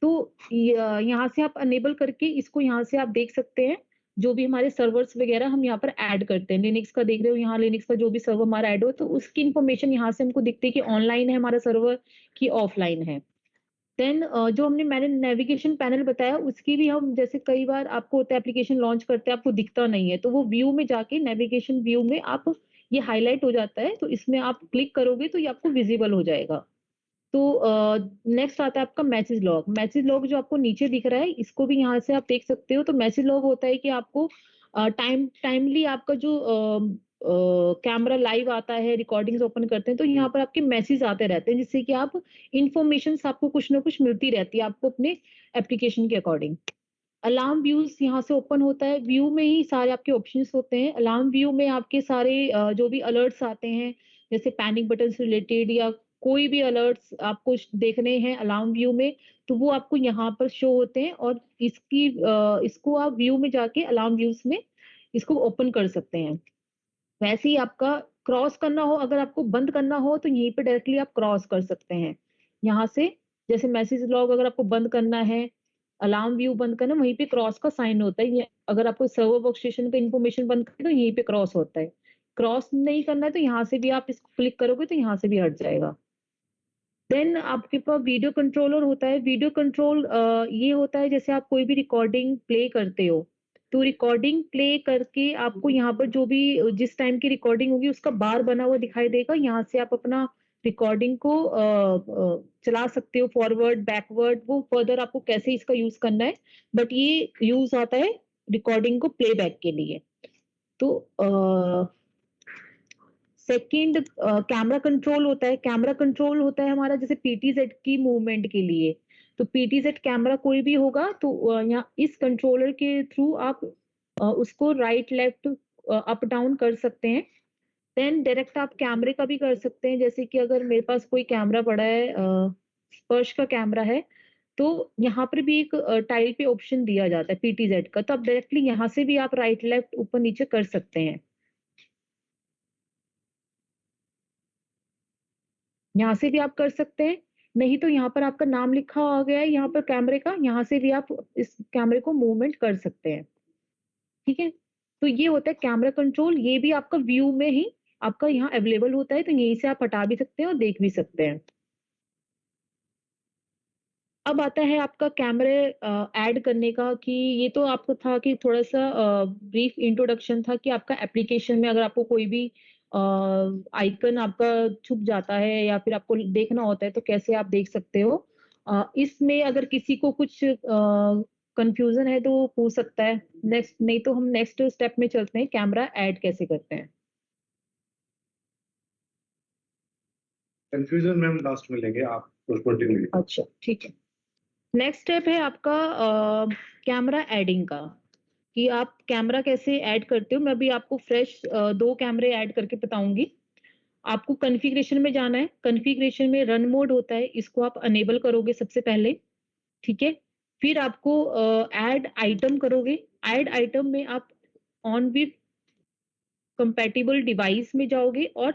तो यहाँ से आप अनेबल करके इसको यहाँ से आप देख सकते हैं, जो भी हमारे सर्वर्स वगैरह हम यहाँ पर ऐड करते हैं। लिनक्स का देख रहे हो, यहाँ लिनक्स का जो भी सर्वर हमारा ऐड हो, तो उसकी इन्फॉर्मेशन यहाँ से हमको दिखती है कि ऑनलाइन है हमारा सर्वर कि ऑफलाइन है। देन जो मैंने नेविगेशन पैनल बताया, उसकी भी हम जैसे कई बार आपको होता है एप्लीकेशन लॉन्च करते हैं, आपको दिखता नहीं है, तो वो व्यू में जाके नेविगेशन व्यू में आप ये हाइलाइट हो जाता है, तो इसमें आप क्लिक करोगे तो ये आपको विजिबल हो जाएगा। तो नेक्स्ट आता है आपका मैसेज लॉग। मैसेज लॉग जो आपको नीचे दिख रहा है, इसको भी यहाँ से आप देख सकते हो। तो मैसेज लॉग होता है कि आपको टाइमली आपका जो कैमरा लाइव आता है, रिकॉर्डिंग्स ओपन करते हैं, तो यहाँ पर आपके मैसेज आते रहते हैं, जिससे कि आप इंफॉर्मेशन आपको कुछ ना कुछ मिलती रहती है आपको अपने एप्लीकेशन के अकॉर्डिंग। अलार्म व्यूज यहाँ से ओपन होता है, व्यू में ही सारे आपके ऑप्शंस होते हैं। अलार्म व्यू में आपके सारे जो भी अलर्ट्स आते हैं, जैसे पैनिक बटन से रिलेटेड या कोई भी अलर्ट्स आपको देखने हैं अलार्म व्यू में, तो वो आपको यहाँ पर शो होते हैं। और इसको आप व्यू में जाके अलार्म व्यूज में इसको ओपन कर सकते हैं। वैसे ही आपका क्रॉस करना हो, अगर आपको बंद करना हो, तो यहीं पे डायरेक्टली आप क्रॉस कर सकते हैं यहाँ से। जैसे मैसेज लॉग अगर आपको बंद करना है, अलार्म व्यू बंद करना, वहीं पे क्रॉस का साइन होता है। ये अगर आपको सर्वर वर्कस्टेशन का इन्फॉर्मेशन बंद करना है, तो यहीं पे क्रॉस होता है। क्रॉस नहीं करना है तो यहाँ से भी आप इसको क्लिक करोगे तो यहाँ से भी हट जाएगा। देन आपके पास वीडियो कंट्रोलर होता है। वीडियो कंट्रोल ये होता है जैसे आप कोई भी रिकॉर्डिंग प्ले करते हो, तो रिकॉर्डिंग प्ले करके आपको यहाँ पर जो भी जिस टाइम की रिकॉर्डिंग होगी उसका बार बना हुआ दिखाई देगा। यहाँ से आप अपना रिकॉर्डिंग को चला सकते हो, फॉरवर्ड बैकवर्ड, वो फर्दर आपको कैसे इसका यूज करना है, बट ये यूज आता है रिकॉर्डिंग को प्लेबैक के लिए। तो सेकंड कैमरा कंट्रोल होता है। कैमरा कंट्रोल होता है हमारा जैसे पीटीजेड की मूवमेंट के लिए। तो पीटीजेड कैमरा कोई भी होगा तो यहाँ इस कंट्रोलर के थ्रू आप उसको राइट लेफ्ट अप डाउन कर सकते हैं। देन डायरेक्ट आप कैमरे का भी कर सकते हैं, जैसे कि अगर मेरे पास कोई कैमरा पड़ा है, स्पर्श का कैमरा है, तो यहाँ पर भी एक टाइल पे ऑप्शन दिया जाता है पीटीजेड का, तो आप डायरेक्टली यहाँ से भी आप राइट लेफ्ट ऊपर नीचे कर सकते हैं। यहाँ से भी आप कर सकते हैं। नहीं तो यहाँ पर आपका नाम लिखा आ गया है यहाँ पर कैमरे का, यहाँ से भी आप इस कैमरे को मूवमेंट कर सकते हैं। ठीक है, तो ये होता है कैमरा कंट्रोल। ये भी आपका व्यू में ही आपका यहाँ अवेलेबल होता है, तो यहीं से आप हटा भी सकते हैं और देख भी सकते हैं। अब आता है आपका कैमरे ऐड करने का, कि ये तो आपको था कि थोड़ा सा ब्रीफ इंट्रोडक्शन था कि आपका एप्लीकेशन में अगर आपको कोई भी आइकन आपका छुप जाता है या फिर आपको देखना होता है तो कैसे आप देख सकते हो। इसमें अगर किसी को कुछ कंफ्यूजन है तो वो पूछ सकता है। नेक्स्ट, नहीं तो हम नेक्स्ट स्टेप में चलते हैं, कैमरा ऐड कैसे करते हैं। कंफ्यूजन में हम लास्ट में लेंगे, आप कंटिन्यू। अच्छा ठीक है। नेक्स्ट स्टेप है आपका कैमरा एडिंग का, कि आप कैमरा कैसे ऐड करते हो। मैं अभी आपको फ्रेश 2 कैमरे ऐड करके बताऊंगी। आपको कॉन्फ़िगरेशन में जाना है। कॉन्फ़िगरेशन में रन मोड होता है, इसको आप अनेबल करोगे सबसे पहले। ठीक है, फिर आपको ऐड आइटम करोगे। ऐड आइटम में आप ऑन विथ कंपैटिबल डिवाइस में जाओगे और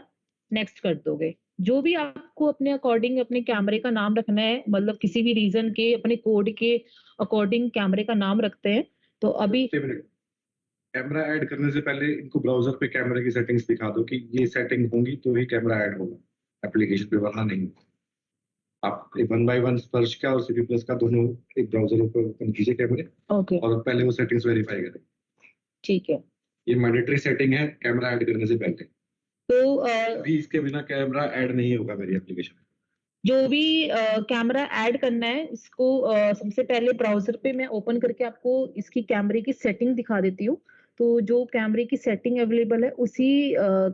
नेक्स्ट कर दोगे। जो भी आपको अपने अकॉर्डिंग अपने कैमरे का नाम रखना है, मतलब किसी भी रीजन के अपने कोड के अकॉर्डिंग कैमरे का नाम रखते हैं। तो अभी कैमरा ऐड करने से पहले इनको ब्राउजर पे कैमरे की सेटिंग्स दिखा दो कि ये सेटिंग होंगी तो ही कैमरा ऐड होगा एप्लीकेशन पे, वरना नहीं। आप वन बाय वन स्पर्श का और सीपी प्लस का दोनों एक ब्राउजर पे ओपन कीजिए कैमरे, ओके और पहले वो सेटिंग्स वेरीफाई करें। ठीक है। ये मैंडेटरी सेटिंग है कैमरा ऐड करने से पहले। तो भी इसके बिना कैमरा ऐड नहीं होगा मेरी एप्लीकेशन में। जो भी कैमरा ऐड करना है इसको सबसे पहले ब्राउजर पे मैं ओपन करके आपको इसकी कैमरे की सेटिंग दिखा देती हूँ। तो जो कैमरे की सेटिंग अवेलेबल है उसी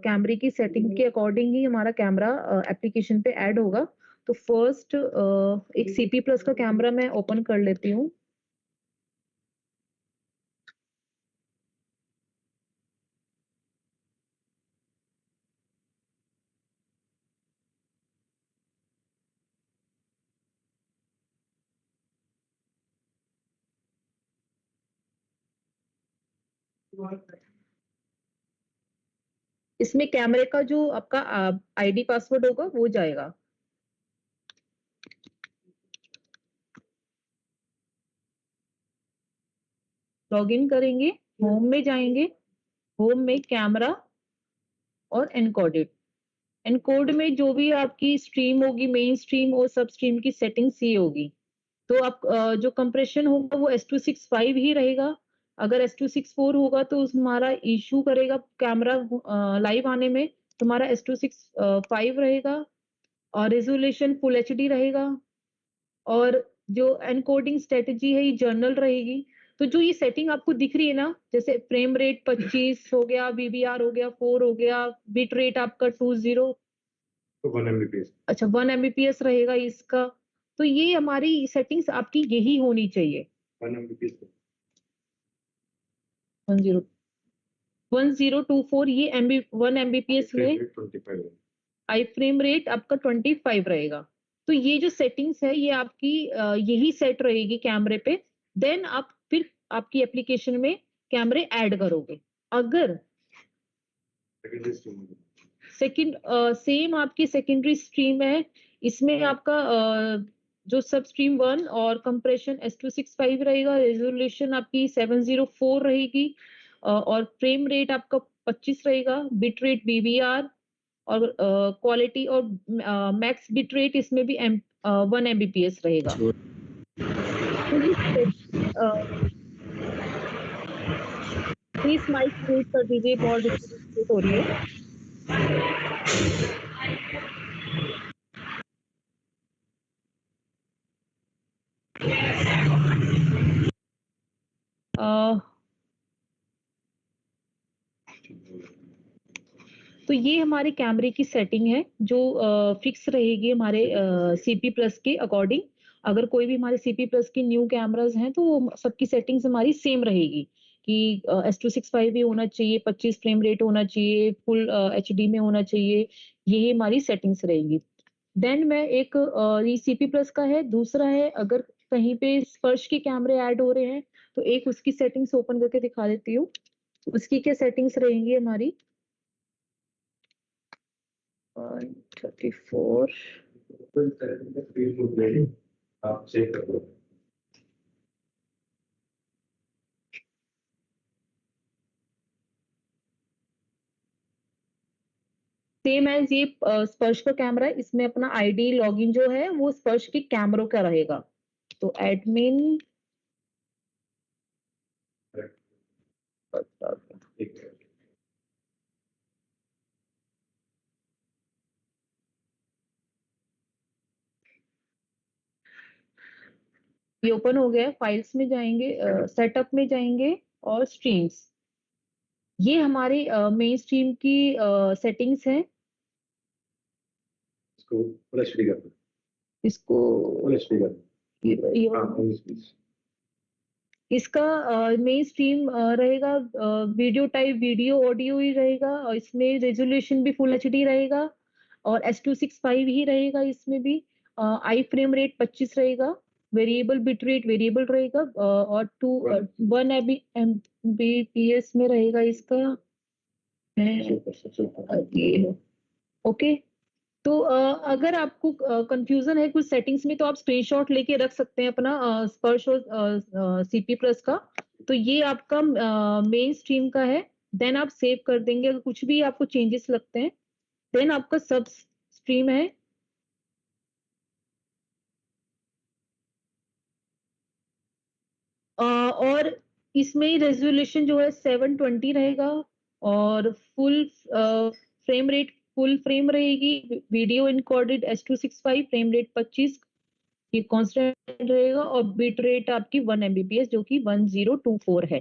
कैमरे की सेटिंग के अकॉर्डिंग ही हमारा कैमरा एप्लीकेशन पे ऐड होगा। तो फर्स्ट एक सीपी प्लस का कैमरा मैं ओपन कर लेती हूँ। इसमें कैमरे का जो आपका आईडी पासवर्ड होगा वो जाएगा। लॉग इन करेंगे, होम में जाएंगे, होम में कैमरा और एनकोडेड। एनकोड में जो भी आपकी स्ट्रीम होगी, मेन स्ट्रीम और सब स्ट्रीम की सेटिंग्स ये होगी। तो आप जो कंप्रेशन होगा वो S265 ही रहेगा। अगर S264 होगा तो हमारा इशू करेगा कैमरा लाइव आने में, तुम्हारा S265 रहेगा और रेजोल्यूशन फुल एचडी रहेगा। और जो एनकोडिंग स्ट्रेटजी है ये जर्नल रहेगी। तो जो ये सेटिंग आपको दिख रही है ना, जैसे फ्रेम रेट 25 हो गया, वीबीआर हो गया 4 हो गया, बिट रेट आपका 20 तो 1 एमबीपीएस। अच्छा 1 एमबीपीएस रहेगा इसका। तो ये हमारी सेटिंग्स आपकी यही होनी चाहिए। 1 एमबीपीएस 10 1024 ये 1 एमबीपीएस में 25 आई फ्रेम रेट आपका 25 रहेगा। तो ये जो सेटिंग्स है ये आपकी यही सेट रहेगी कैमरे पे। देन आप फिर आपकी एप्लीकेशन में कैमरे ऐड करोगे। अगर सेकेंडरी स्ट्रीम सेकंड सेम आपकी सेकेंडरी स्ट्रीम है, इसमें आपका जो सब स्ट्रीम 1 और कंप्रेशन S265 रहेगा, रेजोल्यूशन आपकी 704 रहेगी और फ्रेम रेट आपका 25 रहेगा, बिट रेट बीबीआर और क्वालिटी और मैक्स बिट रेट इसमें भी 1 एमबीपीएस रहेगा। प्लीज माइक म्यूट कर दीजिए, बहुत डिस्टर्बेंस हो रही है। तो ये हमारे कैमरे की सेटिंग है जो फिक्स रहेगी हमारे सीपी प्लस के अकॉर्डिंग। अगर कोई भी हमारे सीपी प्लस की न्यू कैमरास हैं तो वो सबकी सेटिंग्स हमारी सेम रहेगी कि S265 भी होना चाहिए, 25 फ्रेम रेट होना चाहिए, फुल HD में होना चाहिए। यही हमारी सेटिंग्स रहेगी। देन मैं एक ये सीपी प्लस का है, दूसरा है अगर कहीं पे स्पर्श के कैमरे ऐड हो रहे हैं तो एक उसकी सेटिंग्स ओपन करके दिखा देती हूँ। उसकी क्या सेटिंग्स रहेंगी हमारी 34 आप चेक कर लो। सेम एज ये स्पर्श का कैमरा है, इसमें अपना आईडी लॉगिन जो है वो स्पर्श के कैमरों का रहेगा। तो एडमिन ये ओपन हो गया है। फाइल्स में जाएंगे, सेटअप में जाएंगे और स्ट्रीम्स। ये हमारी मेन स्ट्रीम की सेटिंग्स हैं। इसको फुल एचडी कर दो। इसको फुल एचडी कर दो। ये हाँ प्लीज। इसका मेन स्ट्रीम रहेगा वीडियो टाइप, वीडियो ऑडियो ही रहेगा और इसमें रेजोल्यूशन भी फुल एचडी रहेगा और S265 ही रहेगा। इसमें भी आई फ्रेम रेट 25 रहेगा, वेरिएबल बिट रेट वेरिएबल रहेगा और 1 एमबीपीएस में रहेगा इसका। ओके। तो अगर आपको कंफ्यूजन है कुछ सेटिंग्स में तो आप स्क्रीनशॉट लेके रख सकते हैं अपना स्पर्श और सीपी प्लस का। तो ये आपका मेन स्ट्रीम का है। देन आप सेव कर देंगे। अगर कुछ भी आपको चेंजेस लगते हैं देन आपका सब स्ट्रीम है। और इसमें रेजोल्यूशन जो है 720 रहेगा और full frame rate full frame रहेगी। Video encoded S265 frame rate 25 ये कांस्टेंट रहेगा और बिट रेट आपकी 1 एमबीपीएस जो कि 1024 है।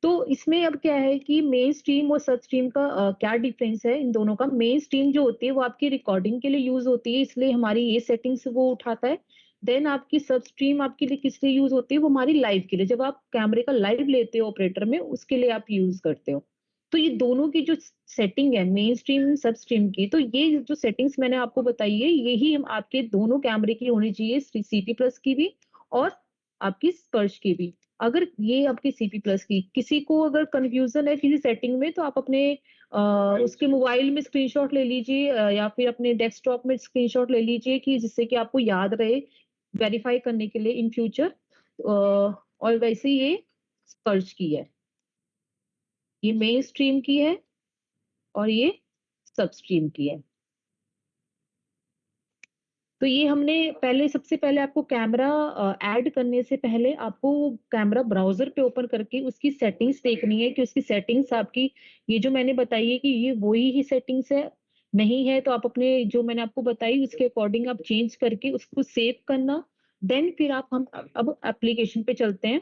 तो इसमें अब क्या है कि मेन स्ट्रीम और सब स्ट्रीम का क्या डिफरेंस है इन दोनों का। मेन स्ट्रीम जो होती है वो आपकी रिकॉर्डिंग के लिए यूज होती है, इसलिए हमारी ये सेटिंग्स वो उठाता है। देन आपकी सब स्ट्रीम आपके लिए किस लिए यूज होती है, वो हमारी लाइव के लिए, जब आप कैमरे का लाइव लेते हो ऑपरेटर में उसके लिए आप यूज करते हो। तो ये दोनों की जो सेटिंग है मेन स्ट्रीम सब स्ट्रीम की, तो ये जो सेटिंग्स मैंने आपको बताई है यही हम आपके दोनों कैमरे की होनी चाहिए, सीपी प्लस की भी और आपकी स्पर्श की भी। अगर ये आपकी सीपी प्लस की किसी को अगर कंफ्यूजन है किसी सेटिंग में तो आप अपने उसके मोबाइल में स्क्रीनशॉट ले लीजिए या फिर अपने डेस्कटॉप में स्क्रीनशॉट ले लीजिए कि जिससे कि आपको याद रहे वेरीफाई करने के लिए इन फ्यूचर। और वैसे ये सर्च की है, ये मेन स्ट्रीम की है और ये सब स्ट्रीम की है। तो ये हमने पहले, सबसे पहले आपको कैमरा ऐड करने से पहले आपको कैमरा ब्राउज़र पे ओपन करके उसकी सेटिंग्स देखनी है कि उसकी सेटिंग्स आपकी, ये जो मैंने बताई है कि ये वही ही सेटिंग्स है, नहीं है तो आप अपने जो मैंने आपको बताई उसके अकॉर्डिंग आप चेंज करके उसको सेव करना। देन फिर हम अब एप्लीकेशन पे चलते हैं।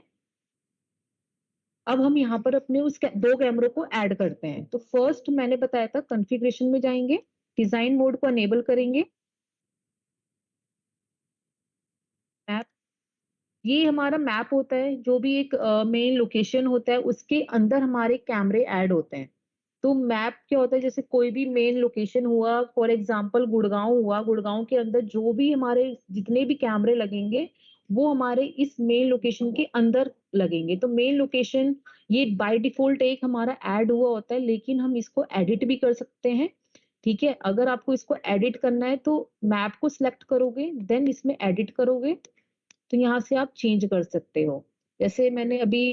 अब हम यहाँ पर अपने उस 2 कैमरों को ऐड करते हैं। तो फर्स्ट मैंने बताया था कॉन्फ़िगरेशन में जाएँगे, डिज़ाइन मोड को इनेबल करेंगे। मैप, ये हमारा मैप होता है, जो भी एक मेन लोकेशन होता है उसके अंदर हमारे कैमरे ऐड होते हैं। तो मैप क्या होता है, जैसे कोई भी मेन लोकेशन हुआ, फॉर एग्जांपल गुड़गाँव हुआ, गुड़गाँव के अंदर जो भी हमारे जितने भी कैमरे लगेंगे, वो हमारे इस मेन लोकेशन के अंदर लगेंगे। तो मेन लोकेशन ये बाय डिफ़ॉल्ट एक हमारा ऐड हुआ होता है, लेकिन हम इसको एडिट भी कर सकते हैं, ठीक है? अगर आपको इसको एडिट करना है तो मैप को सिलेक्ट करोगे, देन इसमें एडिट करोगे, तो यहाँ से आप चेंज कर सकते हो। जैसे मैंने अभी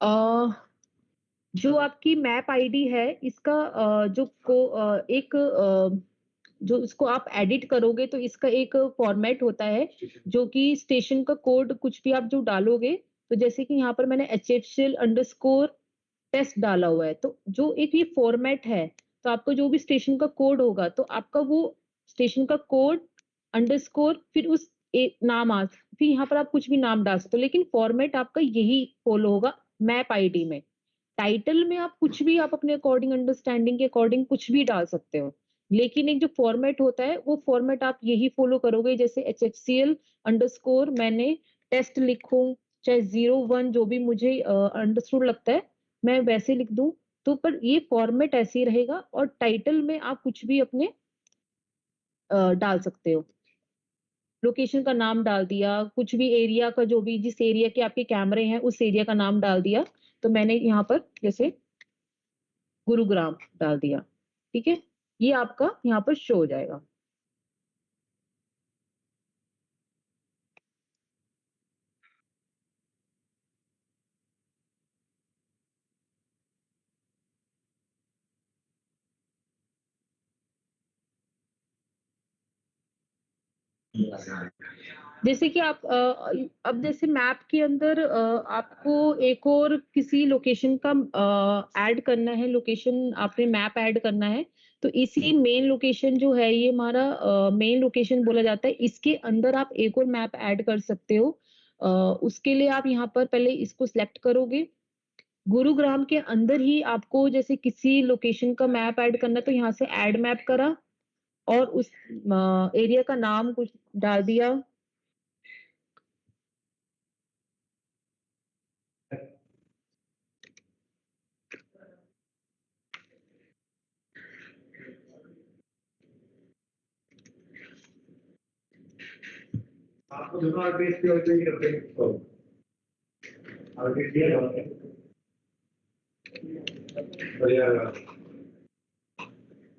अ, जो आपकी मैप आईडी है इसका जो इसको आप एडिट करोगे तो इसका एक फॉर्मेट होता है, जो कि स्टेशन का कोड कुछ भी आप जो डालोगे, तो जैसे कि यहाँ पर मैंने HFCL टेस्ट डाला हुआ है, तो जो एक ये फॉर्मेट है, तो आपका जो भी स्टेशन का कोड होगा, तो आपका वो स्टेशन का कोड अंडरस्कोर फिर उस नाम फिर यहाँ पर आप कुछ भी नाम डाल सकते हो, लेकिन फॉर्मेट आपका यही फॉलो होगा मैप आईडी में। टाइटल में आप कुछ भी आप अपने अकॉर्डिंग अंडरस्टैंडिंग के अकॉर्डिंग कुछ भी डाल सकते हो, लेकिन एक जो फॉर्मेट होता है वो फॉर्मेट आप यही फॉलो करोगे, जैसे HFCL अंडरस्कोर मैंने टेस्ट लिखूं, चाहे 01 जो भी मुझे अंडरस्टूड लगता है मैं वैसे लिख दूं, तो पर ये फॉर्मेट ऐसे ही रहेगा और टाइटल में आप कुछ भी अपने डाल सकते हो। लोकेशन का नाम डाल दिया, कुछ भी एरिया का, जो भी जिस एरिया के आपके कैमरे हैं उस एरिया का नाम डाल दिया। तो मैंने यहाँ पर जैसे गुरुग्राम डाल दिया, ठीक है? ये आपका यहाँ पर शो हो जाएगा। जैसे कि आप अब जैसे मैप के अंदर आपको एक और किसी लोकेशन का ऐड करना है, लोकेशन आपने मैप ऐड करना है, तो इसी मेन लोकेशन जो है ये हमारा मेन लोकेशन बोला जाता है, इसके अंदर आप एक और मैप ऐड कर सकते हो। उसके लिए आप यहाँ पर पहले इसको सिलेक्ट करोगे, गुरुग्राम के अंदर ही आपको जैसे किसी लोकेशन का मैप ऐड करना है, तो यहाँ से ऐड मैप करा और उस एरिया का नाम कुछ डाल दिया। आपको दोनों आर्टिस्ट के होते ही करते हैं, आर्टिस्ट दिया जाता है बढ़िया।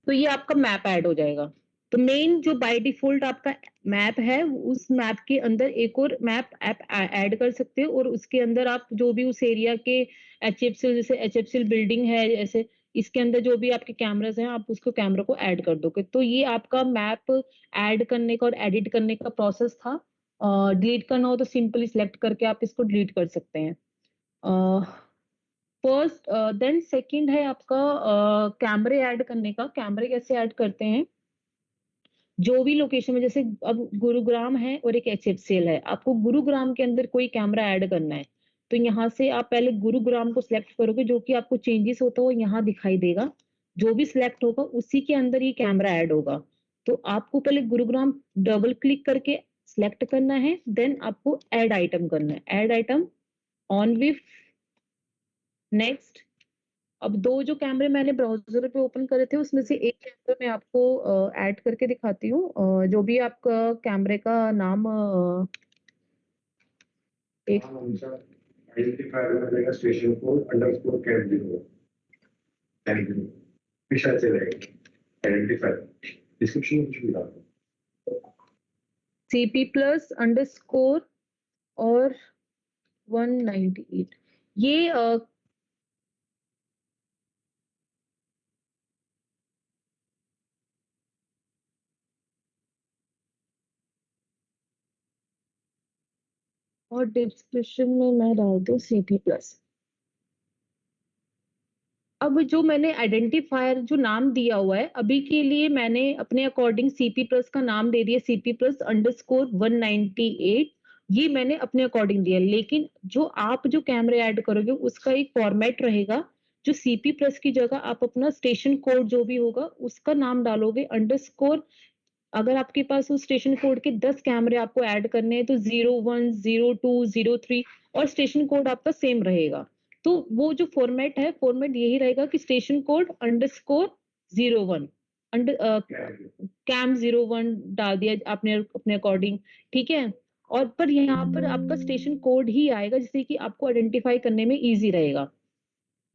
तो ये आपका मैप ऐड हो जाएगा। तो मेन जो बाय डिफ़ॉल्ट आपका मैप है, उस मैप के अंदर एक और मैप ऐप ऐड कर सकते हो और उसके अंदर आप जो भी उस एरिया के HFCL, जैसे HFCL बिल्डिंग है, जैसे इसके अंदर जो भी आपके कैमराज़ हैं, आप उसको कैमरा को ऐड कर दोगे। तो ये आपका मैप ऐड करने का और एडिट करने का प्रोसेस था। डिलीट करना हो तो सिंपली सिलेक्ट करके आप इसको डिलीट कर सकते हैं। फर्स्ट देन सेकंड है आपका कैमरे ऐड करने का। कैमरे कैसे ऐड करते हैं? जो भी लोकेशन में, जैसे अब गुरुग्राम है और एक HFCL है, आपको गुरुग्राम के अंदर कोई कैमरा ऐड करना है, तो यहाँ से आप पहले गुरुग्राम को सिलेक्ट करोगे, जो कि आपको चेंजेस होता हो यहाँ दिखाई देगा। जो भी सिलेक्ट होगा उसी के अंदर ये कैमरा ऐड होगा। तो आपको पहले गुरुग्राम डबल क्लिक करके सिलेक्ट करना है, देन आपको ऐड आइटम करना है। Add item on with next. अब 2 जो कैमरे मैंने ब्राउज़र पे ओपन करे थे, उसमें से एक कैमरा मैं आपको ऐड करके दिखाती हूँ। जो भी आपका कैमरे का नाम एक आइडेंटिफायर में रहेगा station code underscore cam 0 cam 0 हमेशा से रहेगा आइडेंटिफायर। डिस्क्रिप्शन में कुछ भी डाल दो। CP+ और 198 ये और डिस्क्रिप्शन में मैं डाल दूं CP+। अब जो मैंने आइडेंटिफायर जो नाम दिया हुआ है अभी के लिए मैंने अपने अकॉर्डिंग CP+ का नाम दे दिया CP+_198। ये मैंने अपने अकॉर्डिंग दिया, लेकिन जो आप जो कैमरे ऐड करोगे उसका एक फॉर्मेट रहेगा। जो CP+ की जगह आप अपना स्टेशन कोड जो भी होगा उसका नाम डालोगे अंडरस्कोर। अगर आपके पास उस स्टेशन कोड के 10 कैमरे आपको ऐड करने हैं तो 01, 02, 03 और स्टेशन कोड आपका सेम रहेगा। तो वो जो फॉर्मेट है, फॉर्मेट यही रहेगा कि स्टेशन कोड अंडरस्कोर 01 कैम 01 डाल दिया आपने अपने अकॉर्डिंग, ठीक है। और पर यहाँ पर आपका स्टेशन कोड ही आएगा जिससे कि आपको आइडेंटिफाई करने में इजी रहेगा।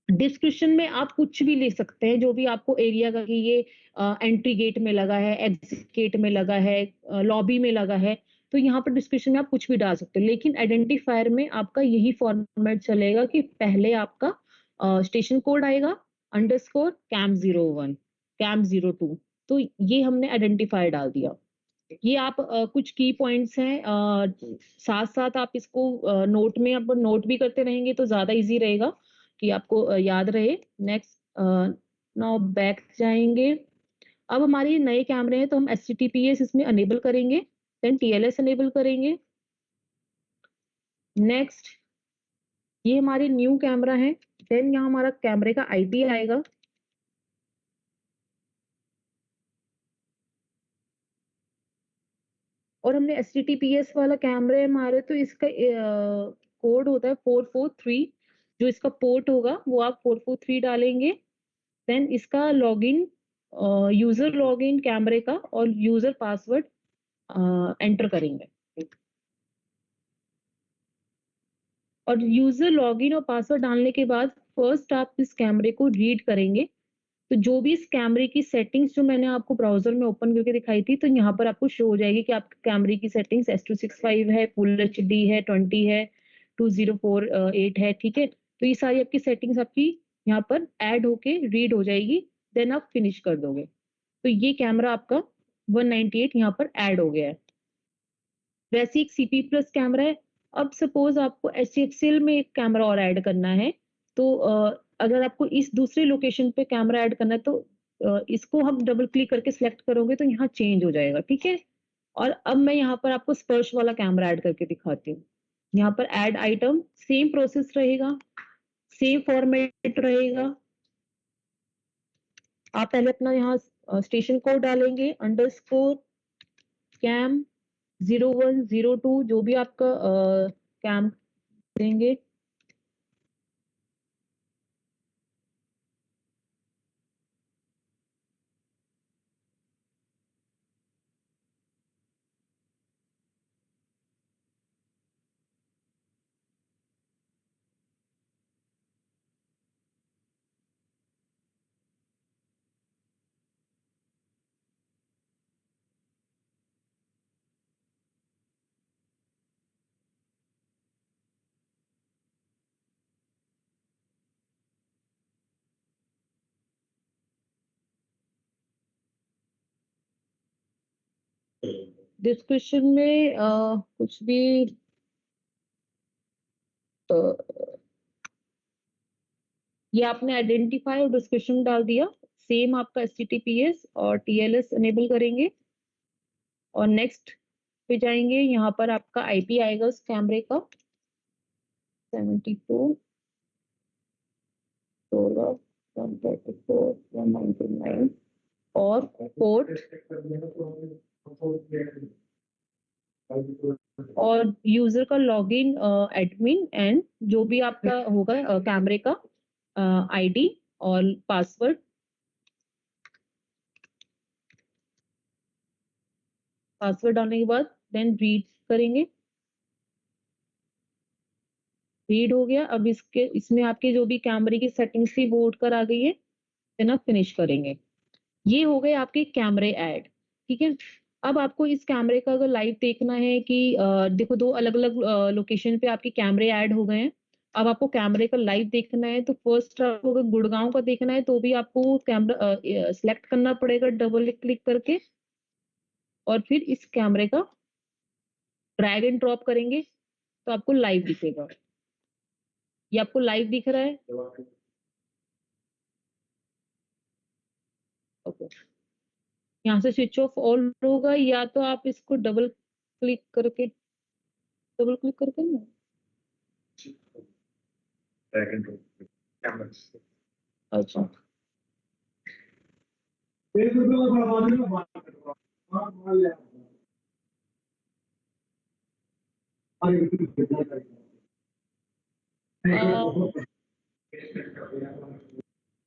डिस्क्रिप्शन में आप कुछ भी ले सकते हैं जो भी आपको एरिया का कि ये एंट्री गेट में लगा है, एग्जिट गेट में लगा है, लॉबी में लगा है। तो यहाँ पर डिस्क्रिप्शन में आप कुछ भी डाल सकते हो, लेकिन आइडेंटिफायर में आपका यही फॉर्मेट चलेगा कि पहले आपका स्टेशन कोड आएगा अंडरस्कोर कैम 01 कैम 02। तो ये हमने आइडेंटिफायर डाल दिया। ये आप कुछ की पॉइंट्स हैं, साथ साथ आप इसको नोट में आप नोट भी करते रहेंगे तो ज्यादा इजी रहेगा कि आपको याद रहे। नेक्स्ट नाउ बैक जाएंगे। अब हमारे ये नए कैमरे हैं तो हम HTTPS इसमें अनेबल करेंगे, देन TLS अनेबल करेंगे। नेक्स्ट ये हमारे न्यू कैमरा है, देन यहाँ हमारा कैमरे का IP आएगा। और हमने HTTPS वाला कैमरे हमारे तो इसका कोड होता है 443। जो इसका पोर्ट होगा वो आप 443 डालेंगे। देन इसका लॉगिन यूजर लॉगिन कैमरे का और यूजर पासवर्ड एंटर करेंगे। और यूजर लॉगिन और पासवर्ड डालने के बाद फर्स्ट आप इस कैमरे को रीड करेंगे। तो जो भी इस कैमरे की सेटिंग्स जो मैंने आपको ब्राउजर में ओपन करके दिखाई थी, तो यहाँ पर आपको शो हो जाएगी कि आपके कैमरे की सेटिंग्स S265 है, फुल HD है, 20 है, 2048 है, ठीक है। तो ये सारी आपकी सेटिंग्स आपकी यहाँ पर ऐड होके रीड हो जाएगी, देन आप फिनिश कर दोगे। तो ये कैमरा आपका 198 यहाँ पर ऐड हो गया है। वैसे एक CP+ कैमरा है। अब सपोज आपको HCL में एक कैमरा और ऐड करना है, तो अगर आपको इस दूसरे लोकेशन पे कैमरा ऐड करना है तो इसको हम डबल क्लिक करके सिलेक्ट करोगे तो यहाँ चेंज हो जाएगा, ठीक है। और अब मैं यहाँ पर आपको स्पर्श वाला कैमरा ऐड करके दिखाती हूँ। यहाँ पर ऐड आइटम, सेम प्रोसेस रहेगा, सेम फॉर्मेट रहेगा। आप पहले अपना यहाँ स्टेशन कोड डालेंगे अंडरस्कोर कैम 01, 02 जो भी आपका कैम देंगे। डिस्क्रिप्शन में कुछ भी अ, ये आपने आइडेंटिफाई और डिस्क्रिप्शन डाल दिया। सेम आपका HTTPS और TLS अनेबल करेंगे और नेक्स्ट पे जाएंगे। यहाँ पर आपका IP आएगा उस कैमरे का 72 16 134 199 और पोर्ट और यूजर का लॉगिन एडमिन एंड जो भी आपका होगा कैमरे का ID और पासवर्ड। पासवर्ड डालने के बाद देन रीड करेंगे। रीड हो गया। अब इसमें आपके जो भी कैमरे की सेटिंग्स थी वो उठकर आ गई है, देन आप फिनिश करेंगे। ये हो गए आपके कैमरे ऐड, ठीक है? अब आपको इस कैमरे का अगर लाइव देखना है कि देखो 2 अलग-अलग लोकेशन पे आपके कैमरे ऐड हो गए हैं। अब आपको कैमरे का लाइव देखना है तो फर्स्ट आपको अगर गुड़गाँव का देखना है तो भी आपको कैमरा सेलेक्ट करना पड़ेगा डबल क्लिक करके और फिर इस कैमरे का ड्रैग एंड ड्रॉप करेंगे तो आपको लाइव दिखेगा। ये आपको लाइव दिख रहा है? ओके। यहाँ से स्विच ऑफ ऑल होगा या तो आप इसको डबल क्लिक करके ना ड्रैग एंड ड्रॉप कैमरास। अच्छा।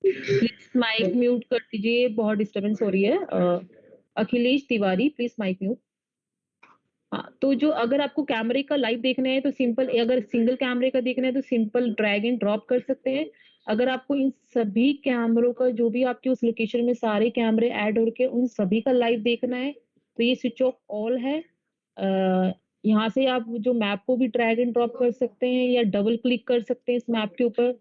प्लीज माइक म्यूट कर दीजिए, बहुत डिस्टरबेंस हो रही है। Akhilesh Tiwari please mic mute. हाँ, तो जो अगर आपको कैमरे का लाइव देखना है तो सिंपल, अगर सिंगल कैमरे का देखना है तो सिंपल ड्रैग एंड ड्रॉप कर सकते हैं। अगर आपको इन सभी कैमरों का जो भी आपके उस लोकेशन में सारे कैमरे ऐड होके उन सभी का लाइव देखना है तो ये स्विच ऑफ ऑल है। यहाँ से आप जो मैप को भी ड्रैग एंड ड्रॉप कर सकते हैं या डबल क्लिक कर सकते हैं इस मैप के ऊपर।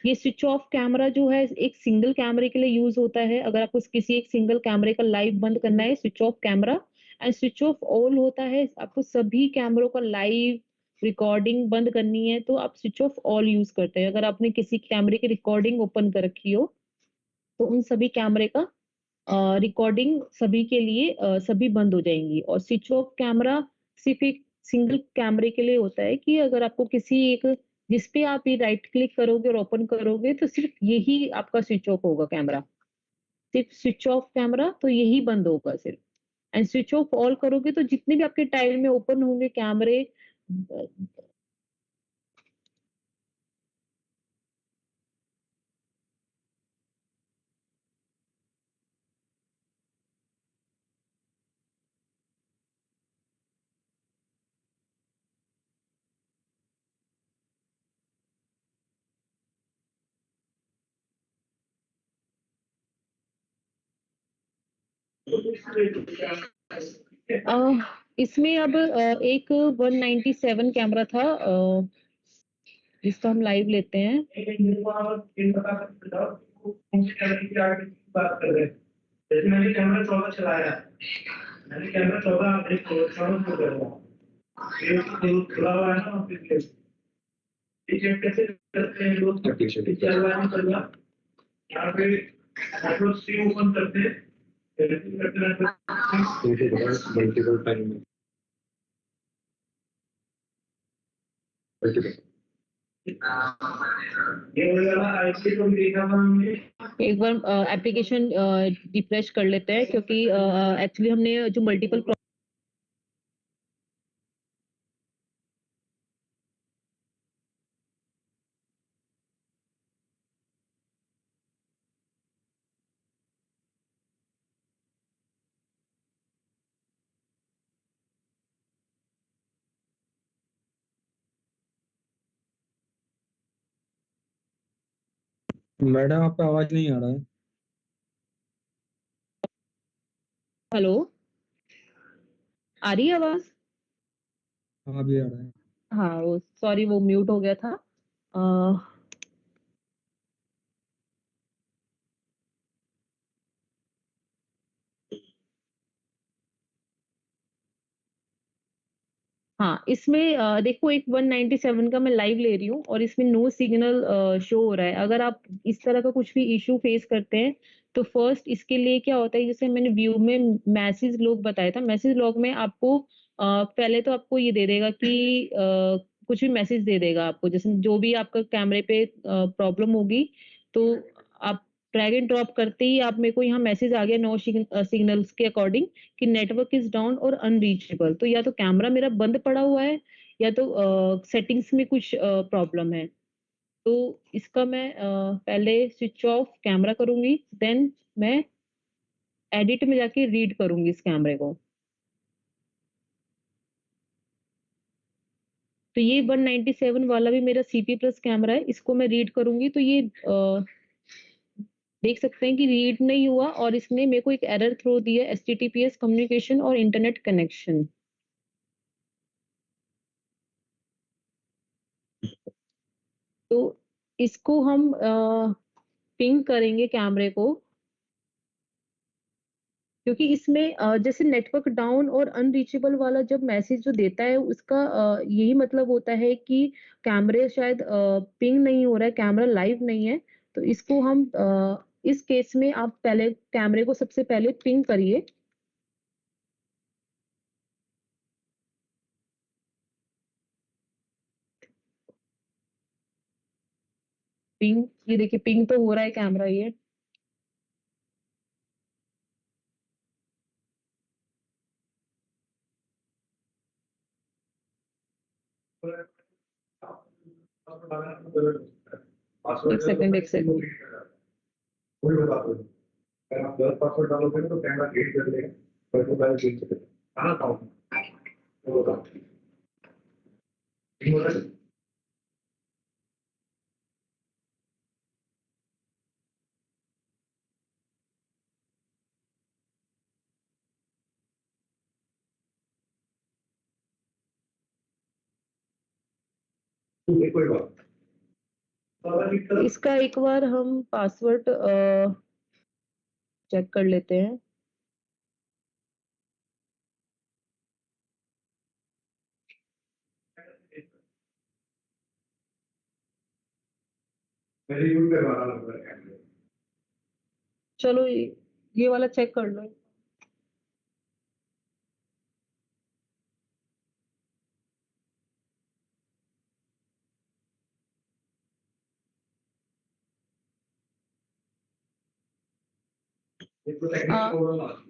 ये स्विच ऑफ कैमरा जो है एक सिंगल कैमरे के लिए यूज होता है। अगर आपको किसी एक सिंगल कैमरे का लाइव बंद करना है, switch off camera. And switch off all होता है आपको सभी कैमरों का लाइव रिकॉर्डिंग बंद करनी है तो आप स्विच ऑफ ऑल यूज करते हैं। अगर आपने किसी कैमरे की रिकॉर्डिंग ओपन कर रखी हो तो उन सभी कैमरे का रिकॉर्डिंग सभी के लिए सभी बंद हो जाएंगी। और स्विच ऑफ कैमरा सिर्फ एक सिंगल कैमरे के लिए होता है कि अगर आपको किसी एक जिस पे आप ये राइट क्लिक करोगे और ओपन करोगे तो सिर्फ यही आपका स्विच ऑफ होगा कैमरा। सिर्फ स्विच ऑफ कैमरा तो यही बंद होगा सिर्फ। एंड स्विच ऑफ ऑल करोगे तो जितने भी आपके टाइल में ओपन होंगे कैमरे इसमें अब एक 197 कैमरा था जिसका हम लाइव लेते हैं। जैसे मैंने कैमरा 14 चलाया, मैंने कैमरा 14 एक 14 को कर दिया, खुला हुआ है ना फिर ये चेक कैसे करते हैं लोग? चल रहा है चल रहा, यहाँ पे नेटवर्क स्ट्रीम ओपन करते हैं, मल्टीपल टाइम मल्टीपल एक बार एप्लीकेशन रिफ्रेश कर लेते हैं क्योंकि एक्चुअली हमने जो मल्टीपल मैडम आपका आवाज नहीं आ रहा है। हेलो, आ रही है आवाज? हाँ अभी आ रहा है। हाँ वो सॉरी वो म्यूट हो गया था। हाँ, इसमें देखो एक 197 का मैं लाइव ले रही हूँ और इसमें नो सिग्नल शो हो रहा है। अगर आप इस तरह का कुछ भी इश्यू फेस करते हैं तो फर्स्ट इसके लिए क्या होता है, जैसे मैंने व्यू में मैसेज लॉग बताया था, मैसेज लॉग में आपको पहले तो आपको ये दे देगा कि कुछ भी मैसेज दे देगा आपको, जैसे जो भी आपका कैमरे पे प्रॉब्लम होगी तो आप ड्रैग एंड ड्रॉप करते ही आप मेरे को यहाँ मैसेज आ गया नो सिग्नल्स के अकॉर्डिंग कि नेटवर्क इज डाउन और अनरीचेबल। तो या तो कैमरा मेरा बंद पड़ा हुआ है या तो सेटिंग्स में कुछ प्रॉब्लम है। तो इसका मैं पहले स्विच ऑफ कैमरा करूंगी, देन मैं एडिट में जाके रीड करूंगी इस कैमरे को। तो ये 197 वाला भी मेरा सीपी प्लस कैमरा है, इसको मैं रीड करूँगी तो ये देख सकते हैं कि रीड नहीं हुआ और इसने मेरे को एक एरर थ्रो दिया एचटीटीपीएस कम्युनिकेशन और इंटरनेट कनेक्शन। तो इसको हम पिंग करेंगे कैमरे को, क्योंकि इसमें जैसे नेटवर्क डाउन और अनरीचेबल वाला जब मैसेज जो देता है उसका यही मतलब होता है कि कैमरे शायद पिंग नहीं हो रहा है, कैमरा लाइव नहीं है। तो इसको हम इस केस में आप पहले कैमरे को सबसे पहले पिंग करिए। पिंग, ये देखिए पिंग तो हो रहा है कैमरा ये। एक सेकंड, एक सेकंड। कोई बता दो, अगर आप गलत पासवर्ड डालोगे ना तो कैमरा गेट कर लेगा, पर तो पहले चेंज कर कहाँ था वो बताओ। ठीक हो रहा है? ठीक है, कोई बात इसका एक बार हम पासवर्ड चेक कर लेते हैं। मेरे यूज करवाना लग रहा है। चलो ये वाला चेक कर लो।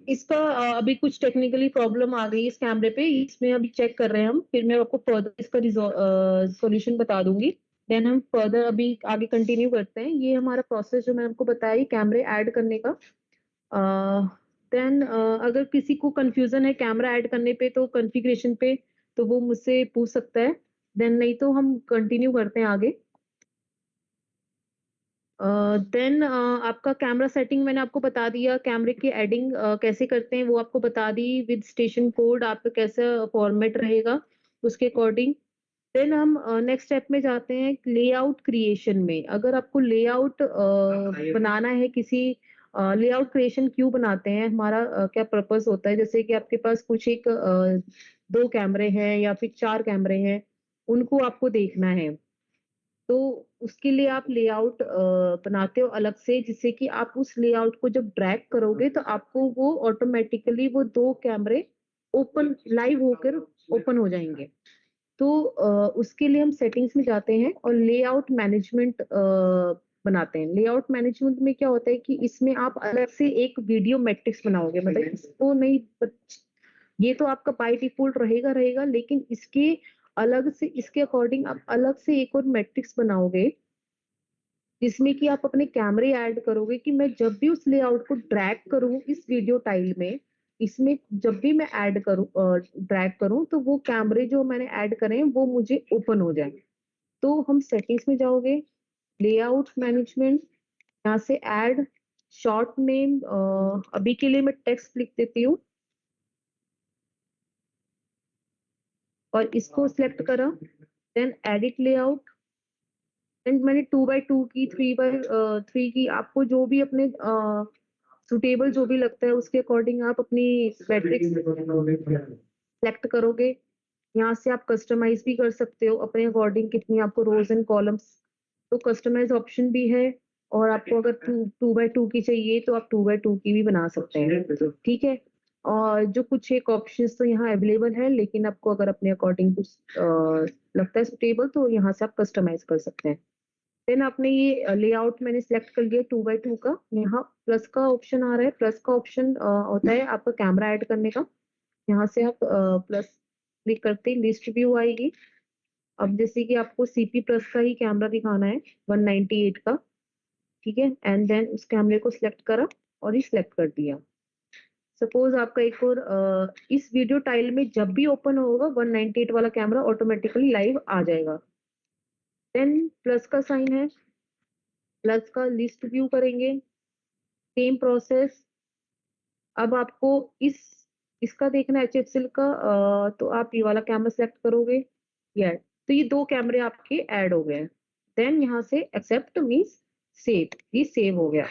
इसका अभी कुछ टेक्निकली प्रॉब्लम आ गई इस कैमरे पे, इसमें अभी चेक कर रहे हैं हम, फिर मैं आपको फर्दर इसका सॉल्यूशन बता दूंगी। देन हम फर्दर अभी आगे कंटिन्यू करते हैं। ये हमारा प्रोसेस जो मैंने आपको बताया कैमरे ऐड करने का। देन अगर किसी को कंफ्यूजन है कैमरा ऐड करने पे तो कॉन्फ़िगरेशन पे, तो वो मुझसे पूछ सकता है। देन नहीं तो हम कंटिन्यू करते हैं आगे। देन आपका कैमरा सेटिंग मैंने आपको बता दिया, कैमरे की एडिंग कैसे करते हैं वो आपको बता दी, विद स्टेशन कोड आपका कैसा फॉर्मेट रहेगा उसके अकॉर्डिंग। देन हम नेक्स्ट स्टेप में जाते हैं लेआउट क्रिएशन में। अगर आपको लेआउट बनाना है किसी, लेआउट क्रिएशन क्यों बनाते हैं, हमारा क्या पर्पस होता है, जैसे कि आपके पास कुछ एक 2 कैमरे हैं या फिर 4 कैमरे हैं, उनको आपको देखना है। तो उसके लिए आप लेआउट बनाते हो अलग से, जिससे कि आप उस लेआउट को जब ड्रैग करोगे तो आपको वो ऑटोमेटिकली वो 2 कैमरे ओपन लाइव होकर ओपन हो जाएंगे। तो उसके लिए हम सेटिंग्स में जाते हैं और लेआउट मैनेजमेंट बनाते हैं। लेआउट मैनेजमेंट में क्या होता है कि इसमें आप अलग से एक वीडियो मैट्रिक्स बनाओगे, मतलब इसको नहीं, ये तो आपका बाय डिफॉल्ट रहेगा रहेगा, लेकिन इसके अलग से, इसके अकॉर्डिंग आप अलग से एक और मैट्रिक्स बनाओगे, जिसमें कि आप अपने कैमरे ऐड करोगे कि मैं जब भी उस लेआउट को ड्रैग करूं इस वीडियो टाइल में, इसमें जब भी मैं ऐड करूं ड्रैग करूं तो वो कैमरे जो मैंने ऐड करे हैं वो मुझे ओपन हो जाए। तो हम सेटिंग्स में जाओगे, लेआउट मैनेजमेंट, यहाँ से ऐड शॉर्ट नेम, अभी के लिए मैं टेक्स्ट लिख देती हूँ और इसको सिलेक्ट करा। देन एडिट लेआउट, एंड मैंने 2x2 की, 3x3 की, आपको जो भी अपने सुटेबल जो भी लगता है उसके अकॉर्डिंग आप अपनी मैट्रिक्स सेलेक्ट करोगे। यहाँ से आप कस्टमाइज भी कर सकते हो अपने अकॉर्डिंग, कितनी आपको रोज एंड कॉलम्स, तो कस्टमाइज ऑप्शन भी है। और आपको अगर 2x2 की चाहिए तो आप 2x2 की भी बना सकते हैं, ठीक है। और जो कुछ एक ऑप्शंस तो यहाँ अवेलेबल है, लेकिन आपको अगर अपने अकॉर्डिंग कुछ लगता है सुटेबल तो यहाँ से आप कस्टमाइज कर सकते हैं। देन आपने ये लेआउट मैंने सिलेक्ट कर लिया 2x2 का, यहाँ प्लस का ऑप्शन आ रहा है। प्लस का ऑप्शन होता है आपका कैमरा ऐड करने का। यहाँ से आप प्लस क्लिक करते ही लिस्ट व्यू आएगी। अब जैसे कि आपको सीपी प्लस का ही कैमरा दिखाना है 198 का, ठीक है, एंड देन उस कैमरे को सिलेक्ट करा और ये सिलेक्ट कर दिया। सपोज आपका एक और इस वीडियो टाइल में जब भी ओपन होगा 198 वाला कैमरा ऑटोमेटिकली लाइव आ जाएगा। देन प्लस का साइन है, प्लस का लिस्ट व्यू करेंगे, सेम प्रोसेस। अब आपको इसका देखना है HFCL का, तो आप ये वाला कैमरा सेलेक्ट करोगे, ये तो ये 2 कैमरे आपके ऐड हो गए हैं। देन यहाँ से एक्सेप्ट मीन्स सेव, ये सेव हो गया।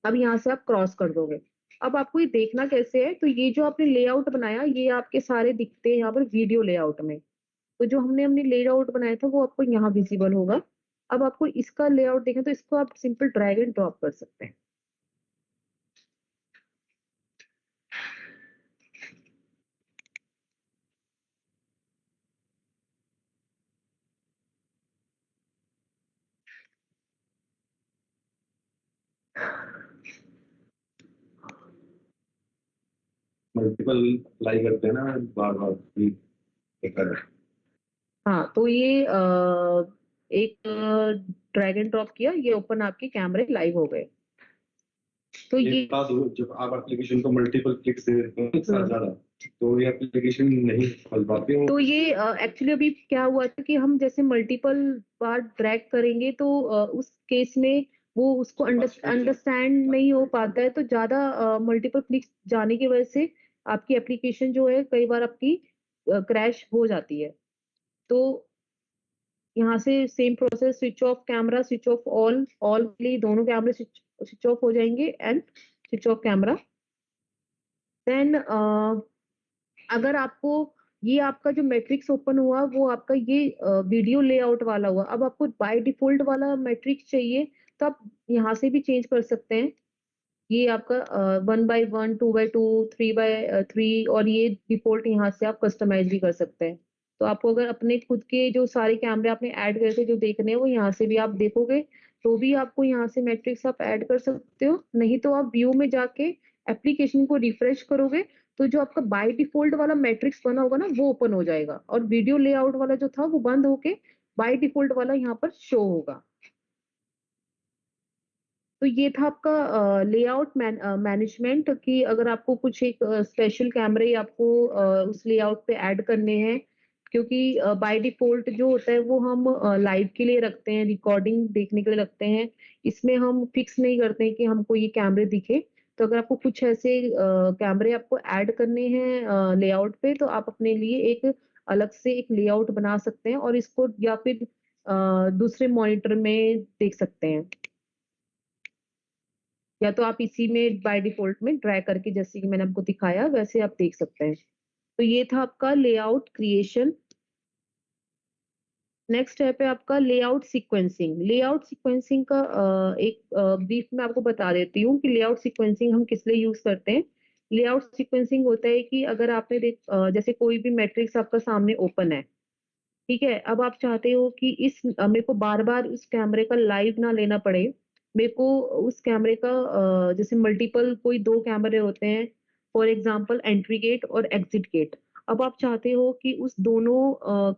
अब यहाँ से आप क्रॉस कर दोगे। अब आपको ये देखना कैसे है, तो ये जो आपने लेआउट बनाया ये आपके सारे दिखते हैं यहाँ पर वीडियो लेआउट में। तो जो हमने लेआउट बनाया था वो आपको यहाँ विजिबल होगा। अब आपको इसका लेआउट देखना, तो इसको आप सिंपल ड्रैग एंड ड्रॉप कर सकते हैं। मल्टीपल अप्लाई करते हैं ना बार बार, बेकार है। हाँ, तो ये एक ड्रैग एंड ड्रॉप किया, ये ओपन आपके कैमरे लाइव हो गए। तो एक ये बात हो, जब आप एप्लीकेशन को मल्टीपल क्लिक से देते हैं एक साथ ज्यादा, तो ये एप्लीकेशन नहीं खोल पाते हो। तो ये एक्चुअली अभी क्या हुआ था कि हम जैसे मल्टीपल बार ड्रैग करेंगे तो उस केस में वो उसको अंडरस्टैंड नहीं हो पाता है, तो ज्यादा मल्टीपल क्लिक्स जाने की वजह से आपकी एप्लीकेशन जो है कई बार आपकी क्रैश हो जाती है। तो यहाँ से same process, switch off camera, switch off all के लिए दोनों कैमरे स्विच ऑफ हो जाएंगे and switch off camera. Then अगर आपको ये आपका जो मैट्रिक्स ओपन हुआ वो आपका ये वीडियो लेआउट वाला हुआ, अब आपको बाय डिफॉल्ट वाला मैट्रिक्स चाहिए तो आप यहाँ से भी चेंज कर सकते हैं। ये आपका 1x1, 2x2, 3x3 और ये डिफॉल्ट यहाँ से आप कस्टमाइज भी कर सकते हैं। तो आपको अगर अपने खुद के जो सारे कैमरे आपने ऐड करके जो देखने हैं वो यहाँ से भी आप देखोगे, तो भी आपको यहाँ से मैट्रिक्स आप ऐड कर सकते हो। नहीं तो आप व्यू में जाके एप्लीकेशन को रिफ्रेश करोगे तो जो आपका बाय डिफॉल्ट वाला मैट्रिक्स बना होगा ना वो ओपन हो जाएगा, और वीडियो लेआउट वाला जो था वो बंद होके बाय डिफॉल्ट वाला यहाँ पर शो होगा। तो ये था आपका लेआउट मैनेजमेंट, कि अगर आपको कुछ एक स्पेशल कैमरे आपको उस लेआउट पे ऐड करने हैं, क्योंकि बाय डिफॉल्ट जो होता है वो हम लाइव के लिए रखते हैं, रिकॉर्डिंग देखने के लिए रखते हैं। इसमें हम फिक्स नहीं करते हैं कि हमको ये कैमरे दिखे। तो अगर आपको कुछ ऐसे कैमरे आपको ऐड करने हैं लेआउट पे, तो आप अपने लिए एक अलग से एक लेआउट बना सकते हैं और इसको या फिर दूसरे मॉनिटर में देख सकते हैं, या तो आप इसी में बाय डिफॉल्ट में ड्रैग करके जैसे कि मैंने आपको दिखाया वैसे आप देख सकते हैं। तो ये था आपका लेआउट क्रिएशन। नेक्स्ट स्टेप है आपका लेआउट सीक्वेंसिंग। लेआउट सीक्वेंसिंग का एक ब्रीफ में आपको बता देती हूँ कि लेआउट सीक्वेंसिंग हम किस लिए यूज करते हैं। लेआउट सीक्वेंसिंग होता है कि अगर आपने जैसे कोई भी मैट्रिक्स आपका सामने ओपन है, ठीक है, अब आप चाहते हो कि मेरे को बार बार उस कैमरे का लाइव ना लेना पड़े, मेरे को उस कैमरे का जैसे मल्टीपल कोई 2 कैमरे होते हैं, फॉर एग्जांपल एंट्री गेट और एग्जिट गेट। अब आप चाहते हो कि उस दोनों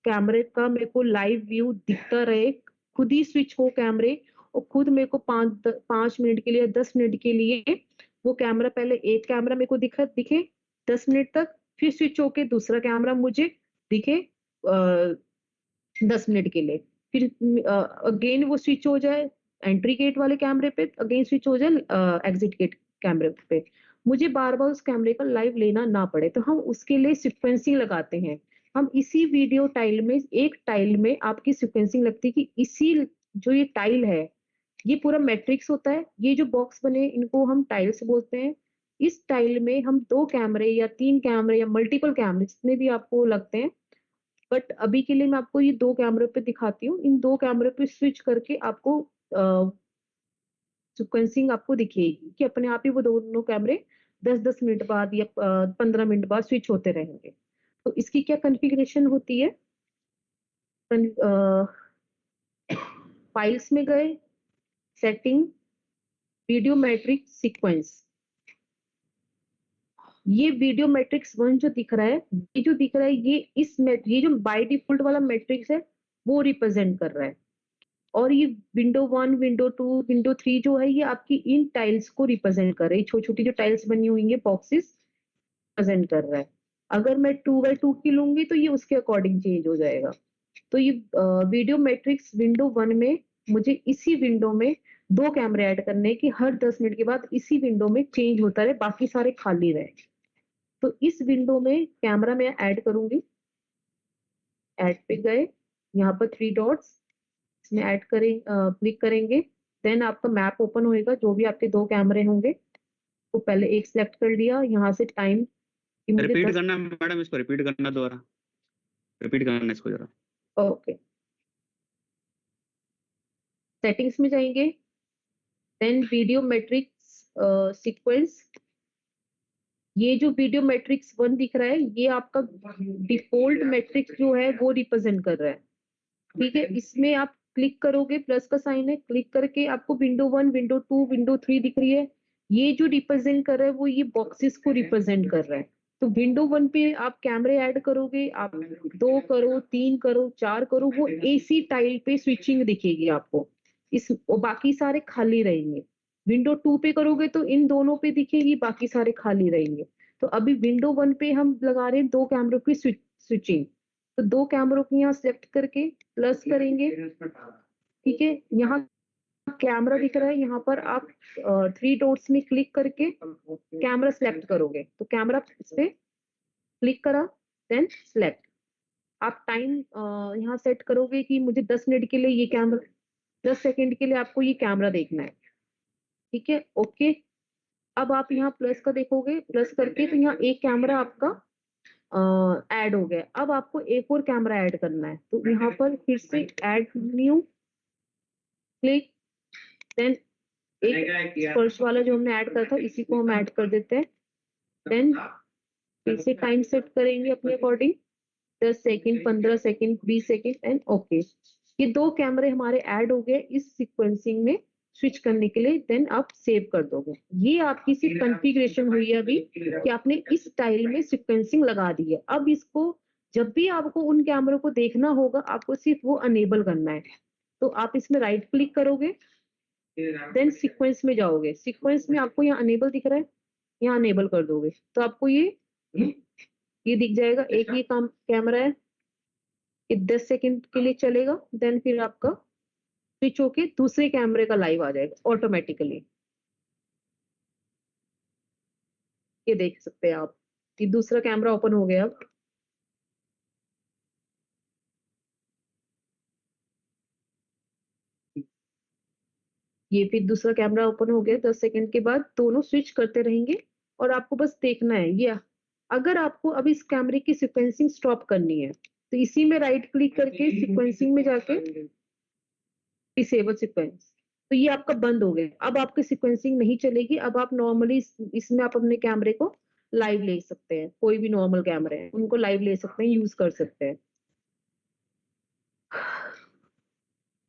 कैमरे का मेरे को लाइव व्यू दिखता रहे, खुद ही स्विच हो कैमरे, और खुद मेरे को 5 मिनट के लिए 10 मिनट के लिए वो कैमरा, पहले एक कैमरा मेरे को दिखे 10 मिनट तक, फिर स्विच होके दूसरा कैमरा मुझे दिखे 10 मिनट के लिए, फिर अगेन वो स्विच हो जाए एंट्री गेट वाले कैमरे पे, अगेन स्विच हो जाए एग्जिट गेट कैमरे पे, मुझे बार बार उस कैमरे का लाइव लेना ना पड़े। तो हम उसके लिए सिक्वेंसिंग लगाते हैं। हम इसी वीडियो टाइल में, एक टाइल में आपकी सिक्वेंसिंग लगती है कि इसी जो ये टाइल है ये पूरा मैट्रिक्स होता है, ये जो बॉक्स बने इनको हम टाइल्स बोलते हैं। इस टाइल में हम 2 कैमरे या 3 कैमरे या मल्टीपल कैमरे जितने भी आपको लगते हैं, बट अभी के लिए मैं आपको ये 2 कैमरे पे दिखाती हूँ। इन 2 कैमरे पे स्विच करके आपको सीक्वेंसिंग आपको दिखेगी कि अपने आप ही वो दोनों कैमरे 10-10 मिनट बाद या 15 मिनट बाद स्विच होते रहेंगे। तो इसकी क्या कॉन्फ़िगरेशन होती है, फाइल्स में गए, सेटिंग, वीडियो मैट्रिक्स सीक्वेंस। ये वीडियो मैट्रिक्स 1 जो दिख रहा है, ये जो दिख रहा है ये जो बाय डिफॉल्ट वाला मैट्रिक्स है वो रिप्रेजेंट कर रहा है। और ये विंडो 1, विंडो 2, विंडो 3 जो है ये आपकी इन टाइल्स को रिप्रेजेंट कर रही है। छोटी-छोटी जो टाइल्स बनी हुई है बॉक्सेस प्रेजेंट कर रहा है। अगर मैं 2 बाय 2 की लूँगी तो ये उसके अकॉर्डिंग चेंज हो जाएगा। तो ये वीडियो मैट्रिक्स विंडो 1 में मुझे इसी विंडो में 2 कैमरे ऐड करने हैं कि हर 10 मिनट के बाद इसी विंडो में चेंज होता रहे, बाकी सारे खाली रहे। तो इस विंडो में कैमरा मैं ऐड करूँगी। ऐड पे गए, यहाँ पर 3 डॉट्स इसमें ऐड करें क्लिक करेंगे, देन आपका मैप ओपन होएगा, जो भी आपके 2 कैमरे होंगे, तो पहले एक सिलेक्ट कर लिया, यहाँ से टाइम कि मुझे रिपीट 10 करना मैडम, इसको रिपीट करना दोबारा, रिपीट करना इसको जरा। ओके। सेटिंग्स में जाएँगे, देन वीडियो मैट्रिक्स सीक्वेंस, ये जो वीडियो मैट्रिक्स 1 दिख रहा है, ये आपका डिफ़ॉल्ट मैट्रिक्स जो है वो रिप्रेजेंट कर रहा है, ठीक है? इसमें आप क्लिक करोगे, प्लस का साइन है, क्लिक करके आपको विंडो 1, विंडो 2, विंडो 3 दिख रही है। ये जो रिप्रेजेंट कर रहा है वो ये बॉक्सेस को रिप्रेजेंट कर रहा है। तो विंडो 1 पे आप कैमरे ऐड करोगे, आप 2 करो, 3 करो, 4 करो, वो एसी टाइल पे स्विचिंग दिखेगी आपको। और बाकी सारे खाली रहेंगे। विंडो 2 पे करोगे तो इन दोनों पे दिखेगी, बाकी सारे खाली रहेंगे। तो अभी विंडो 1 पे हम लगा रहे हैं 2 कैमरों की स्विचिंग। तो 2 कैमरों को यहाँ सेलेक्ट करके प्लस करेंगे, ठीक है? यहाँ कैमरा दिख रहा है, यहाँ पर आप 3 डॉट्स में क्लिक करके कैमरा सेलेक्ट करोगे। तो कैमरा इस पे क्लिक करा, देन सेलेक्ट। आप टाइम यहाँ सेट करोगे कि मुझे 10 मिनट के लिए ये कैमरा 10 सेकंड के लिए आपको ये कैमरा देखना है, ठीक है? ओके। अब आप यहाँ प्लस का देखोगे, प्लस करके तो यहाँ एक कैमरा आपका ऐड हो गया। अब आपको एक और कैमरा ऐड करना है, तो यहाँ पर फिर से ऐड न्यू, क्लिक, देन एक फर्स्ट वाला जो हमने ऐड करा था इसी को हम ऐड कर देते हैं। देन फिर से टाइम सेट करेंगे अपने according, 10 second, 15 second, 20 second and okay. ये 2 कैमरे हमारे ऐड हो गए इस सीक्वेंसिंग में स्विच करने के लिए, देन आप सेव कर दोगे। ये आपकी सिर्फ कॉन्फ़िगरेशन हुई है अभी कि आपने इस स्टाइल में सीक्वेंसिंग लगा दी है। अब इसको जब भी आपको उन कैमरों को देखना होगा, आपको सिर्फ वो अनेबल करना है। तो आप इसमें राइट क्लिक करोगे, देन सीक्वेंस में जाओगे। सीक्वेंस में आपको यहाँ अनेबल दिख रहा है, यहाँ अनेबल कर दोगे तो आपको ये दिख जाएगा। एक ये काम कैमरा है, ये 10 सेकंड के लिए चलेगा, देन फिर आपका स्विच होके दूसरे कैमरे का लाइव आ जाएगा ऑटोमेटिकली। ये देख सकते हैं आप, ये दूसरा कैमरा ओपन हो गया अब। ये फिर दूसरा कैमरा ओपन हो गया, 10 सेकंड के बाद दोनों स्विच करते रहेंगे और आपको बस देखना है ये। अगर आपको अब इस कैमरे की सीक्वेंसिंग स्टॉप करनी है तो इसी में राइट क्लिक करके सीक्वेंसिंग में जाके डिसेबल सीक्वेंस, तो ये आपका बंद हो गया। अब आपकी सीक्वेंसिंग नहीं चलेगी। अब आप नॉर्मली इसमें आप अपने कैमरे को लाइव ले सकते हैं, कोई भी नॉर्मल कैमरे हैं उनको लाइव ले सकते हैं, यूज कर सकते हैं।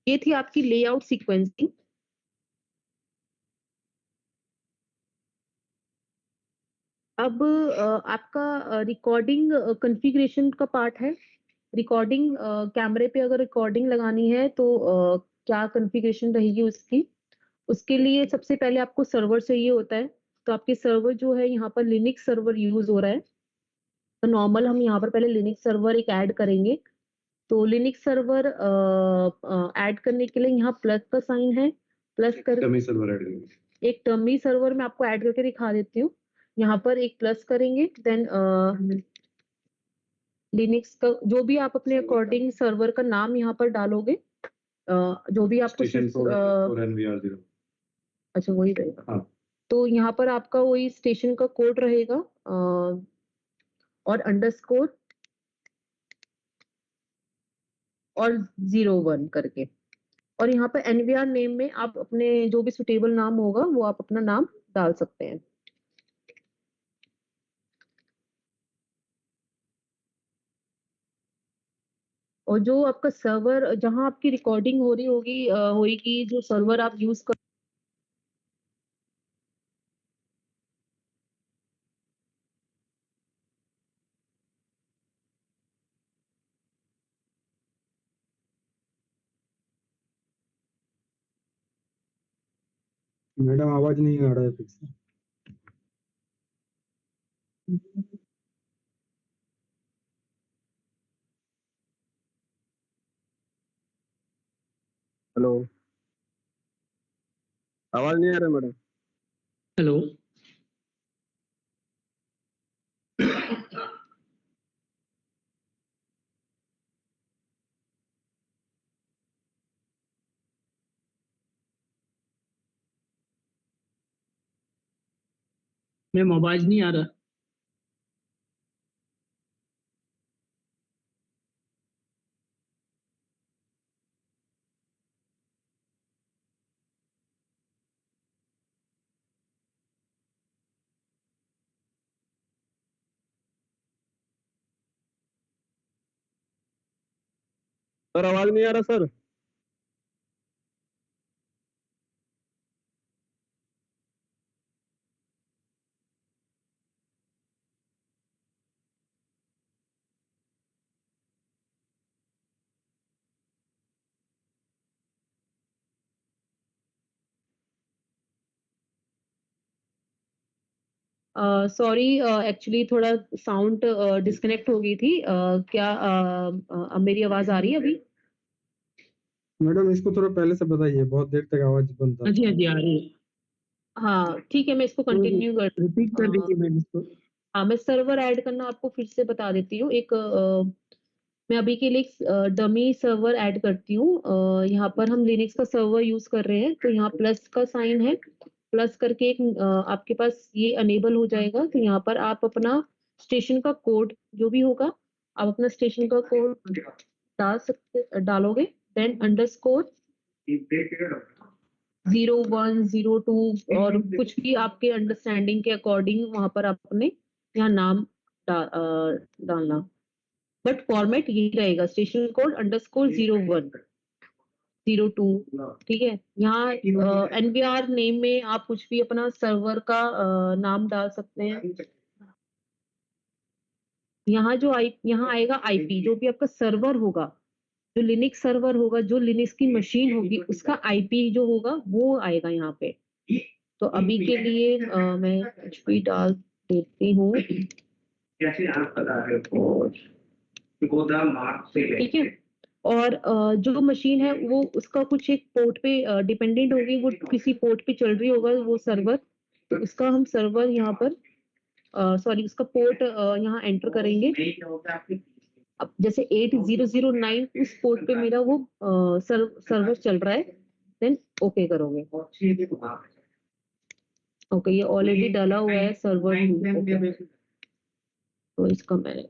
ये थी आपकी लेआउट सीक्वेंसिंग। अब आपका रिकॉर्डिंग कॉन्फ़िगरेशन का पार्ट है। रिकॉर्डिंग कैमरे पे अगर रिकॉर्डिंग लगानी है तो क्या कॉन्फ़िगरेशन रहेगी उसकी? उसके लिए सबसे पहले आपको सर्वर चाहिए होता है। तो आपके सर्वर जो है यहाँ पर लिनक्स सर्वर यूज़ हो रहा है। तो नॉर्मल हम यहाँ पर पहले लिनक्स सर्वर एक ऐड करेंगे। तो लिनक्स सर्वर ऐड करने के लिए यहाँ प्लस का साइन है, प्लस कर डमी सर्वर ऐड करेंगे। एक डमी सर्वर मैं आपको ऐड करके दिखा देती हूँ। यहाँ पर एक प्लस करेंगे, देन लिनक्स का जो भी आप अपने अकॉर्डिंग सर्वर का नाम यहाँ पर डालोगे, जो भी आपको स्टेशन फॉर NVR0। अच्छा वही रहेगा। हाँ। तो यहाँ पर आपका वही स्टेशन का कोड रहेगा और अंडरस्कोर और 01 करके, और यहाँ पर एनवीआर नेम में आप अपने जो भी सुटेबल नाम होगा वो आप अपना नाम डाल सकते हैं। और जो आपका सर्वर जहां आपकी रिकॉर्डिंग हो रही होगी होगी, जो सर्वर आप यूज कर मैडम आवाज नहीं आ रहा है फिर से। हेलो, आवाज नहीं आ रहा मैडम। हेलो। मैम आवाज नहीं आ रहा। सर आवाज नहीं आ रहा सर। सॉरी, एक्चुअली थोड़ा साउंड डिस्कनेक्ट हो गई थी। क्या अब मेरी आवाज आ रही है अभी? मैडम इसको थोड़ा पहले से बताइए, बहुत देर तक आवाज बंद था। हाँ जी, हाँ जी, आ रही है। हाँ ठीक है, मैं इसको कंटिन्यू कर रिपीट कर दीजिए मैम इसको। हाँ, मैं सर्वर ऐड करना आपको फिर से बता देती हूँ। एक मैं अभी के लिए एक डमी सर्वर ऐड करती हूँ। यहाँ पर हम लिनक्स का सर्वर यूज कर रहे हैं, तो यहाँ प्लस का साइन है, प्लस करके एक आपके पास ये अनेबल हो जाएगा। तो यहाँ पर आप अपना स्टेशन का कोड जो भी होगा, आप अपना स्टेशन का कोड डालोगे, देन अंडरस्कोर 01, 02 और कुछ भी आपके अंडरस्टैंडिंग के अकॉर्डिंग वहां पर आपने यहाँ नाम डालना। बट फॉर्मेट यही रहेगा, स्टेशन कोड _01, 02। ठीक है, यहाँ एनवीआर नेम में आप कुछ भी अपना सर्वर का नाम डाल सकते हैं। यहाँ आएगा आईपी, जो भी आपका सर्वर होगा, जो लिनक्स सर्वर होगा, जो लिनक्स की मशीन होगी, उसका आईपी जो होगा वो आएगा यहाँ पे। तो अभी के लिए मैं कुछ भी डाल देती हूँ। ठीक है, और जो मशीन है वो उसका कुछ एक पोर्ट पे डिपेंडेंट होगी, वो किसी पोर्ट पे चल रही होगा वो सर्वर। तो उसका हम सर्वर यहाँ पर सॉरी उसका पोर्ट यहाँ एंटर करेंगे। अब जैसे 8009 उस पोर्ट पे मेरा वो सर्वर चल रहा है, देन ओके करोगे। ओके, ये ऑलरेडी डाला हुआ है सर्वर। तो इसका मैंने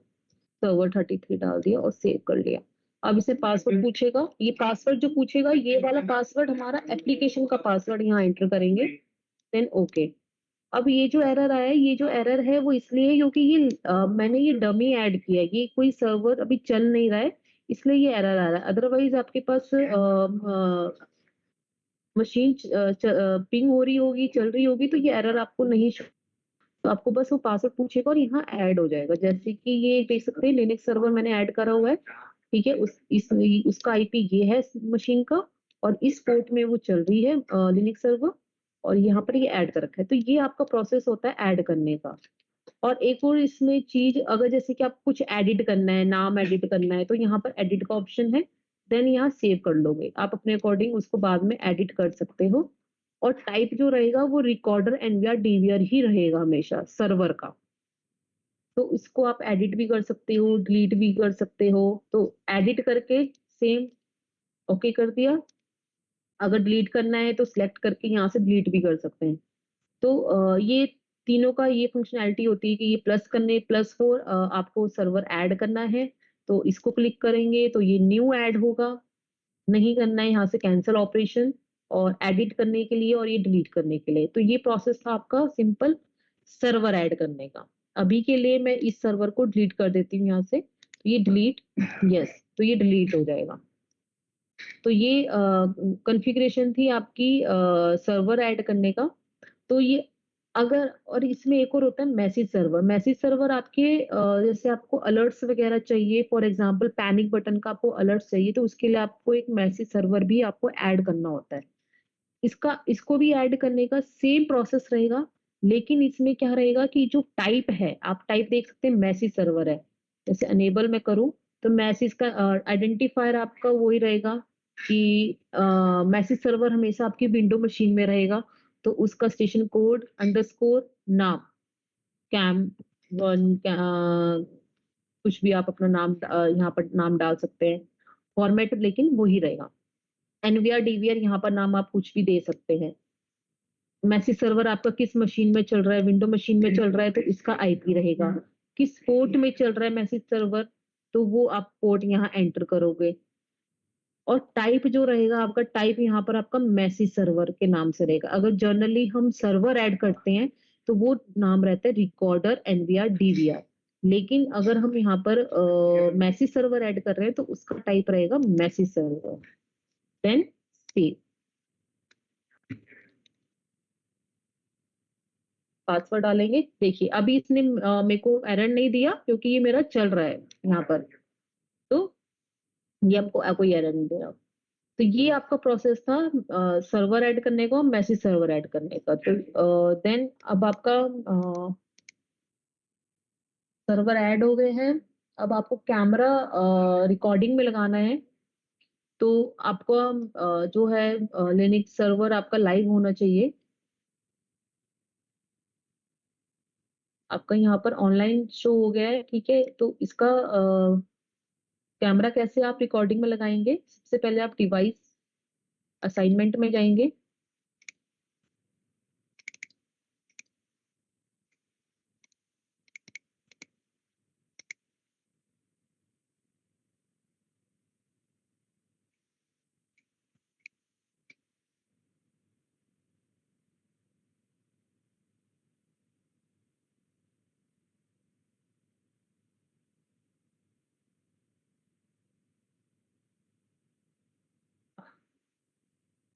सर्वर 33 डाल दिया और सेव कर लिया। अब इसे पासवर्ड पूछेगा, ये पासवर्ड जो पूछेगा ये वाला पासवर्ड हमारा एप्लीकेशन का पासवर्ड यहाँ एंटर करेंगे, देन ओके। अब ये जो एरर आया है, ये जो एरर है वो इसलिए है क्योंकि मैंने ये डमी ऐड किया है, ये कोई सर्वर अभी चल नहीं रहा है, इसलिए ये एरर आ रहा है। अदरवाइज आपके पास मशीन पिंग हो रही होगी, चल रही होगी, तो ये एरर आपको नहीं तो आपको बस वो पासवर्ड पूछेगा और यहाँ ऐड हो जाएगा। जैसे कि ये देख सकते हैं लिनक्स सर्वर मैंने ऐड करा हुआ है। ठीक है, उसका आईपी ये है मशीन का, और इस पोर्ट में वो चल रही है लिनक्स सर्वर, और यहाँ पर ये ऐड कर रखा है। तो ये आपका प्रोसेस होता है ऐड करने का। और एक और इसमें चीज, अगर जैसे कि आप कुछ एडिट करना है, नाम एडिट करना है, तो यहाँ पर एडिट का ऑप्शन है, देन यहाँ सेव कर लोगे। आप अपने अकॉर्डिंग उसको बाद में एडिट कर सकते हो। और टाइप जो रहेगा वो रिकॉर्डर एनवीआर डीवीआर ही रहेगा हमेशा सर्वर का। तो इसको आप एडिट भी कर सकते हो, डिलीट भी कर सकते हो। तो एडिट करके सेम ओके कर दिया, अगर डिलीट करना है तो सिलेक्ट करके यहाँ से डिलीट भी कर सकते हैं। तो ये तीनों का ये फंक्शनैलिटी होती है कि ये +4 आपको सर्वर ऐड करना है, तो इसको क्लिक करेंगे तो ये न्यू ऐड होगा। नहीं करना है यहाँ से कैंसिल ऑपरेशन, और एडिट करने के लिए और ये डिलीट करने के लिए। तो ये प्रोसेस था आपका सिंपल सर्वर ऐड करने का। अभी के लिए मैं इस सर्वर को डिलीट कर देती हूँ यहाँ से, तो ये डिलीट, यस, तो ये डिलीट हो जाएगा। तो ये कॉन्फ़िगरेशन थी आपकी सर्वर ऐड करने का। तो ये अगर, और इसमें एक और होता है मैसेज सर्वर आपके जैसे आपको अलर्ट्स वगैरह चाहिए, फॉर एग्जांपल पैनिक बटन का आपको अलर्ट चाहिए, तो उसके लिए आपको एक मैसेज सर्वर भी आपको ऐड करना होता है। इसको भी ऐड करने का सेम प्रोसेस रहेगा, लेकिन इसमें क्या रहेगा कि जो टाइप है, आप टाइप देख सकते हैं मैसेज सर्वर है। जैसे अनेबल मैं करूं तो मैसेज का आइडेंटिफायर आपका वही रहेगा कि मैसेज सर्वर हमेशा आपकी विंडो मशीन में रहेगा, तो उसका स्टेशन कोड अंडरस्कोर नाम कैम वन कुछ भी आप अपना नाम यहाँ पर नाम डाल सकते हैं, फॉर्मेट लेकिन वही रहेगा। एनवीआर डीवीआर यहाँ पर नाम आप कुछ भी दे सकते हैं। मैसेज सर्वर आपका किस मशीन में चल रहा है, विंडो मशीन में चल रहा है तो इसका आईपी रहेगा। किस पोर्ट में चल रहा है मैसेज सर्वर, तो वो आप पोर्ट यहाँ एंटर करोगे। और टाइप जो रहेगा आपका, टाइप यहाँ पर आपका मैसेज सर्वर के नाम से रहेगा। अगर जनरली हम सर्वर ऐड करते हैं तो वो नाम रहता है रिकॉर्डर एनवीआर डीवीआर, लेकिन अगर हम यहाँ पर मैसेज सर्वर ऐड कर रहे हैं तो उसका टाइप रहेगा message server. Then save, password डालेंगे। देखिए अभी इसने मेरे को एरर नहीं दिया क्योंकि ये मेरा चल रहा है यहाँ पर, तो ये आपको कोई एरर नहीं दे रहा। तो ये आपका प्रोसेस था सर्वर ऐड करने का, मैसेज सर्वर ऐड करने का। तो देन अब आपका सर्वर ऐड हो गए हैं। अब आपको कैमरा रिकॉर्डिंग में लगाना है, तो आपको जो है लिनक्स सर्वर आपका लाइव होना चाहिए। आपका यहाँ पर ऑनलाइन शो हो गया है, ठीक है। तो इसका कैमरा कैसे आप रिकॉर्डिंग में लगाएंगे, सबसे पहले आप डिवाइस असाइनमेंट में जाएंगे।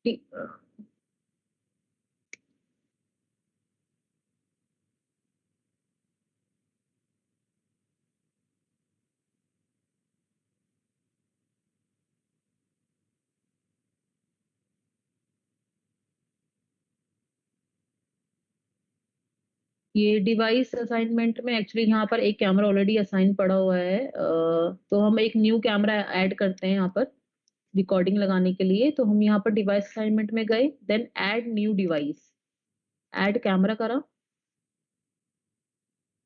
ठीक, ये डिवाइस असाइनमेंट में एक्चुअली यहाँ पर एक कैमरा ऑलरेडी असाइन पड़ा हुआ है, तो हम एक न्यू कैमरा ऐड करते हैं यहाँ पर रिकॉर्डिंग लगाने के लिए। तो हम यहाँ पर डिवाइस असाइनमेंट में गए, then add new device, add camera करा।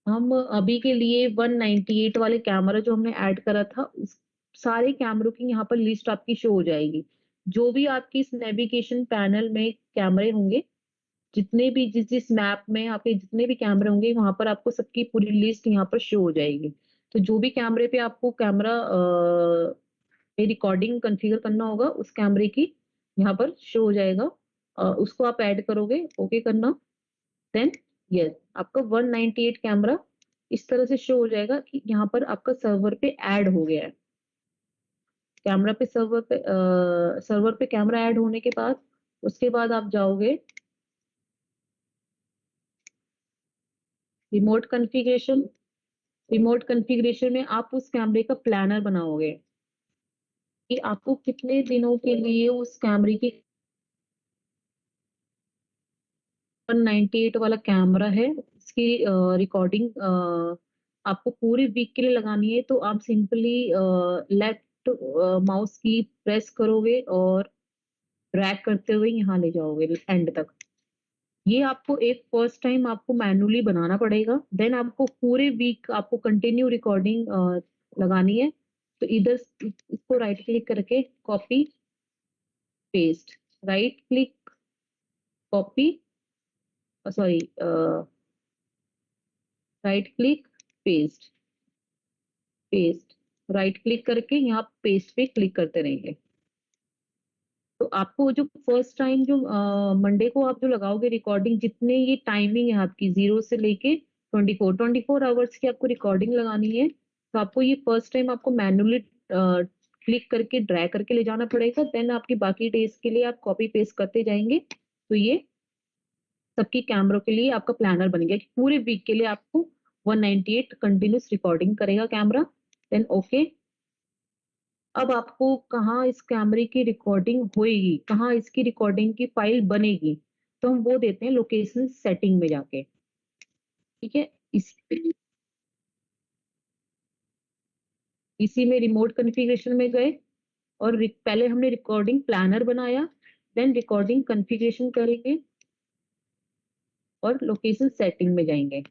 हम अभी के लिए 198 वाले कैमरा जो हमने ऐड करा था, उस सारे कैमरों की यहाँ पर लिस्ट आपकी शो हो जाएगी। जो भी आपकी इस नेविगेशन पैनल में कैमरे होंगे, जितने भी जिस जिस मैप में आपके जितने भी कैमरे होंगे, वहां पर आपको सबकी पूरी लिस्ट यहाँ पर शो हो जाएगी। तो जो भी कैमरे पे आपको कैमरा पे रिकॉर्डिंग कॉन्फ़िगर करना होगा, उस कैमरे की यहाँ पर शो हो जाएगा। उसको आप ऐड करोगे, ओके करना। देन यस, आपका 198 कैमरा इस तरह से शो हो जाएगा कि यहाँ पर आपका सर्वर पे ऐड हो गया है। कैमरा पे सर्वर पे कैमरा ऐड होने के बाद उसके बाद आप जाओगे रिमोट कॉन्फ़िगरेशन। रिमोट कॉन्फ़िगरेशन में आप उस कैमरे का प्लानर बनाओगे कि आपको कितने दिनों के लिए उस कैमरे की 198 वाला कैमरा है, इसकी रिकॉर्डिंग आपको पूरे वीक के लिए लगानी है। तो आप सिंपली लेफ्ट माउस की प्रेस करोगे और ड्रैग करते हुए यहाँ ले जाओगे एंड तक। ये आपको एक फर्स्ट टाइम आपको मैन्युअली बनाना पड़ेगा। देन आपको पूरे वीक आपको कंटिन्यू रिकॉर्डिंग लगानी है। तो इधर इसको राइट क्लिक करके copy paste, right click copy, sorry right click paste, paste, right click करके यहाँ पेस्ट पे क्लिक करते रहेंगे। तो आपको जो फर्स्ट टाइम जो मंडे को आप जो लगाओगे रिकॉर्डिंग, जितने ये टाइमिंग है आपकी 0 से लेके 24 आवर्स की आपको रिकॉर्डिंग लगानी है। तो आपको ये फर्स्ट टाइम आपको मैन्युअली क्लिक करके ड्रैग करके ले जाना पड़ेगा। देन आपकी बाकी डेज के लिए आप कॉपी पेस्ट करते जाएंगे। तो ये सबकी कैमरों के लिए आपका प्लानर बन गया कि पूरे वीक के लिए आपको 198 कंटिन्यूस रिकॉर्डिंग करेगा कैमरा। Then okay. अब आपको कहाँ इस कैमरे की रिकॉर्डिंग होएगी, कहाँ इसकी रिकॉर्डिंग की फाइल बनेगी, तो हम वो देते हैं लोकेशन सेटिंग में जाके। ठीक है, इसी में रिमोट कॉन्फ़िगरेशन में गए और पहले हमने रिकॉर्डिंग प्लानर बनाया, देन रिकॉर्डिंग कॉन्फ़िगरेशन करेंगे और लोकेशन सेटिंग में जाएंगे।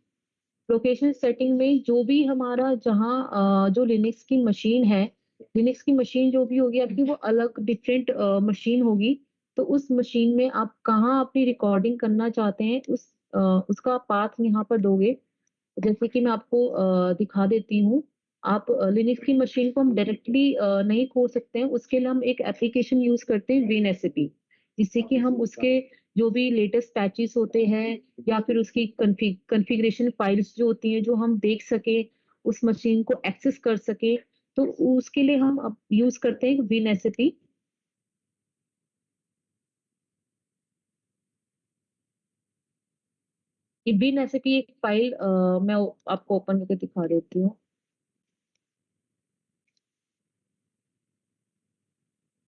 लोकेशन सेटिंग में जो भी हमारा जहाँ जो लिनक्स की मशीन है, लिनक्स की मशीन जो भी होगी आपकी वो अलग डिफरेंट मशीन होगी, तो उस मशीन में आप कहाँ अपनी रिकॉर्डिंग करना चाहते हैं उसका पाथ यहाँ पर दोगे। जैसे कि मैं आपको दिखा देती हूँ। आप लिनक्स की मशीन को हम डायरेक्टली नहीं खोल सकते हैं, उसके लिए हम एक एप्लीकेशन यूज करते हैं विनएसएपी, जिससे कि हम उसके जो भी लेटेस्ट पैचेस होते हैं या फिर उसकी कॉन्फ़िगरेशन फाइल्स जो होती हैं जो हम देख सके, उस मशीन को एक्सेस कर सके, तो उसके लिए हम अब यूज करते हैं विनएसएपी। ये विनएसएपी एक फाइल मैं आपको ओपन करके दिखा देती हूँ।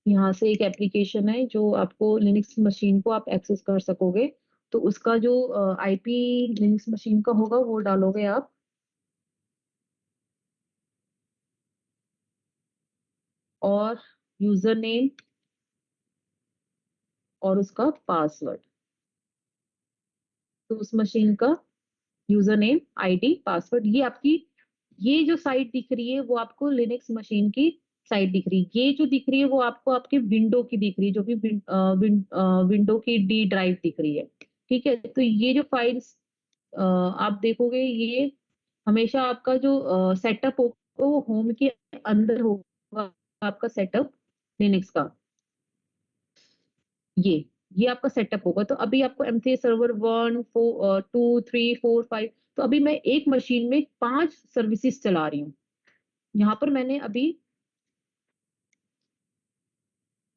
यहाँ से एक एप्लीकेशन है जो आपको लिनक्स मशीन को आप एक्सेस कर सकोगे, तो उसका जो आईपी लिनक्स मशीन का होगा वो डालोगे आप, और यूजर नेम और उसका पासवर्ड, तो उस मशीन का यूजर नेम, आईडी, पासवर्ड, ये आपकी ये जो साइट दिख रही है वो आपको लिनक्स मशीन की साइट दिख रही है। ये जो दिख रही है वो आपको आपके विंडो की दिख रही है, जो कि विंडो की डी ड्राइव दिख रही है। ठीक है, तो ये जो फाइल्स आप देखोगे, ये हमेशा आपका जो सेटअप होगा वो होम के अंदर होगा, आपका सेटअप लिनक्स का, ये ये आपका सेटअप होगा। तो अभी आपको एम3 सर्वर 1 4 2 3 4 5, तो अभी मैं एक मशीन में 5 सर्विसेज चला रही हूँ। यहाँ पर मैंने अभी,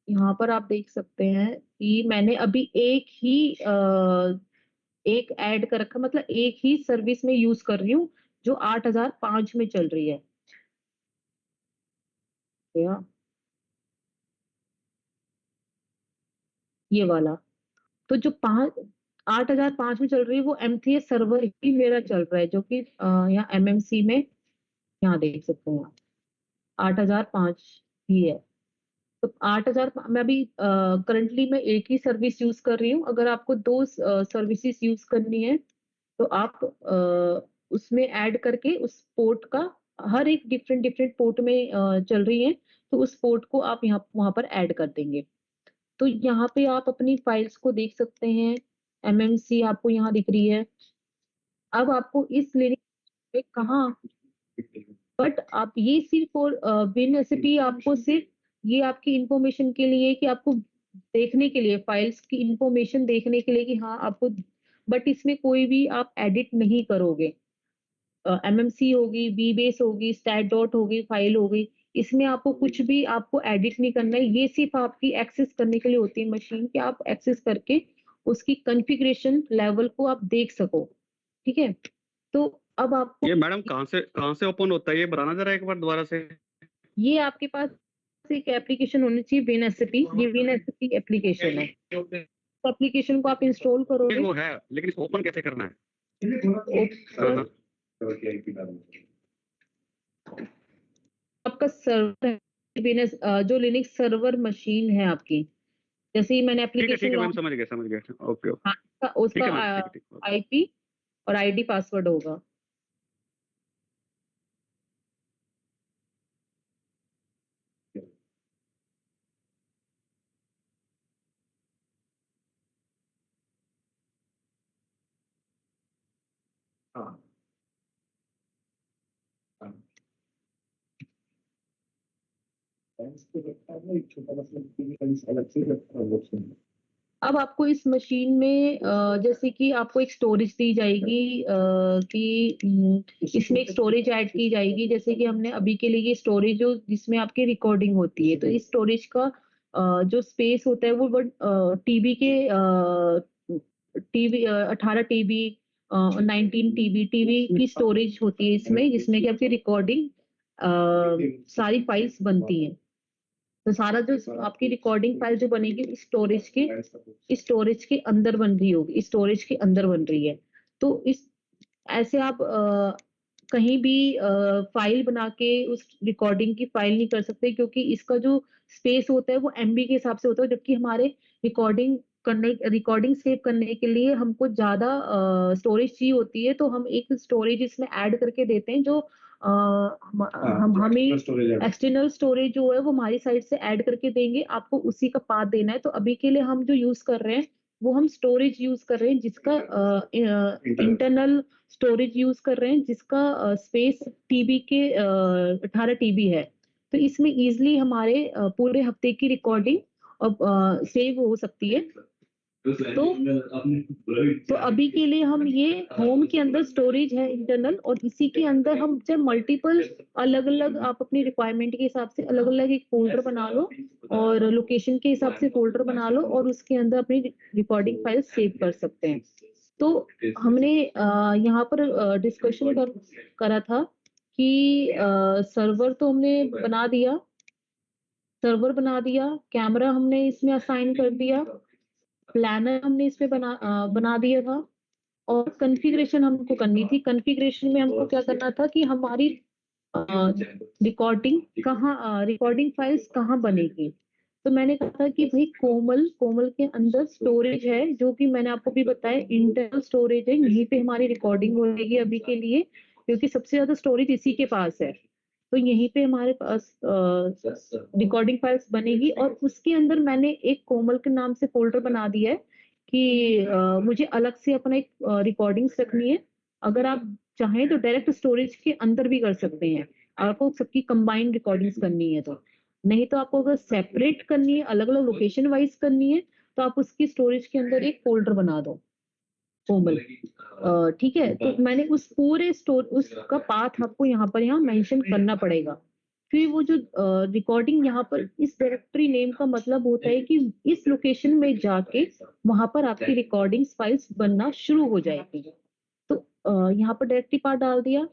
यहाँ पर आप देख सकते हैं कि मैंने अभी एक ऐड कर रखा, मतलब एक ही सर्विस में यूज कर रही हूँ जो 8005 में चल रही है। या ये वाला, तो जो 8005 में चल रही है वो M3S सर्वर ही मेरा चल रहा है, जो कि यहाँ MMC में यहाँ देख सकते हैं आप 8005 ही है। तो 8000 मैं अभी करंटली मैं एक ही सर्विस यूज कर रही हूँ। अगर आपको दो सर्विसेज यूज करनी है तो आप उसमें ऐड करके उस पोर्ट का, हर एक डिफरेंट डिफरेंट पोर्ट में चल रही है, तो उस पोर्ट को आप यहाँ वहां पर ऐड कर देंगे। तो यहाँ पे आप अपनी फाइल्स को देख सकते हैं, एमएमसी आपको यहाँ दिख रही है। अब आपको इस लिरिक्स में कहाँ, बट आप ये सिर्फ और विन एसपी आपको सिर्फ ये आपकी इंफॉर्मेशन के लिए कि आपको देखने के लिए, फाइल्स की इंफॉर्मेशन देखने के लिए कि हाँ आपको, बट इसमें कोई भी आप एडिट नहीं करोगे। एमएमसी होगी, वीबेस होगी, स्टैट डॉट होगी, फाइल होगी, इसमें आपको कुछ भी आपको एडिट नहीं करना है। ये सिर्फ आपकी एक्सेस करने के लिए होती है मशीन, कि आप एक्सेस करके उसकी कॉन्फ़िगरेशन लेवल को आप देख सको। ठीक है, तो अब आपको ये मैडम कहाँ से ओपन होता है, ये बताना जरा एक बार दोबारा से। ये आपके पास एक एप्लीकेशन होनी चाहिए विनएसपी, ये विनएसपी एप्लीकेशन है। एप्लीकेशन को आप इंस्टॉल करोगे, वो है, लेकिन इसको ओपन कैसे करना है? हाँ, आपका सर्वर जो लिनक्स सर्वर मशीन है आपकी, जैसे ही मैंने ठीक है एप्लीकेशन मैम, लॉन्च, समझ गया। ओके ओके, हाँ, ठीक उसका है मैम, ठीक है। आईपी और आईडी पासवर्ड होगा। हाँ हाँ। अब आपको इस मशीन में जैसे कि आपको एक स्टोरेज दी जाएगी, कि इसमें एक स्टोरेज ऐड की जाएगी, जैसे कि हमने अभी के लिए ये स्टोरेज जो जिसमें आपकी रिकॉर्डिंग होती है, तो इस स्टोरेज का जो स्पेस होता है वो टीबी के टीबी 18 टीबी 19 टीबी की स्टोरेज होती है इसमें, जिसमें कि आपकी रिकॉर्डिंग सारी फाइल्स बनती हैं। तो सारा जो आपकी रिकॉर्डिंग फाइल जो बनेगी स्टोरेज के अंदर बन रही होगी, स्टोरेज के अंदर बन रही है। तो इस ऐसे आप कहीं भी फाइल बना के उस रिकॉर्डिंग की फाइल नहीं कर सकते, क्योंकि इसका जो स्पेस होता है वो एमबी के हिसाब से होता है, जबकि हमारे रिकॉर्डिंग सेव करने के लिए हमको ज्यादा स्टोरेज चाहिए होती है। तो हम एक स्टोरेज इसमें ऐड करके देते हैं, जो हमें एक्सटर्नल स्टोरेज जो है वो हमारी साइड से ऐड करके देंगे, आपको उसी का पाथ देना है। तो अभी के लिए हम जो यूज कर रहे हैं वो हम स्टोरेज यूज कर रहे हैं, जिसका इंटरनल स्टोरेज यूज कर रहे हैं, जिसका स्पेस टीबी के 18 टीबी है। तो इसमें इजिली हमारे पूरे हफ्ते की रिकॉर्डिंग सेव हो सकती है। तो अभी के लिए हम ये होम के अंदर स्टोरेज है इंटरनल, और इसी के अंदर हम जब मल्टीपल अलग अलग आप अपनी रिक्वायरमेंट के हिसाब से अलग अलग एक फोल्डर बना लो, और लोकेशन के हिसाब से फोल्डर बना लो, और उसके अंदर अपनी रिकॉर्डिंग फाइल सेव कर सकते हैं। तो हमने यहाँ पर डिस्कशन करा था कि सर्वर तो हमने बना दिया, कैमरा हमने इसमें असाइन कर दिया, प्लानर हमने इसमें बना दिया था, और कॉन्फ़िगरेशन हमको करनी थी। कॉन्फ़िगरेशन में हमको क्या करना था कि हमारी रिकॉर्डिंग फाइल्स कहाँ बनेगी। तो मैंने कहा था कि भाई कोमल के अंदर स्टोरेज है, जो कि मैंने आपको भी बताया इंटरनल स्टोरेज है, यहीं पे हमारी रिकॉर्डिंग होगी अभी के लिए, क्योंकि सबसे ज्यादा स्टोरेज इसी के पास है। तो यहीं पे हमारे पास रिकॉर्डिंग फाइल्स बनेगी, और उसके अंदर मैंने एक कोमल के नाम से फोल्डर बना दिया है कि मुझे अलग से अपना एक रिकॉर्डिंग्स रखनी है। अगर आप चाहें तो डायरेक्ट स्टोरेज के अंदर भी कर सकते हैं, आपको सबकी कंबाइंड रिकॉर्डिंग्स करनी है तो। नहीं तो आपको अगर सेपरेट करनी है, अलग अलग लोकेशन वाइज करनी है, तो आप उसकी स्टोरेज के अंदर एक फोल्डर बना दो कोमल। ठीक है, तो मैंने उस पूरे उसका पाथ आपको यहाँ मेंशन करना पड़ेगा। फिर वो जो रिकॉर्डिंग यहाँ पर इस डायरेक्टरी नेम का मतलब होता है कि इस लोकेशन में जाके वहां पर आपकी रिकॉर्डिंग फाइल्स बनना शुरू हो जाएगी। तो यहाँ पर डायरेक्टरी पार्ट डाल दिया।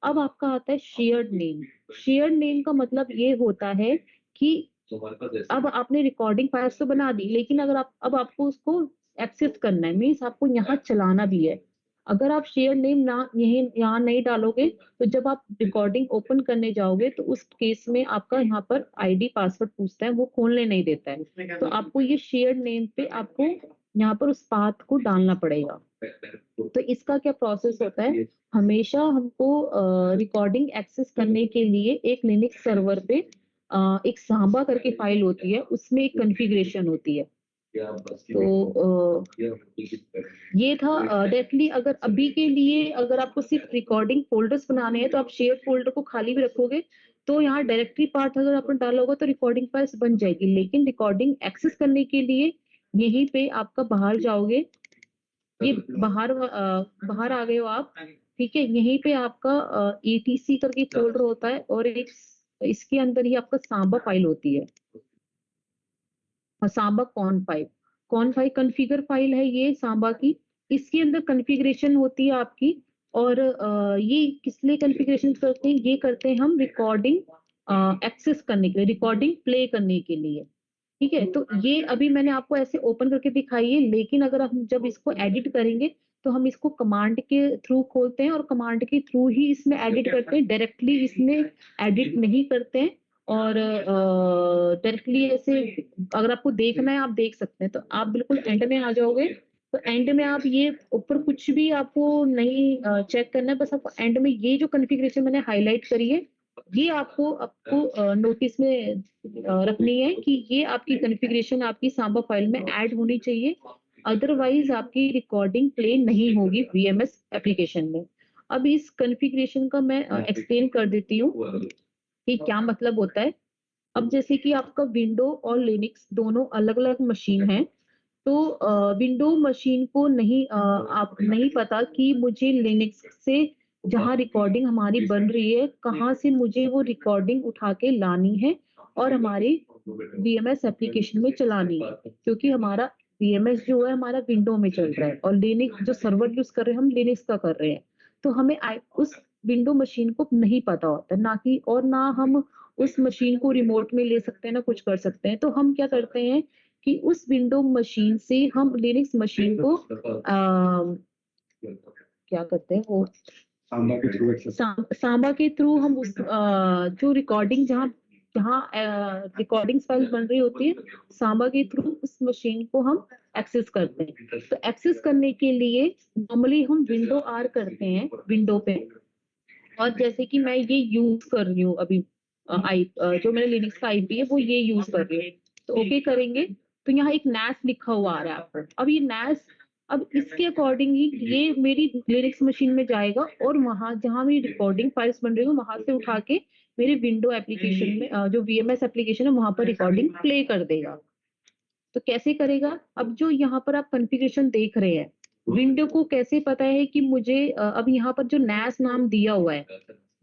अब आपका आता है शेयर्ड नेम। शेयर्ड नेम का मतलब ये होता है कि अब आपने रिकॉर्डिंग फाइल्स तो बना दी, लेकिन अगर अब आपको उसको एक्सेस करना है, मीन्स आपको यहाँ चलाना भी है। अगर आप शेयर नेम यहाँ नहीं डालोगे, तो जब आप रिकॉर्डिंग ओपन करने जाओगे तो उस केस में आपका यहाँ पर आईडी पासवर्ड पूछता है, वो खोलने नहीं देता है। तो आपको ये शेयर नेम पे आपको यहाँ पर उस पाथ को डालना पड़ेगा। तो इसका क्या प्रोसेस होता है, हमेशा हमको रिकॉर्डिंग एक्सेस करने के लिए एक लिनक्स सर्वर पे एक सांबा करके फाइल होती है, उसमें एक कॉन्फ़िगरेशन होती है। तो ये था डायरेक्टली। अगर अभी के लिए अगर आपको सिर्फ रिकॉर्डिंग फोल्डर्स बनाने हैं, तो आप शेयर फोल्डर को खाली भी रखोगे, तो यहाँ डायरेक्टरी पार्ट अगर आपने डाला होगा तो रिकॉर्डिंग फाइल्स बन जाएगी। लेकिन रिकॉर्डिंग एक्सेस करने के लिए यहीं पे आपका बाहर जाओगे, ये बाहर आ गए हो आप, ठीक है। यहीं पे आपका ETC करके फोल्डर होता है, और एक इसके अंदर ही आपका सांबा फाइल होती है, Samba con file configure file है ये सांबा की। इसके अंदर कॉन्फ़िगरेशन होती है आपकी, और ये किस लिए कॉन्फ़िगरेशन करते हैं, ये करते हैं हम रिकॉर्डिंग एक्सेस करने के लिए, रिकॉर्डिंग प्ले करने के लिए, ठीक है। तो ये अभी मैंने आपको ऐसे ओपन करके दिखाई है, लेकिन अगर हम जब इसको एडिट करेंगे तो हम इसको कमांड के थ्रू खोलते हैं, और कमांड के थ्रू ही इसमें एडिट करते हैं, डायरेक्टली इसमें एडिट नहीं करते हैं। और डायरेक्टली ऐसे अगर आपको देखना है आप देख सकते हैं। तो आप बिल्कुल एंड में आ जाओगे, तो एंड में आप ये ऊपर कुछ भी आपको नहीं चेक करना है, बस आपको एंड में ये जो कॉन्फ़िगरेशन मैंने हाईलाइट करी है, ये आपको नोटिस में रखनी है कि ये आपकी कॉन्फ़िगरेशन आपकी सांबा फाइल में ऐड होनी चाहिए, अदरवाइज आपकी रिकॉर्डिंग प्ले नहीं होगी VMS एप्लीकेशन में। अब इस कॉन्फ़िगरेशन का मैं एक्सप्लेन कर देती हूँ कि क्या मतलब होता है। अब जैसे कि आपका विंडो और लिनक्स दोनों अलग अलग मशीन है, तो विंडो मशीन को आप नहीं पता कि मुझे लिनक्स से जहाँ रिकॉर्डिंग हमारी बन रही है, कहाँ से मुझे वो रिकॉर्डिंग उठा के लानी है और हमारे VMS एप्लीकेशन में चलानी है, क्योंकि हमारा VMS जो है हमारा विंडो में चल रहा है, और लिनक्स जो सर्वर यूज कर रहे हैं हम लिनक्स का कर रहे हैं। तो हमें उस विंडो मशीन को नहीं पता होता, ना हम उस मशीन को रिमोट में ले सकते हैं ना कुछ कर सकते हैं। तो हम क्या करते हैं कि उस विंडो मशीन से हम लिनक्स मशीन को क्या करते हैं वो सांबा के थ्रू एक्सेस सांबा के थ्रू हम उस जो रिकॉर्डिंग जहाँ जहाँ रिकॉर्डिंग्स फाइल बन रही होती है सांबा के थ्रू उस मशीन को हम एक्सेस करते हैं। तो एक्सेस करने के लिए नॉर्मली हम विंडो आर करते हैं विंडो पे, और जैसे कि मैं ये यूज कर रही हूँ अभी जो मेरे लिनक्स का आईपी है वो ये यूज कर रही हूँ, तो ओके करेंगे। तो यहाँ एक नैस लिखा हुआ आ रहा है आपको। अब ये नैस अब इसके अकॉर्डिंग ही ये मेरी लिनक्स मशीन में जाएगा और वहां जहां मेरी रिकॉर्डिंग फाइल्स बन रही है वहां से उठा के मेरे विंडो एप्लीकेशन में जो वीएमएस एप्लीकेशन है वहां पर रिकॉर्डिंग प्ले कर देगा। तो कैसे करेगा? अब जो यहाँ पर आप कॉन्फ़िगरेशन देख रहे हैं, विंडो को कैसे पता है कि मुझे अब यहाँ पर जो नैस नाम दिया हुआ है,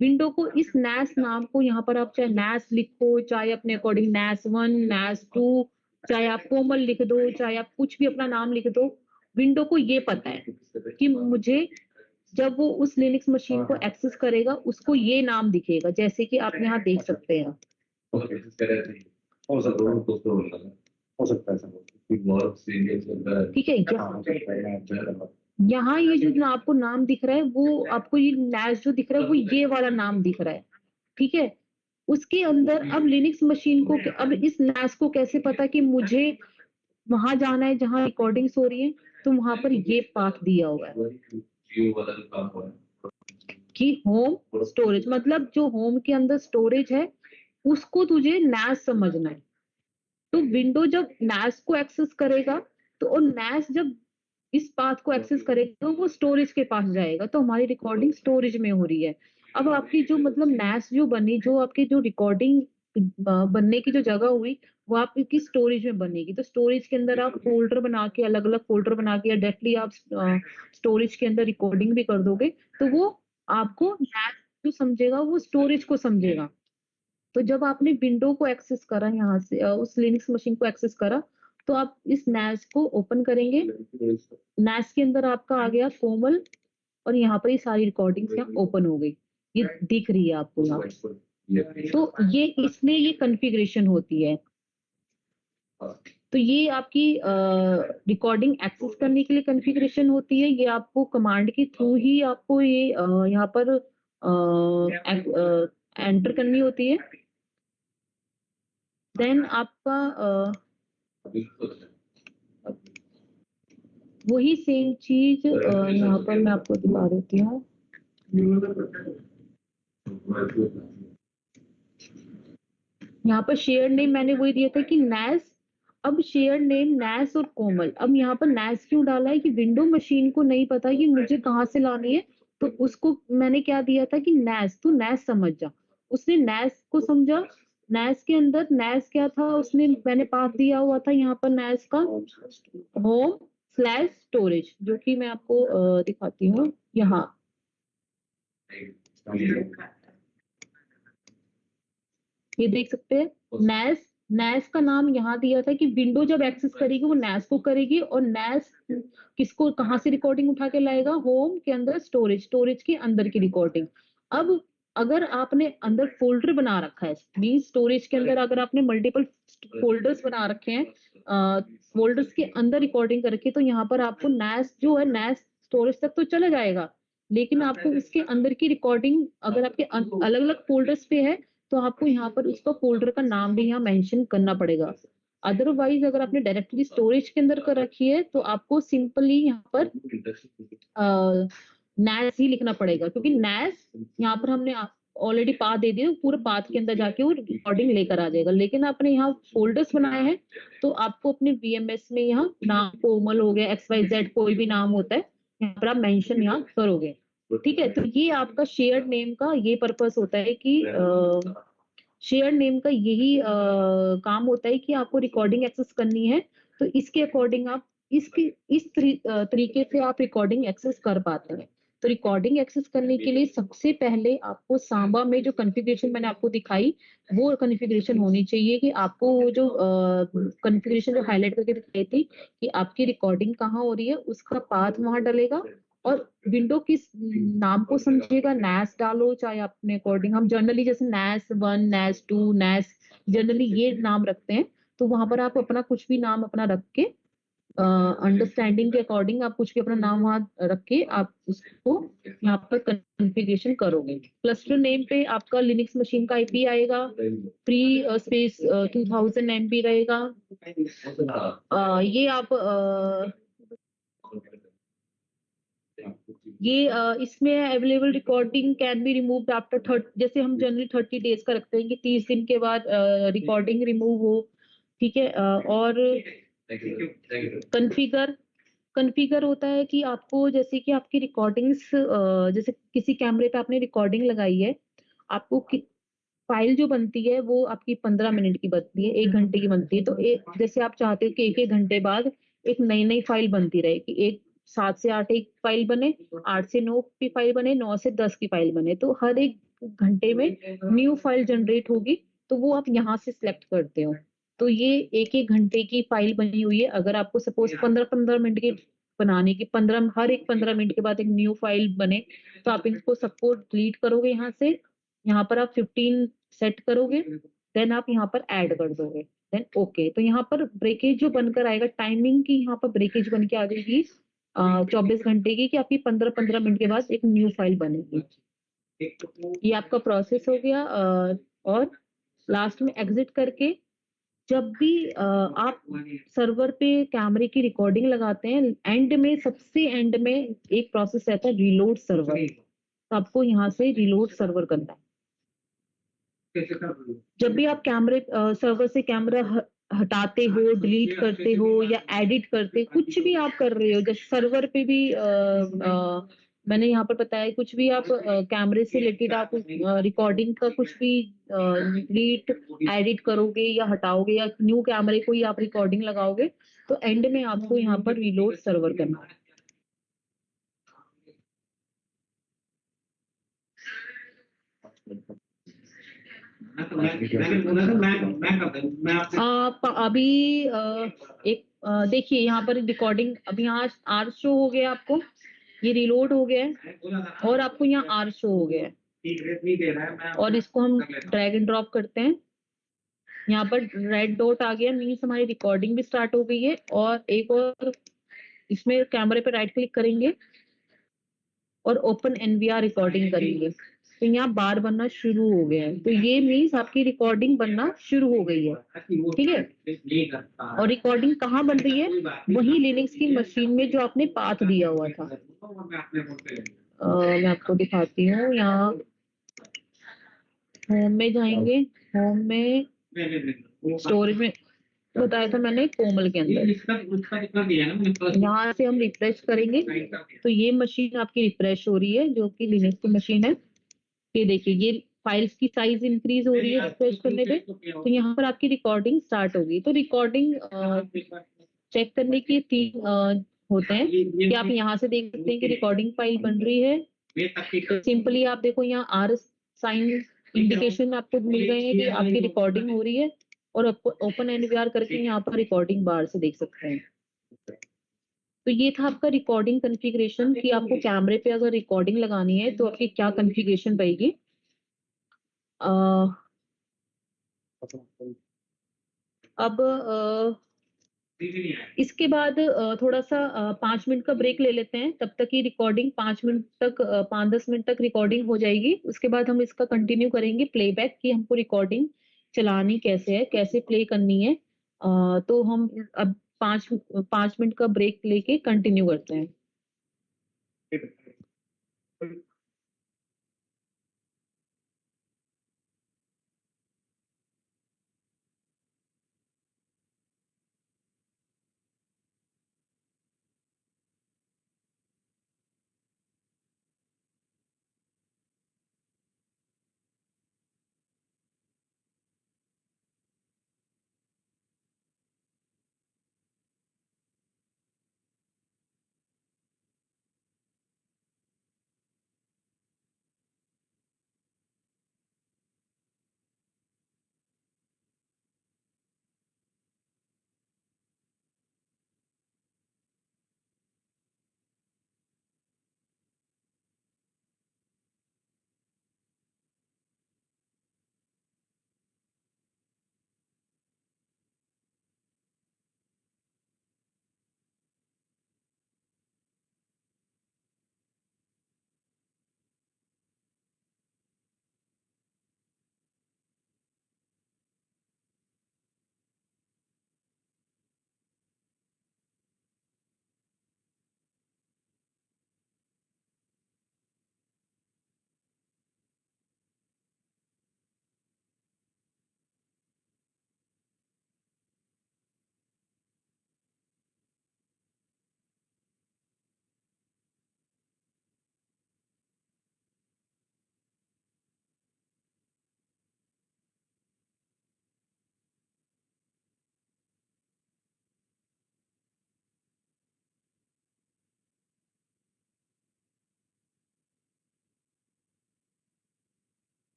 विंडो को इस नैस नाम को यहाँ पर आप चाहे नैस लिखो, चाहे अपने अकॉर्डिंग नैस 1 नैस 2, चाहे आप कोमल लिख दो, चाहे आप कुछ भी अपना नाम लिख दो, विंडो को ये पता है कि मुझे जब वो उस लिनक्स मशीन को एक्सेस करेगा उसको ये नाम दिखेगा, जैसे कि आप यहाँ देख सकते हैं। हो सकता है ठीक है, यहाँ ये जो आपको नाम दिख रहा है वो आपको ये नैश जो दिख रहा है वो ये वाला नाम दिख रहा है, ठीक है। उसके अंदर अब लिनक्स मशीन को अब इस नैश को कैसे पता कि मुझे वहां जाना है जहां रिकॉर्डिंग्स हो रही है, तो वहां पर ये पाथ दिया हुआ है कि होम स्टोरेज, मतलब जो होम के अंदर स्टोरेज है उसको तुझे नैश समझना है। तो विंडो जब नैश को एक्सेस करेगा तो नैश जब इस पाथ को एक्सेस करेगा तो वो स्टोरेज के पास जाएगा, तो हमारी रिकॉर्डिंग स्टोरेज में हो रही है। अब आपकी जो मतलब नैश जो बनी, जो आपकी जो रिकॉर्डिंग बनने की जो जगह हुई वो आपकी स्टोरेज में बनेगी। तो स्टोरेज के अंदर आप फोल्डर बना के अलग अलग फोल्डर बना के डायरेक्टली आप स्टोरेज के अंदर रिकॉर्डिंग भी कर दोगे तो वो आपको नैश जो समझेगा वो स्टोरेज को समझेगा। तो जब आपने विंडो को एक्सेस करा यहाँ से उस लिनक्स मशीन को एक्सेस करा तो आप इस नैश को ओपन करेंगे। नैश के अंदर आपका आ गया कोमल और यहाँ पर ये सारी रिकॉर्डिंग्स यहाँ ओपन हो गई, ये दिख रही है आपको यहाँ। तो ये इसमें ये कॉन्फ़िगरेशन होती है। तो ये आपकी रिकॉर्डिंग एक्सेस करने के लिए कॉन्फ़िगरेशन होती है। ये आपको कमांड के थ्रू ही आपको ये यहाँ पर एंटर करनी होती है। देन आपका वही सेम चीज यहाँ पर मैं आपको दिखा देती हूँ। यहाँ पर शेयर नेम मैंने वही दिया था कि नैस। अब शेयर नेम नैस और कोमल। अब यहाँ पर नैस क्यों डाला है कि विंडो मशीन को नहीं पता कि मुझे कहाँ से लानी है, तो उसको मैंने क्या दिया था कि नैस, तू नैस समझ जा। उसने नैस को समझा। नैस के अंदर नैस क्या था, उसने मैंने पाथ दिया हुआ था यहाँ पर नैस का होम/स्टोरेज, जो कि मैं आपको दिखाती हूँ यहाँ। ये देख सकते हैं नैस। नैस का नाम यहाँ दिया था कि विंडो जब एक्सेस करेगी वो नैस को करेगी, और नैस किसको कहाँ से रिकॉर्डिंग उठा के लाएगा, होम के अंदर स्टोरेज, स्टोरेज के अंदर की रिकॉर्डिंग। अब अगर आपने अंदर फोल्डर बना रखा है, मीन स्टोरेज के अंदर अगर आपने मल्टीपल फोल्डर्स बना रखे हैं, फोल्डर्स के अंदर रिकॉर्डिंग करके, तो यहाँ पर आपको नैस जो है नैस स्टोरेज तक तो चला जाएगा, लेकिन आपको उसके अंदर की रिकॉर्डिंग अगर आपके अलग अलग फोल्डर्स पे है तो आपको यहाँ पर उसका फोल्डर का नाम भी यहाँ मेंशन करना पड़ेगा। अदरवाइज अगर आपने डायरेक्टली स्टोरेज के अंदर कर रखी है तो आपको सिंपली यहाँ पर नैस ही लिखना पड़ेगा, क्योंकि नैस यहाँ पर हमने ऑलरेडी पाथ दे दिया, पूरे पाथ के अंदर जाके वो रिकॉर्डिंग लेकर आ जाएगा। लेकिन आपने यहाँ फोल्डर्स बनाए हैं तो आपको अपने वीएमएस में यहाँ नाम कोमल हो गया, XYZ कोई भी नाम होता है यहाँ पर आप मेंशन यहाँ करोगे। ठीक है, तो ये आपका शेयर नेम का ये पर्पस होता है कि शेयर नेम का यही काम होता है कि आपको रिकॉर्डिंग एक्सेस करनी है तो इसके अकॉर्डिंग आप इस तरीके से आप रिकॉर्डिंग एक्सेस कर पाते हैं। तो रिकॉर्डिंग एक्सेस करने के लिए सबसे पहले आपको सांबा में जो कॉन्फ़िगरेशन मैंने आपको दिखाई वो कॉन्फ़िगरेशन होनी चाहिए कि आपको जो कॉन्फ़िगरेशन जो हाईलाइट करके दिखाई थी कि आपकी रिकॉर्डिंग कहाँ हो रही है उसका पाथ वहां डलेगा, और विंडो किस नाम को समझिएगा, नैस डालो चाहे अपने अकॉर्डिंग, हम जनरली जैसे नैस 1, नैस 2, नैस, जनरली ये नाम रखते हैं। तो वहां पर आप अपना कुछ भी नाम अपना रख के अंडरस्टैंडिंग के अकॉर्डिंग आप कुछ भी अपना नाम वहां रख के आप उसको यहाँ पर कॉन्फ़िगरेशन करोगे। क्लस्टर नेम पे आपका लिनक्स मशीन का आईपी आएगा, फ्री स्पेस 2000 MB रहेगा। ये आप इसमें available recording can be removed after 30, जैसे हम जनरली 30 डेज का रखते हैं कि 30 दिन के बाद रिकॉर्डिंग रिमूव हो, ठीक है। और कॉन्फ़िगर कॉन्फ़िगर होता है कि आपको जैसे कि आपकी रिकॉर्डिंग्स जैसे किसी कैमरे पे आपने रिकॉर्डिंग लगाई है, आपको फाइल जो बनती है वो आपकी 15 मिनट की बनती है, 1 घंटे की बनती है। तो जैसे आप चाहते हो कि 1-1 घंटे बाद एक नई-नई फाइल बनती रहे, कि एक 7 से 8 एक फाइल बने, 8 से 9 की फाइल बने, 9 से 10 की फाइल बने। तो हर 1 घंटे में न्यू फाइल जनरेट होगी, तो वो आप यहाँ से सिलेक्ट करते हो। तो ये 1-1 घंटे की फाइल बनी हुई है। अगर आपको सपोज़ 15-15 मिनट की बनाने की, 15 हर एक 15 मिनट के बाद एक न्यू फाइल बने, तो आप इनको सबको डिलीट करोगे यहाँ से। यहाँ पर आप 15 सेट करोगे, देन आप यहाँ पर ऐड कर दोगे, देन ओके। तो यहाँ पर ब्रेकेज जो बनकर आएगा, टाइमिंग की यहाँ पर ब्रेकेज बन के आ जाएगी 24 घंटे की, कि आपकी 15-15 मिनट के बाद एक न्यू फाइल बनेगी। ये आपका प्रोसेस हो गया। और लास्ट में एग्जिट करके जब भी आप सर्वर पे कैमरे की रिकॉर्डिंग लगाते हैं, एंड में सबसे एंड में एक प्रोसेस रहता है रीलोड सर्वर। तो आपको यहाँ से रीलोड सर्वर करना है। जब भी आप कैमरे सर्वर से कैमरा हटाते हो, डिलीट करते हो या एडिट करते, कुछ भी आप कर रहे हो, जैसे सर्वर पे भी मैंने यहाँ पर बताया, कुछ भी आप कैमरे से रिलेटेड आप रिकॉर्डिंग का कुछ भी डिलीट एडिट करोगे या हटाओगे, या न्यू कैमरे को ही आप रिकॉर्डिंग लगाओगे, तो एंड में आपको यहाँ पर रीलोड सर्वर करना है। अभी एक देखिए यहाँ पर रिकॉर्डिंग, अभी यहाँ आर शो हो गया आपको, ये रिलोड हो गया है, और आपको यहाँ आर शो हो गया है। और इसको हम ड्रैग एंड ड्रॉप करते हैं, यहाँ पर रेड डॉट आ गया, मीन्स हमारी रिकॉर्डिंग भी स्टार्ट हो गई है। और एक और इसमें कैमरे पे राइट क्लिक करेंगे और ओपन एनवीआर रिकॉर्डिंग करेंगे, तो यहाँ बार बनना शुरू हो गया है। तो ये मीन्स आपकी रिकॉर्डिंग बनना शुरू हो गई है, ठीक है। और रिकॉर्डिंग कहाँ बन रही है, वही लिनक्स की मशीन में जो आपने पाथ दिया हुआ था। मैं आपको दिखाती हूँ, यहाँ होम में जाएंगे, होम में स्टोरेज में बताया था मैंने, कोमल के अंदर। यहाँ से हम रिफ्रेश करेंगे, तो ये मशीन आपकी रिफ्रेश हो रही है, जो कि लिनक्स की मशीन है। ये देखिए, ये फाइल्स की साइज इंक्रीज हो रही है रिफ्रेश करने पे, तो यहाँ पर आपकी रिकॉर्डिंग स्टार्ट होगी। तो रिकॉर्डिंग चेक करने की 3 होते हैं, कि आप यहाँ से देख सकते हैं कि रिकॉर्डिंग फाइल बन रही है। तो सिंपली आप देखो, यहाँ आर साइन इंडिकेशन आपको मिल गए हैं कि आपकी रिकॉर्डिंग हो रही है, और आपको ओपन एनवीआर करके यहाँ पर रिकॉर्डिंग बार से देख सकते हैं। तो ये था आपका रिकॉर्डिंग कॉन्फ़िगरेशन, कि आपको कैमरे पे अगर रिकॉर्डिंग लगानी है तो आपकी क्या कॉन्फ़िगरेशन रहेगी। अब इसके बाद थोड़ा सा 5 मिनट का ब्रेक ले लेते हैं, तब तक की रिकॉर्डिंग 5 मिनट तक 5-10 मिनट तक रिकॉर्डिंग हो जाएगी। उसके बाद हम इसका कंटिन्यू करेंगे प्लेबैक, कि हमको रिकॉर्डिंग चलानी कैसे है, कैसे प्ले करनी है। तो हम अब 5 मिनट का ब्रेक लेके कंटिन्यू करते हैं।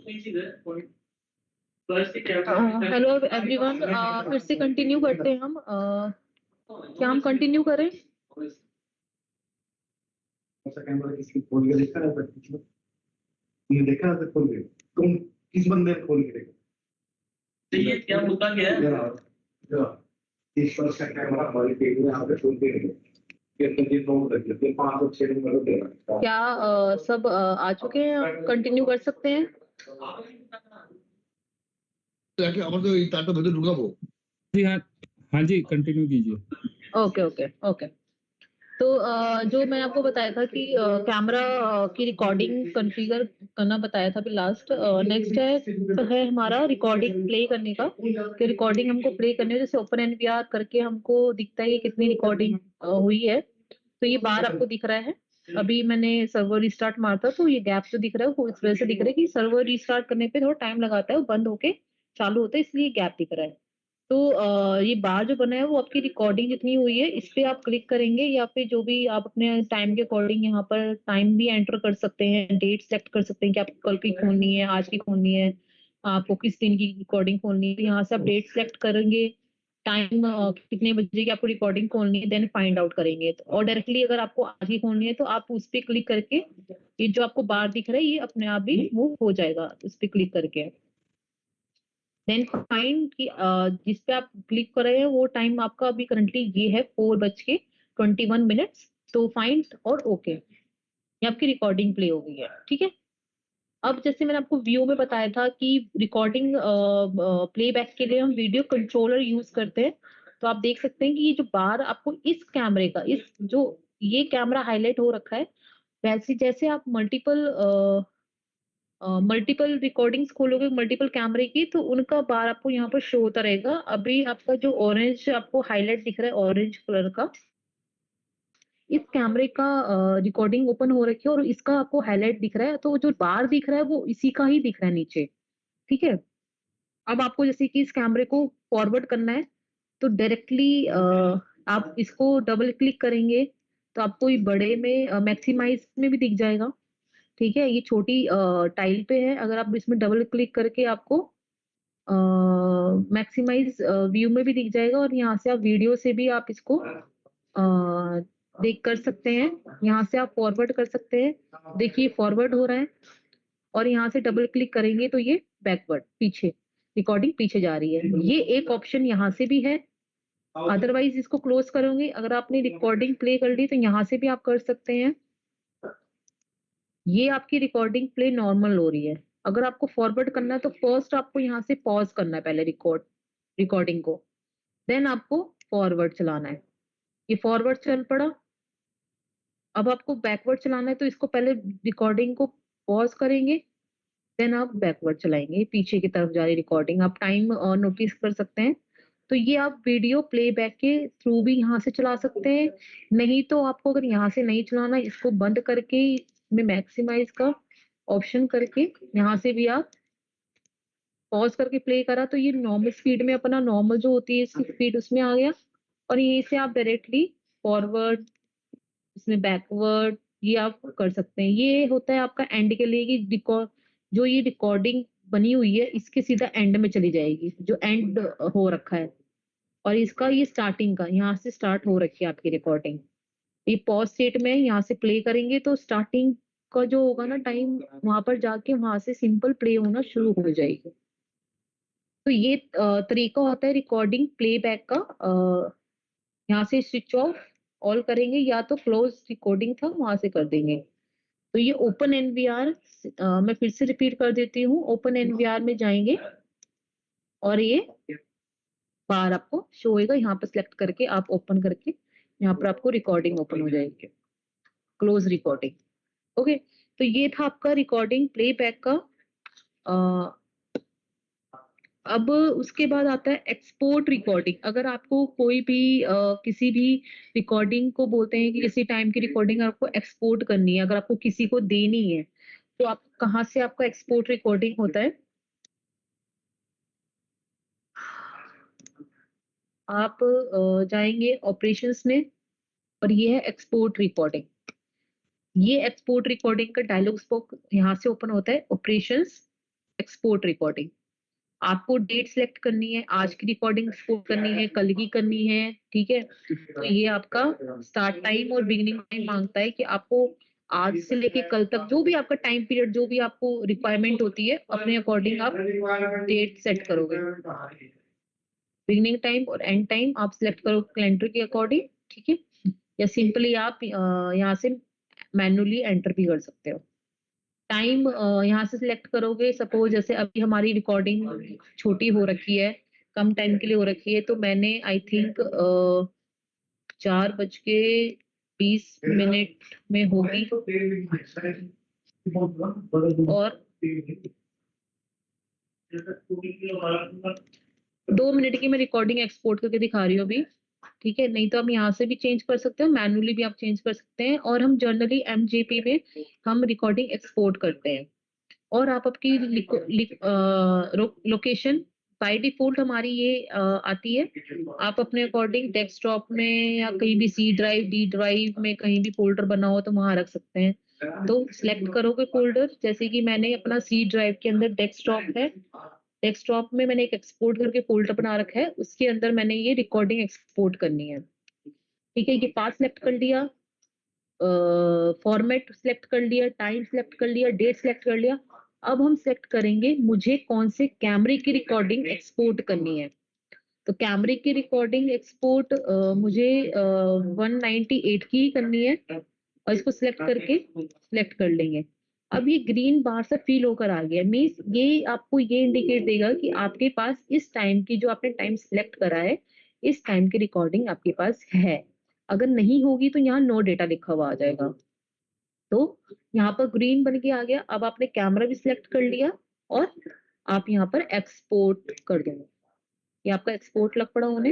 हेलो एवरीवन, फिर से कंटिन्यू करते हैं हम। क्या हम कंटिन्यू करें? कैमरा किसी खोल के देखा है? ये देखा है खोल के? तुम किस बंदे ने खोल के देखा? ये क्या मुद्दा क्या है? इस पर का कैमरा हमारे पेज में यहाँ पे खोल के देखो। ये तो ये नोट कर लेते 5 और 6 नंबर देना। क्या सब आ चुके हैं? कंटिन्यू कर सकते हैं? जी हाँ, हाँ जी, कंटिन्यू कीजिए। Okay okay okay. तो जो मैंने आपको बताया था कि कैमरा की रिकॉर्डिंग कॉन्फ़िगर करना बताया था अभी लास्ट। नेक्स्ट है हमारा रिकॉर्डिंग प्ले करने का, कि रिकॉर्डिंग हमको प्ले करनी है। जैसे ओपन एनवीआर करके हमको दिखता है कि कितनी रिकॉर्डिंग हुई है। तो ये बार आपको दिख रहा है। अभी मैंने सर्वर रिस्टार्ट मारा था, तो ये गैप जो दिख रहा है वो इस वजह से दिख रहा है कि सर्वर रिस्टार्ट करने पे थोड़ा टाइम लगाता है, वो बंद होके चालू होता है, इसलिए गैप दिख रहा है। तो ये बार जो बना है वो आपकी रिकॉर्डिंग जितनी हुई है इस पे आप क्लिक करेंगे, या फिर जो भी आप अपने टाइम के अकॉर्डिंग यहाँ पर टाइम भी एंटर कर सकते हैं, डेट सेलेक्ट कर सकते हैं कि आपको कल की खोलनी है, आज की खोलनी है, आपको किस दिन की रिकॉर्डिंग खोलनी है। तो यहाँ से आप डेट सेलेक्ट करेंगे, टाइम कितने बजे की आपको रिकॉर्डिंग खोलनी है, देन फाइंड आउट करेंगे। तो और डायरेक्टली अगर आपको आज ही खोलनी है तो आप उस पर क्लिक करके ये जो आपको बार दिख रहा है ये अपने आप ही मूव हो जाएगा उस पर क्लिक करके। देन फाइंड कि जिस पे आप क्लिक कर रहे हैं वो टाइम आपका अभी करंटली ये है 4:21। तो फाइंड और ओके, ये आपकी रिकॉर्डिंग प्ले हो गई है। ठीक है। अब जैसे मैंने आपको व्यू में बताया था कि रिकॉर्डिंग प्लेबैक के लिए हम वीडियो कंट्रोलर यूज करते हैं। तो आप देख सकते हैं कि ये जो बार आपको इस कैमरे का, इस जो ये कैमरा हाईलाइट हो रखा है, वैसे जैसे आप मल्टीपल रिकॉर्डिंग्स खोलोगे मल्टीपल कैमरे की, तो उनका बार आपको यहाँ पर शो होता रहेगा। अभी आपका जो ऑरेंज आपको हाईलाइट दिख रहा है ऑरेंज कलर का, इस कैमरे का रिकॉर्डिंग ओपन हो रखी है और इसका आपको हाईलाइट दिख रहा है। तो जो बार दिख रहा है वो इसी का ही दिख रहा है नीचे। ठीक है। अब आपको जैसे कि इस कैमरे को फॉरवर्ड करना है, तो डायरेक्टली आप इसको डबल क्लिक करेंगे तो आपको ये बड़े में मैक्सिमाइज में भी दिख जाएगा। ठीक है। ये छोटी टाइल पे है, अगर आप इसमें डबल क्लिक करके आपको मैक्सिमाइज व्यू में भी दिख जाएगा, और यहाँ से आप वीडियो से भी आप इसको देख कर सकते हैं। यहाँ से आप फॉरवर्ड कर सकते हैं। देखिए फॉरवर्ड हो रहा है, और यहाँ से डबल क्लिक करेंगे तो ये बैकवर्ड पीछे रिकॉर्डिंग पीछे जा रही है। ये एक ऑप्शन यहाँ से भी है। अदरवाइज इसको क्लोज करोगे, अगर आपने रिकॉर्डिंग प्ले कर ली तो यहाँ से भी आप कर सकते हैं। ये आपकी रिकॉर्डिंग प्ले नॉर्मल हो रही है। अगर आपको फॉरवर्ड करना है तो फर्स्ट आपको यहाँ से पॉज करना है पहले रिकॉर्डिंग को, देन आपको फॉरवर्ड चलाना है। ये फॉरवर्ड चल पड़ा। अब आपको बैकवर्ड चलाना है तो इसको पहले रिकॉर्डिंग को पॉज करेंगे, देन आप बैकवर्ड चलाएंगे। पीछे की तरफ जा रही रिकॉर्डिंग आप टाइम नोटिस कर सकते हैं। तो ये आप वीडियो प्लेबैक के थ्रू भी यहाँ से चला सकते हैं। नहीं तो आपको अगर यहाँ से नहीं चलाना, इसको बंद करके इसमें मैक्सिमाइज का ऑप्शन करके यहाँ से भी आप पॉज करके प्ले करा तो ये नॉर्मल स्पीड में अपना नॉर्मल जो होती है इसकी स्पीड उसमें आ गया। और यहीं से आप डायरेक्टली फॉरवर्ड, इसमें बैकवर्ड ये आप कर सकते हैं। ये होता है आपका एंड के लिए कि जो ये रिकॉर्डिंग बनी हुई है इसके सीधा एंड में चली जाएगी, जो एंड हो रखा है। और इसका ये स्टार्टिंग का यहाँ से स्टार्ट हो रखी है आपकी रिकॉर्डिंग। ये पॉज स्टेट में यहाँ से प्ले करेंगे तो स्टार्टिंग का जो होगा ना टाइम, वहां पर जाके वहां से सिंपल प्ले होना शुरू हो जाएगी। तो ये तरीका होता है रिकॉर्डिंग प्लेबैक का। यहाँ से स्विच ऑफ ऑल करेंगे, या तो क्लोज रिकॉर्डिंग था वहां से कर देंगे। तो ये ओपन एनवीआर, मैं फिर से रिपीट कर देती हूँ। ओपन एनवीआर में जाएंगे और ये बार आपको शो होएगा, यहाँ पर सिलेक्ट करके आप ओपन करके यहाँ पर आपको रिकॉर्डिंग ओपन हो जाएगी, क्लोज रिकॉर्डिंग। ओके। तो ये था आपका रिकॉर्डिंग प्लेबैक का। अब उसके बाद आता है एक्सपोर्ट रिकॉर्डिंग। अगर आपको कोई भी किसी भी रिकॉर्डिंग को बोलते हैं कि किसी टाइम की रिकॉर्डिंग आपको एक्सपोर्ट करनी है, अगर आपको किसी को देनी है, तो आप कहाँ से आपका एक्सपोर्ट रिकॉर्डिंग होता है? आप जाएंगे ऑपरेशंस में, और ये है एक्सपोर्ट रिकॉर्डिंग। ये एक्सपोर्ट रिकॉर्डिंग का डायलॉग बॉक्स यहाँ से ओपन होता है, ऑपरेशंस, एक्सपोर्ट रिकॉर्डिंग। आपको डेट सिलेक्ट करनी है, आज की रिकॉर्डिंग एक्सपोर्ट करनी है, कल की करनी है, ठीक है। तो ये आपका स्टार्ट टाइम और बिगिनिंग टाइम मांगता है कि आपको आज से लेके कल तक जो भी आपका टाइम पीरियड, जो भी आपको रिक्वायरमेंट होती है, अपने अकॉर्डिंग आप डेट सेट करोगे। बिगिनिंग टाइम और एंड टाइम आप सिलेक्ट करो कैलेंडर के अकॉर्डिंग, ठीक है। या सिंपली आप यहाँ से मैन्युअली एंटर भी कर सकते हो। टाइम यहाँ से सिलेक्ट करोगे, सपोज जैसे अभी हमारी रिकॉर्डिंग छोटी हो रखी है, कम टाइम के लिए हो रखी है, तो मैंने आई थिंक 4:20 में होगी और 2 मिनट की मैं रिकॉर्डिंग एक्सपोर्ट करके दिखा रही हूँ अभी, ठीक है। नहीं तो आप यहाँ से भी चेंज कर सकते हो, मैन्युअली भी आप चेंज कर सकते हैं, और हम जनरली MJP में हम रिकॉर्डिंग एक्सपोर्ट करते हैं। और आप आपकी लोकेशन बाय डिफॉल्ट हमारी ये आती है, आप अपने अकॉर्डिंग डेस्कटॉप में या कहीं भी C ड्राइव, D ड्राइव में कहीं भी फोल्डर बना हो तो वहां रख सकते हैं। तो सिलेक्ट करोगे फोल्डर, जैसे कि मैंने अपना C ड्राइव के अंदर डेस्कटॉप है, डेस्कटॉप में मैंने एक एक्सपोर्ट करके फोल्डर बना रखा है, उसके अंदर मैंने ये रिकॉर्डिंग एक्सपोर्ट करनी है, ठीक है। ये पाथ सिलेक्ट कर लिया, फॉर्मेट सिलेक्ट कर लिया, टाइम सिलेक्ट कर लिया, डेट सिलेक्ट कर लिया। अब हम सिलेक्ट करेंगे मुझे कौन से कैमरे की रिकॉर्डिंग एक्सपोर्ट करनी है। तो कैमरे की रिकॉर्डिंग एक्सपोर्ट मुझे 198 की ही करनी है, और इसको सिलेक्ट करके सिलेक्ट कर लेंगे। अब ये ग्रीन बार से फील होकर आ गया, मीन्स ये आपको ये इंडिकेट देगा कि आपके पास इस टाइम की, जो आपने टाइम सिलेक्ट करा है, इस टाइम की रिकॉर्डिंग आपके पास है। अगर नहीं होगी तो यहाँ नो डेटा लिखा हुआ आ जाएगा। तो यहाँ पर ग्रीन बन के आ गया। अब आपने कैमरा भी सिलेक्ट कर लिया और आप यहाँ पर एक्सपोर्ट कर देंगे। ये आपका एक्सपोर्ट लग पड़ा होने,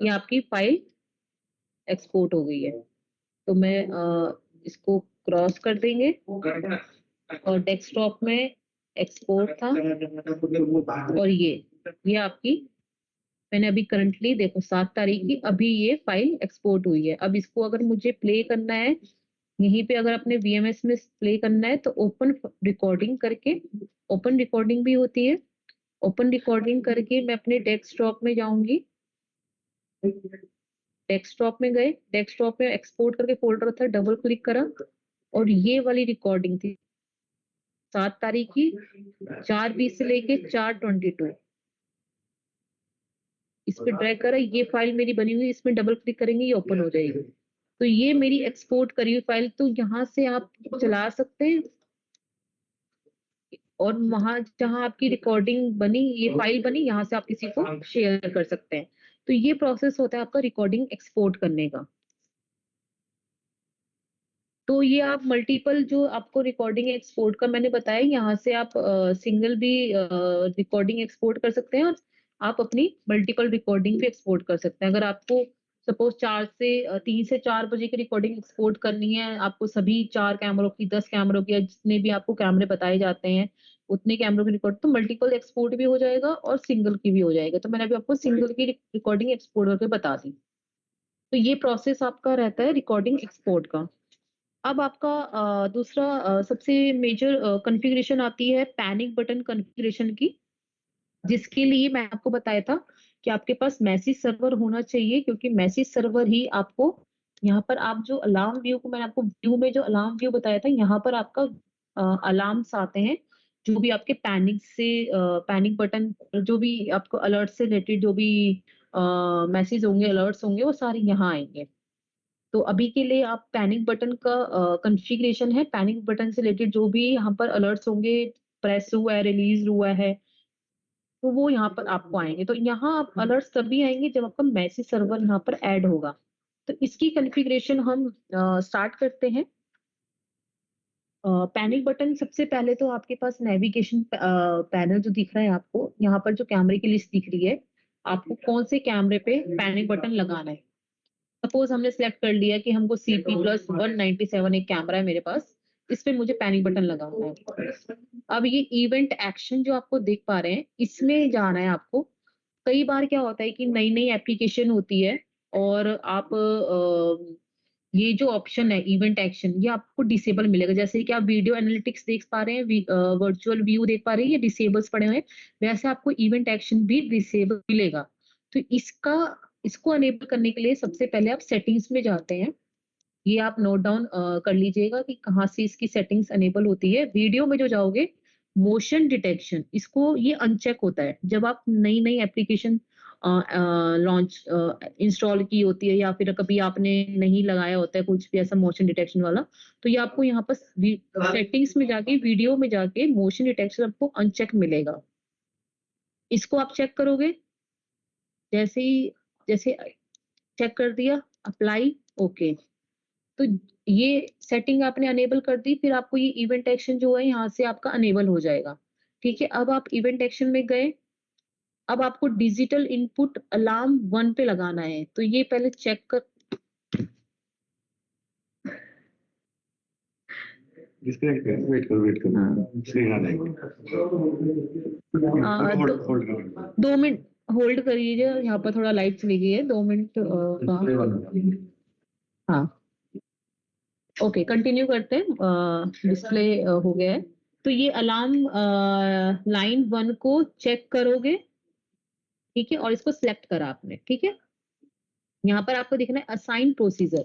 ये आपकी फाइल एक्सपोर्ट हो गई है। तो मैं इसको क्रॉस कर देंगे, और डेस्कटॉप में एक्सपोर्ट था, और ये आपकी, मैंने अभी करंटली देखो 7 तारीख की अभी ये फाइल एक्सपोर्ट हुई है। अब इसको अगर मुझे प्ले करना है, यहीं पे अगर अपने VMS में प्ले करना है, तो ओपन रिकॉर्डिंग करके, ओपन रिकॉर्डिंग भी होती है, ओपन रिकॉर्डिंग करके मैं अपने डेस्कटॉप में जाऊंगी, डेस्कटॉप में गए, डेस्कटॉप में एक्सपोर्ट करके फोल्डर था, डबल क्लिक करा, और ये वाली रिकॉर्डिंग थी 7 तारीख की, 4:20 से लेके 4:22, इस पे ड्रैग करा, ये फाइल मेरी बनी हुई, इसमें डबल क्लिक करेंगे, ये ओपन हो जाएगी। तो ये मेरी एक्सपोर्ट करी हुई फाइल, तो यहाँ से आप चला सकते हैं, और वहां जहां आपकी रिकॉर्डिंग बनी, ये फाइल बनी, यहाँ से आप किसी को शेयर कर सकते हैं। तो ये प्रोसेस होता है आपका रिकॉर्डिंग एक्सपोर्ट करने का। तो ये आप मल्टीपल जो आपको रिकॉर्डिंग एक्सपोर्ट का मैंने बताया, यहाँ से आप सिंगल भी रिकॉर्डिंग एक्सपोर्ट कर सकते हैं, और आप अपनी मल्टीपल रिकॉर्डिंग भी एक्सपोर्ट कर सकते हैं। अगर आपको सपोज 3 से 4 बजे की रिकॉर्डिंग एक्सपोर्ट करनी है, आपको सभी 4 कैमरों की, 10 कैमरों की, या जितने भी आपको कैमरे बताए जाते हैं उतने कैमरों की रिकॉर्ड, तो मल्टीपल एक्सपोर्ट भी हो जाएगा और सिंगल की भी हो जाएगा। तो मैंने अभी आपको सिंगल की रिकॉर्डिंग एक्सपोर्ट करके बता दी। तो ये प्रोसेस आपका रहता है रिकॉर्डिंग एक्सपोर्ट का। अब आपका दूसरा सबसे मेजर कॉन्फ़िगरेशन आती है पैनिक बटन कॉन्फ़िगरेशन की, जिसके लिए मैं आपको बताया था कि आपके पास मैसेज सर्वर होना चाहिए, क्योंकि मैसेज सर्वर ही आपको, यहाँ पर आप जो अलार्म व्यू को, मैंने आपको व्यू में जो अलार्म व्यू बताया था, यहाँ पर आपका अलार्म्स आते हैं, जो भी आपके पैनिक से पैनिक बटन, जो भी आपको अलर्ट से रिलेटेड जो भी मैसेज होंगे, अलर्ट्स होंगे, वो सारे यहाँ आएंगे। तो अभी के लिए आप पैनिक बटन का कॉन्फ़िगरेशन है, पैनिक बटन से रिलेटेड जो भी यहाँ पर अलर्ट्स होंगे, प्रेस हुआ है, रिलीज हुआ है, तो वो यहाँ पर आपको आएंगे। तो यहाँ आप अलर्ट्स तभी आएंगे जब आपका मैसेज सर्वर यहाँ पर ऐड होगा। तो इसकी कॉन्फ़िगरेशन हम स्टार्ट करते हैं। पैनिक बटन, सबसे पहले तो आपके पास नेविगेशन पैनल जो दिख रहा है आपको, यहाँ पर जो कैमरे की लिस्ट दिख रही है, आपको कौन से कैमरे पे पैनिक बटन लगाना है। सपोज हमने सिलेक्ट कर लिया कि हमको CP+197 एक कैमरा है मेरे पास, इस पे मुझे पैनिक बटन लगाना है। अब ये इवेंट एक्शन जो आपको देख पा रहे हैं, इसमें जाना है आपको। कई बार क्या होता है कि नई नई एप्लीकेशन होती है, और आप ये जो ऑप्शन है इवेंट एक्शन, ये आपको डिसेबल मिलेगा। जैसे कि आप वीडियो एनालिटिक्स देख पा रहे हैं, वर्चुअल व्यू देख पा रहे हैं, ये डिसेबल्स पड़े हुए हैं, वैसे आपको इवेंट एक्शन भी डिसेबल मिलेगा। तो इसको अनेबल करने के लिए सबसे पहले आप सेटिंग्स में जाते हैं। ये आप नोट डाउन कर लीजिएगा कि कहाँ से इसकी सेटिंग्स अनेबल होती है। वीडियो में जो जाओगे, मोशन डिटेक्शन, इसको ये अनचेक होता है जब आप नई नई एप्लीकेशन लॉन्च इंस्टॉल की होती है, या फिर कभी आपने नहीं लगाया होता है कुछ भी ऐसा मोशन डिटेक्शन वाला, तो ये आपको यहाँ पर सेटिंग्स में जाके, वीडियो में जाके मोशन डिटेक्शन आपको अनचेक मिलेगा। इसको आप चेक करोगे, जैसे चेक कर दिया, अप्लाई, ओके। तो ये सेटिंग आपने अनेबल कर दी, फिर आपको ये इवेंट एक्शन जो है यहाँ से आपका अनेबल हो जाएगा। ठीक है, अब आप इवेंट एक्शन में गए, अब आपको डिजिटल इनपुट अलार्म 1 पे लगाना है। तो ये पहले चेक कर, डिस्कनेक्ट कर, वेट कर स्क्रीन आ जाएगी। होल्ड कर 2 मिनट होल्ड करिए, यहाँ पर थोड़ा लाइट चली गई है, 2 मिनट हाँ, ओके, कंटिन्यू करते हैं। डिस्प्ले हो गया है, तो ये अलार्म लाइन 1 को चेक करोगे, ठीक है, और इसको सिलेक्ट करा आपने, ठीक है। यहाँ पर आपको दिखना है असाइन प्रोसीजर।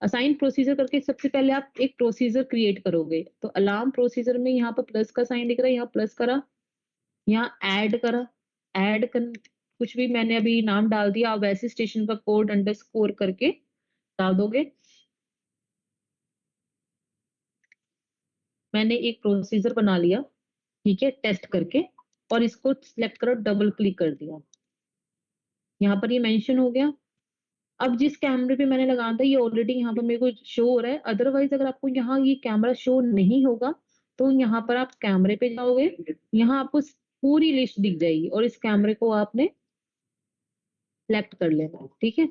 असाइन प्रोसीजर करके सबसे पहले आप एक प्रोसीजर क्रिएट करोगे। तो अलार्म प्रोसीजर में यहाँ पर प्लस का साइन दिख रहा है, यहाँ प्लस करा, यहाँ ऐड करा, कुछ भी मैंने अभी नाम डाल दिया, आप वैसे स्टेशन का कोड अंडरस्कोर करके डाल दोगे। मैंने एक प्रोसीजर बना लिया, ठीक है, टेस्ट करके, और इसको सिलेक्ट करो, डबल क्लिक कर दिया, यहाँ पर ये मेंशन हो गया। अब जिस कैमरे पे मैंने लगाया था, ये ऑलरेडी यहाँ पर मेरे को शो हो रहा है। अदरवाइज अगर आपको यहाँ ये कैमरा शो नहीं होगा, तो यहाँ पर आप कैमरे पे जाओगे, यहाँ आपको पूरी लिस्ट दिख जाएगी, और इस कैमरे को आपने सिलेक्ट कर लेना है, ठीक है।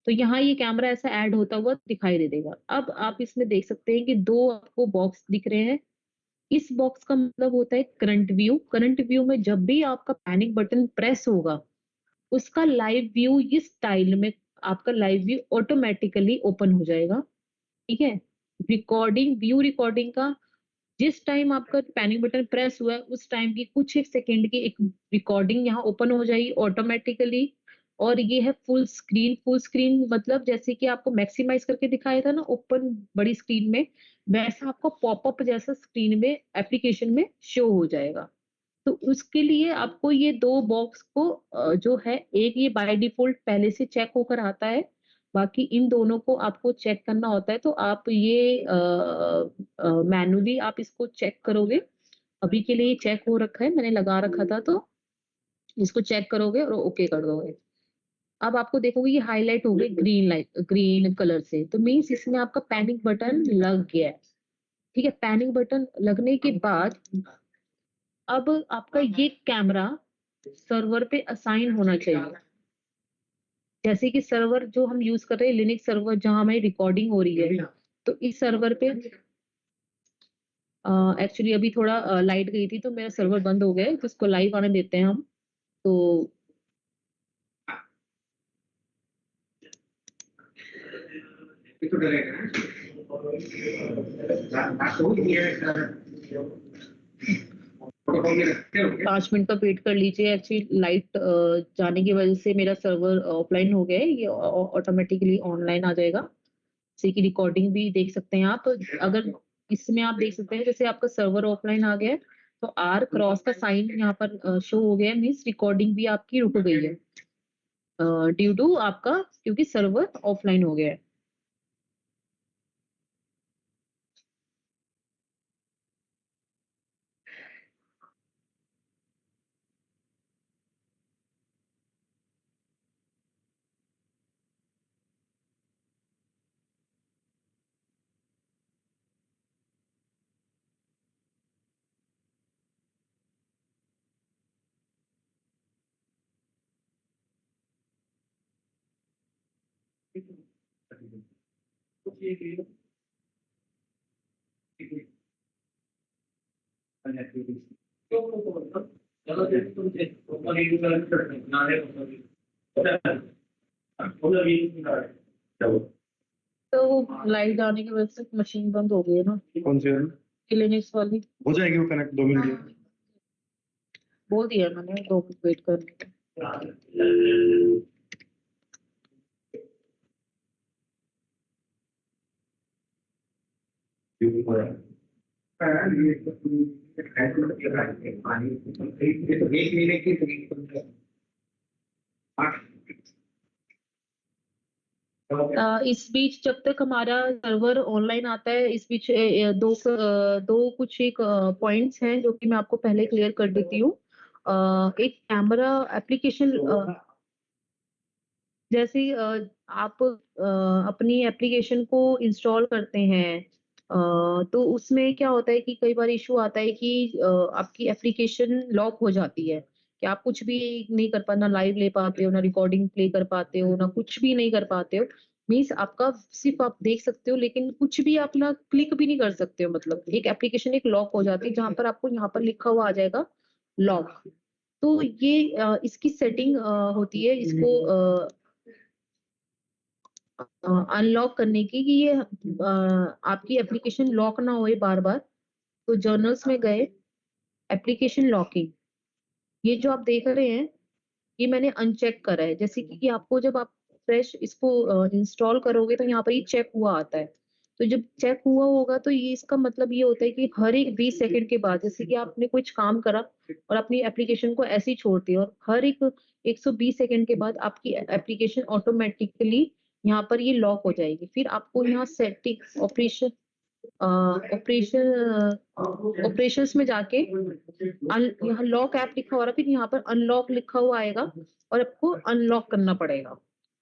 तो यहाँ ये कैमरा ऐसा ऐड होता हुआ दिखाई दे देगा। अब आप इसमें देख सकते हैं कि 2 आपको बॉक्स दिख रहे हैं। इस बॉक्स का मतलब होता है करंट व्यू। करंट व्यू में जब भी आपका पैनिक बटन प्रेस होगा, उसका लाइव व्यू इस टाइल में, आपका लाइव व्यू ऑटोमेटिकली ओपन हो जाएगा, ठीक है। व्यू रिकॉर्डिंग का जिस टाइम आपका पैनिक बटन प्रेस हुआ है, उस टाइम की कुछ एक सेकेंड की एक रिकॉर्डिंग यहाँ ओपन हो जाएगी ऑटोमेटिकली। और ये है फुल स्क्रीन। फुल स्क्रीन मतलब जैसे कि आपको मैक्सिमाइज करके दिखाया था ना ओपन बड़ी स्क्रीन में, वैसा आपको पॉपअप जैसा स्क्रीन में एप्लीकेशन में शो हो जाएगा। तो उसके लिए आपको ये 2 बॉक्स को जो है, एक ये बाय डिफॉल्ट पहले से चेक होकर आता है, बाकी इन दोनों को आपको चेक करना होता है। तो आप ये मैनुअली आप इसको चेक करोगे। अभी के लिए चेक हो रखा है, मैंने लगा रखा था, तो इसको चेक करोगे और ओके कर दोगे। अब आपको देखोगे ये हाईलाइट हो गई ग्रीन कलर से, तो मीन्स इसमें आपका पैनिक बटन लग गया है, ठीक है। पैनिक बटन लगने के बाद अब आपका ये कैमरा सर्वर पे असाइन होना चाहिए। जैसे कि सर्वर जो हम यूज कर रहे हैं, लिनक्स सर्वर, जहां हमारी रिकॉर्डिंग हो रही है, तो इस सर्वर पे एक्चुअली अभी थोड़ा लाइट गई थी, तो मेरा सर्वर बंद हो गया है, तो इसको लाइव आने देते हैं हम। तो पाँच मिनट का वेट कर लीजिए। एक्चुअली लाइट जाने की वजह से मेरा सर्वर ऑफलाइन हो गया है, ये ऑटोमेटिकली ऑनलाइन आ जाएगा। जैसे कि रिकॉर्डिंग भी देख सकते हैं आप। अगर इसमें आप देख सकते हैं जैसे आपका सर्वर ऑफलाइन आ गया है, तो आर क्रॉस का साइन यहाँ पर शो हो गया है, मीन्स रिकॉर्डिंग भी आपकी रुक गई है ड्यू टू आपका, क्योंकि सर्वर ऑफलाइन हो गया है। तो वो लाइट जाने की वजह से मशीन बंद हो गई है ना, कौन सी वाली? क्लिनिक्स वाली। हो जाएगी वो कनेक्ट 2 मिनट। बोल दिया मैंने 2 मिनट वेट करने का। इस बीच जब तक हमारा सर्वर ऑनलाइन आता है, इस बीच दो कुछ एक पॉइंट्स हैं जो कि मैं आपको पहले क्लियर कर देती हूँ। एक कैमरा एप्लीकेशन, जैसे आप अपनी एप्लीकेशन को इंस्टॉल करते हैं, तो उसमें क्या होता है कि कई बार इशू आता है कि आपकी एप्लीकेशन लॉक हो जाती है कि आप कुछ भी नहीं कर पाते, ना लाइव ले पाते हो, ना रिकॉर्डिंग प्ले कर पाते हो, ना कुछ भी नहीं कर पाते हो। मीन्स आपका सिर्फ आप देख सकते हो लेकिन कुछ भी अपना क्लिक भी नहीं कर सकते हो। मतलब एक एप्लीकेशन एक लॉक हो जाती है जहां पर आपको यहाँ पर लिखा हुआ आ जाएगा लॉक। तो ये इसकी सेटिंग होती है, इसको अनलॉक करने की, कि ये आपकी एप्लीकेशन लॉक ना होए बार बार। तो जर्नल्स में गए, एप्लीकेशन लॉकिंग, ये जो आप देख रहे हैं ये मैंने अनचेक करा है। जैसे कि आपको जब आप फ्रेश इसको इंस्टॉल करोगे तो यहाँ पर ये चेक हुआ आता है। तो जब चेक हुआ होगा तो ये इसका मतलब ये होता है कि हर एक 20 सेकंड के बाद, जैसे कि आपने कुछ काम करा और अपनी एप्लीकेशन को ऐसे ही छोड़ दिया, और हर एक 120 सेकंड के बाद आपकी एप्लीकेशन ऑटोमेटिकली यहाँ पर ये लॉक हो जाएगी। फिर आपको यहाँ सेटिंग ऑपरेशंस में जाके यहाँ लॉक ऐप लिखा हुआ है, फिर यहाँ पर अनलॉक लिखा हुआ आएगा और आपको अनलॉक करना पड़ेगा।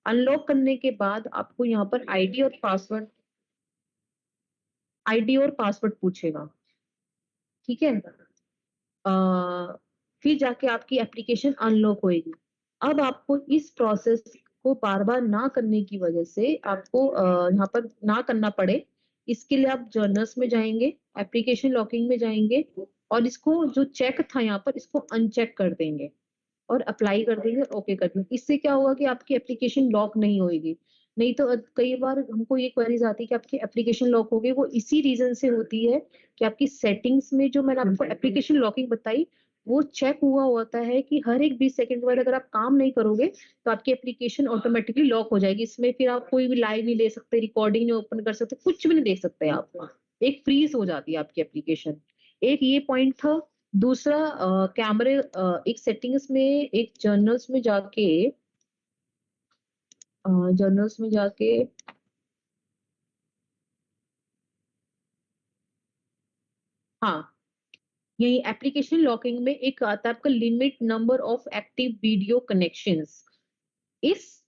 अनलॉक करने के बाद आपको यहाँ पर आईडी और पासवर्ड पूछेगा, ठीक है। फिर जाके आपकी एप्लीकेशन अनलॉक होएगी। अब आपको इस प्रोसेस को बार बार ना करने की वजह से आपको यहाँ पर ना करना पड़े, इसके लिए आप जर्नल्स में जाएंगे, एप्लीकेशन लॉकिंग में जाएंगे और इसको जो चेक था यहाँ पर इसको अनचेक कर देंगे और अप्लाई कर देंगे, ओके कर देंगे। इससे क्या होगा कि आपकी एप्लीकेशन लॉक नहीं होएगी। नहीं तो कई बार हमको ये क्वेरीज आती है कि आपकी एप्लीकेशन लॉक हो गई, वो इसी रीजन से होती है कि आपकी सेटिंग्स में जो मैंने आपको एप्लीकेशन लॉकिंग बताई वो चेक हुआ होता है कि हर एक 20 सेकंड के बाद अगर आप काम नहीं करोगे तो आपकी एप्लीकेशन ऑटोमेटिकली लॉक हो जाएगी। इसमें फिर आप कोई भी लाइव नहीं ले सकते, रिकॉर्डिंग नहीं ओपन कर सकते, कुछ भी नहीं देख सकते आप। एक फ्रीज हो जाती है आपकी एप्लीकेशन। एक ये पॉइंट था। दूसरा कैमरे, एक सेटिंग्स में, एक जर्नल्स में जाके हाँ, यही एप्लीकेशन लॉकिंग में एक आता है आपका limit number of active video connections. इस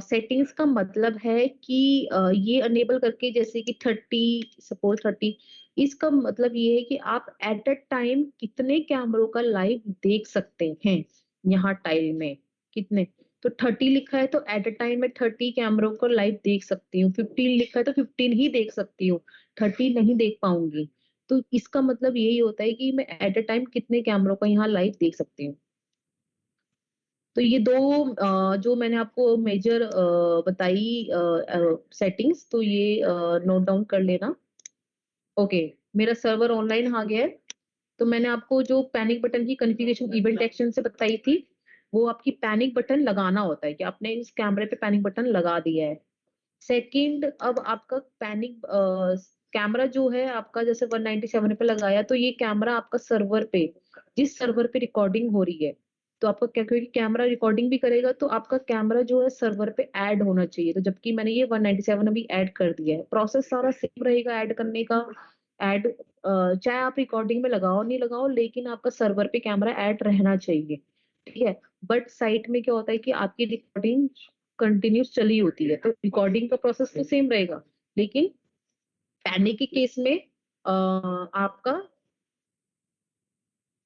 सेटिंग्स का मतलब है कि ये अनेबल करके, जैसे कि 30, इसका मतलब ये है कि आप एट अ टाइम कितने कैमरों का लाइव देख सकते हैं। यहाँ टाइल में कितने, तो 30 लिखा है तो एट अ टाइम में 30 कैमरों को लाइव देख सकती हूँ। 15 लिखा है तो 15 ही देख सकती हूँ, 30 नहीं देख पाऊंगी। तो इसका मतलब यही होता है कि मैं एट अ टाइम कितने कैमरों का यहाँ लाइव देख सकती हूँ। तो ये दो जो मैंने आपको मेजर बताई सेटिंग्स, तो ये नोट डाउन कर लेना। ओके, मेरा सर्वर ऑनलाइन आ गया है। तो मैंने आपको जो पैनिक बटन की कॉन्फ़िगरेशन इवेंट एक्शन से बताई थी, वो आपकी पैनिक बटन लगाना होता है कि आपने इस कैमरे पे पैनिक बटन लगा दिया है। सेकंड, अब आपका पैनिक कैमरा जो है आपका, जैसे 197 पे लगाया तो ये कैमरा आपका सर्वर पे, जिस सर्वर पे रिकॉर्डिंग हो रही है, तो आपका क्या, क्योंकि कैमरा रिकॉर्डिंग भी करेगा तो आपका कैमरा जो है सर्वर पे ऐड होना चाहिए। तो जबकि मैंने ये 197 अभी ऐड कर दिया है, प्रोसेस सारा सेम रहेगा ऐड करने का। ऐड चाहे आप रिकॉर्डिंग में लगाओ नहीं लगाओ, लेकिन आपका सर्वर पे कैमरा ऐड रहना चाहिए, ठीक है। बट साइट में क्या होता है कि आपकी रिकॉर्डिंग कंटिन्यूस चली होती है, तो रिकॉर्डिंग का प्रोसेस तो सेम रहेगा, लेकिन पैनिक के केस में आपका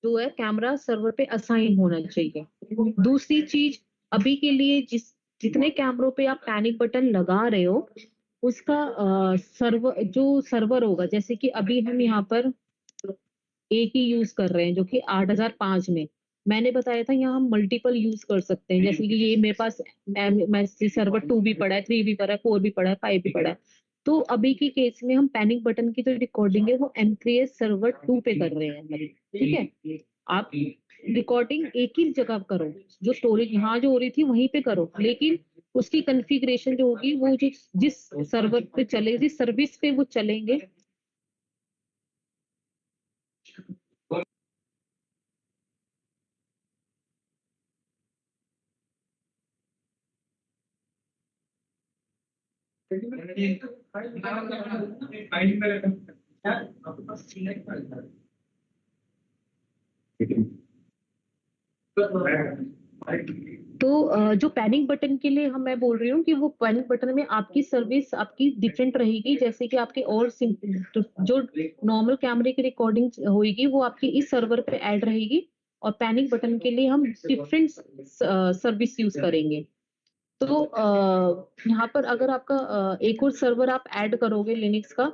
जो है कैमरा सर्वर पे असाइन होना चाहिए। दूसरी चीज, अभी के लिए जितने कैमरों पे आप पैनिक बटन लगा रहे हो उसका सर्वर होगा, जैसे कि अभी हम यहाँ पर एक ही यूज कर रहे हैं जो कि 8005 में, मैंने बताया था यहाँ हम मल्टीपल यूज कर सकते हैं, जैसे कि ये मेरे पास सर्वर 2 भी पड़ा है, 3 भी पड़ा है, 4 भी पड़ा है, 5 भी पड़ा है। तो अभी की केस में हम पैनिक बटन की जो रिकॉर्डिंग है वो M3S सर्वर 2 पे कर रहे हैं मतलब, ठीक है। आप रिकॉर्डिंग एक ही जगह करो, जो स्टोरेज यहाँ जो हो रही थी वहीं पे करो, लेकिन उसकी कॉन्फ़िगरेशन जो होगी वो जो जिस सर्वर पे चले, जिस सर्विस पे वो चलेंगे, तो जो पैनिक बटन के लिए हम मैं बोल रही हूँ कि वो पैनिक बटन में आपकी सर्विस आपकी डिफरेंट रहेगी, जैसे कि आपके और जो नॉर्मल कैमरे की रिकॉर्डिंग होगी वो आपकी इस सर्वर पे ऐड रहेगी, और पैनिक बटन के लिए हम डिफरेंट सर्विस यूज करेंगे। तो यहाँ पर अगर आपका एक और सर्वर आप ऐड करोगे लिनक्स का,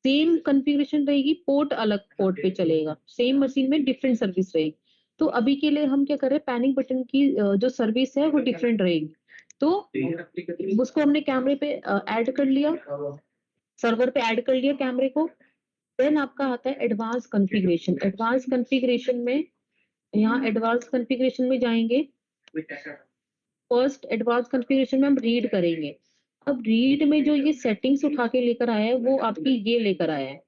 सेम कॉन्फ़िगरेशन रहेगी, पोर्ट अलग पोर्ट पे चलेगा, सेम मशीन में डिफरेंट सर्विस रहेगी। तो अभी के लिए हम क्या कर रहे हैं, पैनिक बटन की जो सर्विस है वो डिफरेंट रहेगी। तो उसको हमने कैमरे पे ऐड कर लिया, सर्वर पे ऐड कर लिया कैमरे को। देन आपका आता है एडवांस कॉन्फ़िगरेशन। एडवांस कॉन्फ़िगरेशन में, यहाँ एडवांस कॉन्फ़िगरेशन में जाएंगे। फर्स्ट एडवांस कॉन्फ़िगरेशन में हम रीड करेंगे। अब रीड में जो ये सेटिंग्स उठा के लेकर आया है वो आपकी ये लेकर आया है।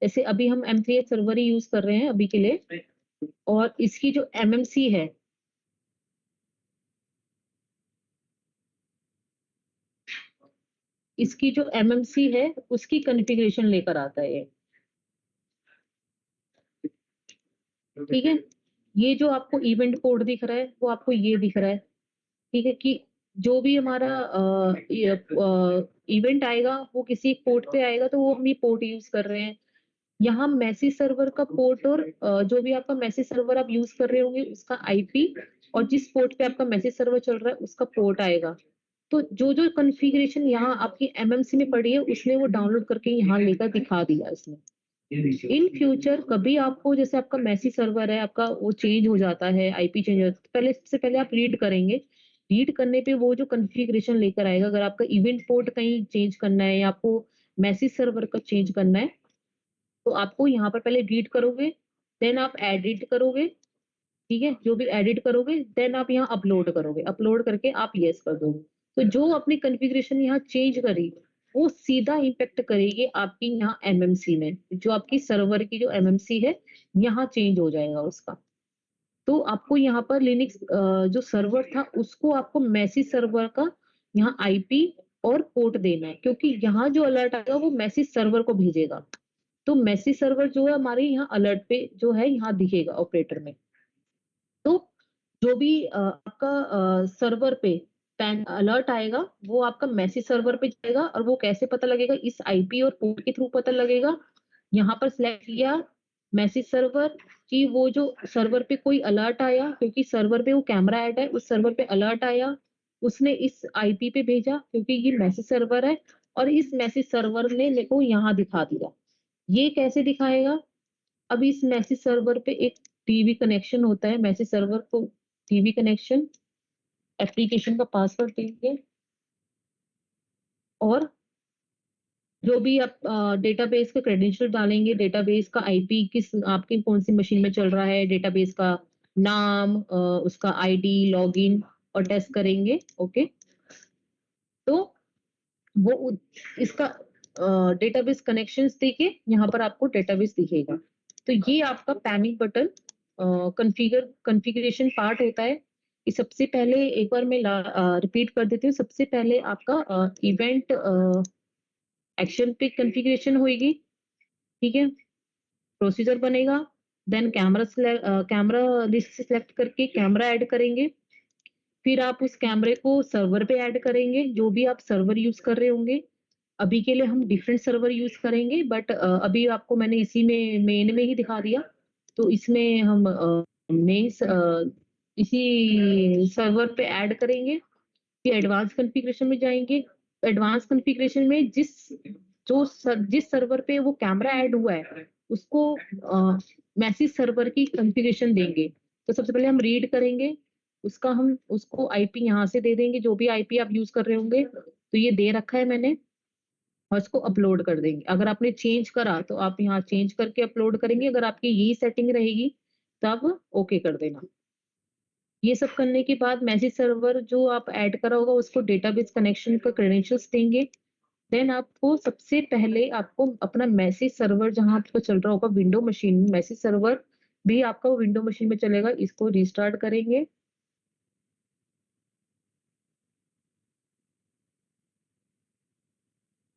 जैसे अभी हम M3S सर्वर ही यूज कर रहे हैं अभी के लिए, और इसकी जो MMC है, इसकी जो MMC है उसकी कॉन्फ़िगरेशन लेकर आता है ये, ठीक है। ये जो आपको इवेंट कोड दिख रहा है वो आपको ये दिख रहा है, ठीक है, कि जो भी हमारा इवेंट आएगा वो किसी पोर्ट पे आएगा, तो वो हम ये पोर्ट यूज कर रहे हैं। यहाँ मैसेज सर्वर का पोर्ट और जो भी आपका मैसेज सर्वर आप यूज कर रहे होंगे उसका IP, और जिस पोर्ट पे आपका मैसेज सर्वर चल रहा है उसका पोर्ट आएगा। तो जो जो कॉन्फ़िगरेशन यहाँ आपकी MMC में पड़ी है उसने वो डाउनलोड करके यहाँ लेकर दिखा दिया इसने। इन फ्यूचर कभी आपको, जैसे आपका मैसेज सर्वर है आपका, वो चेंज हो जाता है, IP चेंज हो जाता है, पहले सबसे पहले आप रीड करेंगे। रीड करने पे वो जो कॉन्फ़िगरेशन लेकर आएगा, अगर आपका इवेंट पोर्ट कहीं चेंज करना है या आपको मैसेज सर्वर का चेंज करना है, तो आपको यहाँ पर पहले रीड करोगे, देन आप एडिट करोगे, ठीक है। जो भी एडिट करोगे देन आप यहाँ अपलोड करोगे, अपलोड करके आप यस कर दोगे। तो जो अपनी कॉन्फ़िगरेशन यहाँ चेंज करी वो सीधा इम्पैक्ट करेगी आपकी यहाँ MMC में, जो आपकी सर्वर की जो MMC है यहाँ चेंज हो जाएगा उसका। तो आपको यहाँ पर लिनक्स जो सर्वर था उसको आपको मैसेज सर्वर का यहाँ IP और पोर्ट देना है, क्योंकि यहाँ जो अलर्ट आएगा वो मैसेज सर्वर को भेजेगा। तो मैसेज सर्वर जो है हमारे यहाँ अलर्ट पे जो है यहाँ दिखेगा ऑपरेटर में। तो जो भी आपका सर्वर पे पैन अलर्ट आएगा वो आपका मैसेज सर्वर पे जाएगा, और वो कैसे पता लगेगा, इस IP और पोर्ट के थ्रू पता लगेगा। यहाँ पर सिलेक्ट किया मैसेज सर्वर कि वो जो सर्वर पे कोई अलर्ट आया, क्योंकि सर्वर पे वो कैमरा ऐड है, उस सर्वर पे अलर्ट आया, उसने इस IP पे भेजा क्योंकि ये मैसेज सर्वर है, और इस मैसेज सर्वर ने मेरे को यहाँ दिखा दिया। ये कैसे दिखाएगा, अब इस मैसेज सर्वर पे एक टीवी कनेक्शन होता है, मैसेज सर्वर को टीवी कनेक्शन, एप्लीकेशन का पासवर्ड देंगे, और जो भी आप डेटाबेस का क्रेडेंशियल डालेंगे, डेटाबेस का IP किस आपकी कौन सी मशीन में चल रहा है, डेटाबेस का नाम, उसका ID, लॉगिन, और टेस्ट करेंगे। ओके, तो वो इसका डेटाबेस कनेक्शंस देके यहाँ पर आपको डेटाबेस दिखेगा। तो ये आपका पैनिक बटन कॉन्फ़िगरेशन पार्ट होता है। ये सबसे पहले एक बार मैं रिपीट कर देती हूँ। सबसे पहले आपका इवेंट एक्शन पे कॉन्फ़िगरेशन होगी, ठीक है, प्रोसीजर बनेगा, देन कैमरा लिस्ट से सिलेक्ट करके कैमरा ऐड करेंगे, फिर आप उस कैमरे को सर्वर पे ऐड करेंगे, जो भी आप सर्वर यूज कर रहे होंगे। अभी के लिए हम डिफरेंट सर्वर यूज करेंगे, बट अभी आपको मैंने इसी में मेन में ही दिखा दिया, तो इसमें हम मेन इसी सर्वर पे ऐड करेंगे, फिर एडवांस कॉन्फ़िगरेशन में जाएंगे। एडवांस कॉन्फ़िगरेशन में जिस सर्वर पे वो कैमरा ऐड हुआ है उसको मैसेज सर्वर की कॉन्फ़िगरेशन देंगे। तो सबसे पहले हम रीड करेंगे, उसका हम उसको आईपी यहाँ से दे देंगे, जो भी आईपी आप यूज़ कर रहे होंगे। तो ये दे रखा है मैंने और इसको अपलोड कर देंगे। अगर आपने चेंज करा तो आप यहाँ चेंज करके अपलोड करेंगे, अगर आपकी यही सेटिंग रहेगी तब ओके कर देना। ये सब करने के बाद मैसेज सर्वर जो आप ऐड करा होगा उसको डेटाबेस कनेक्शन का क्रेडेंशियल्स देंगे। देन आपको सबसे पहले आपको अपना मैसेज सर्वर जहाँ आपका चल रहा होगा विंडो मशीन, मैसेज सर्वर भी आपका विंडो मशीन में चलेगा, इसको रिस्टार्ट करेंगे।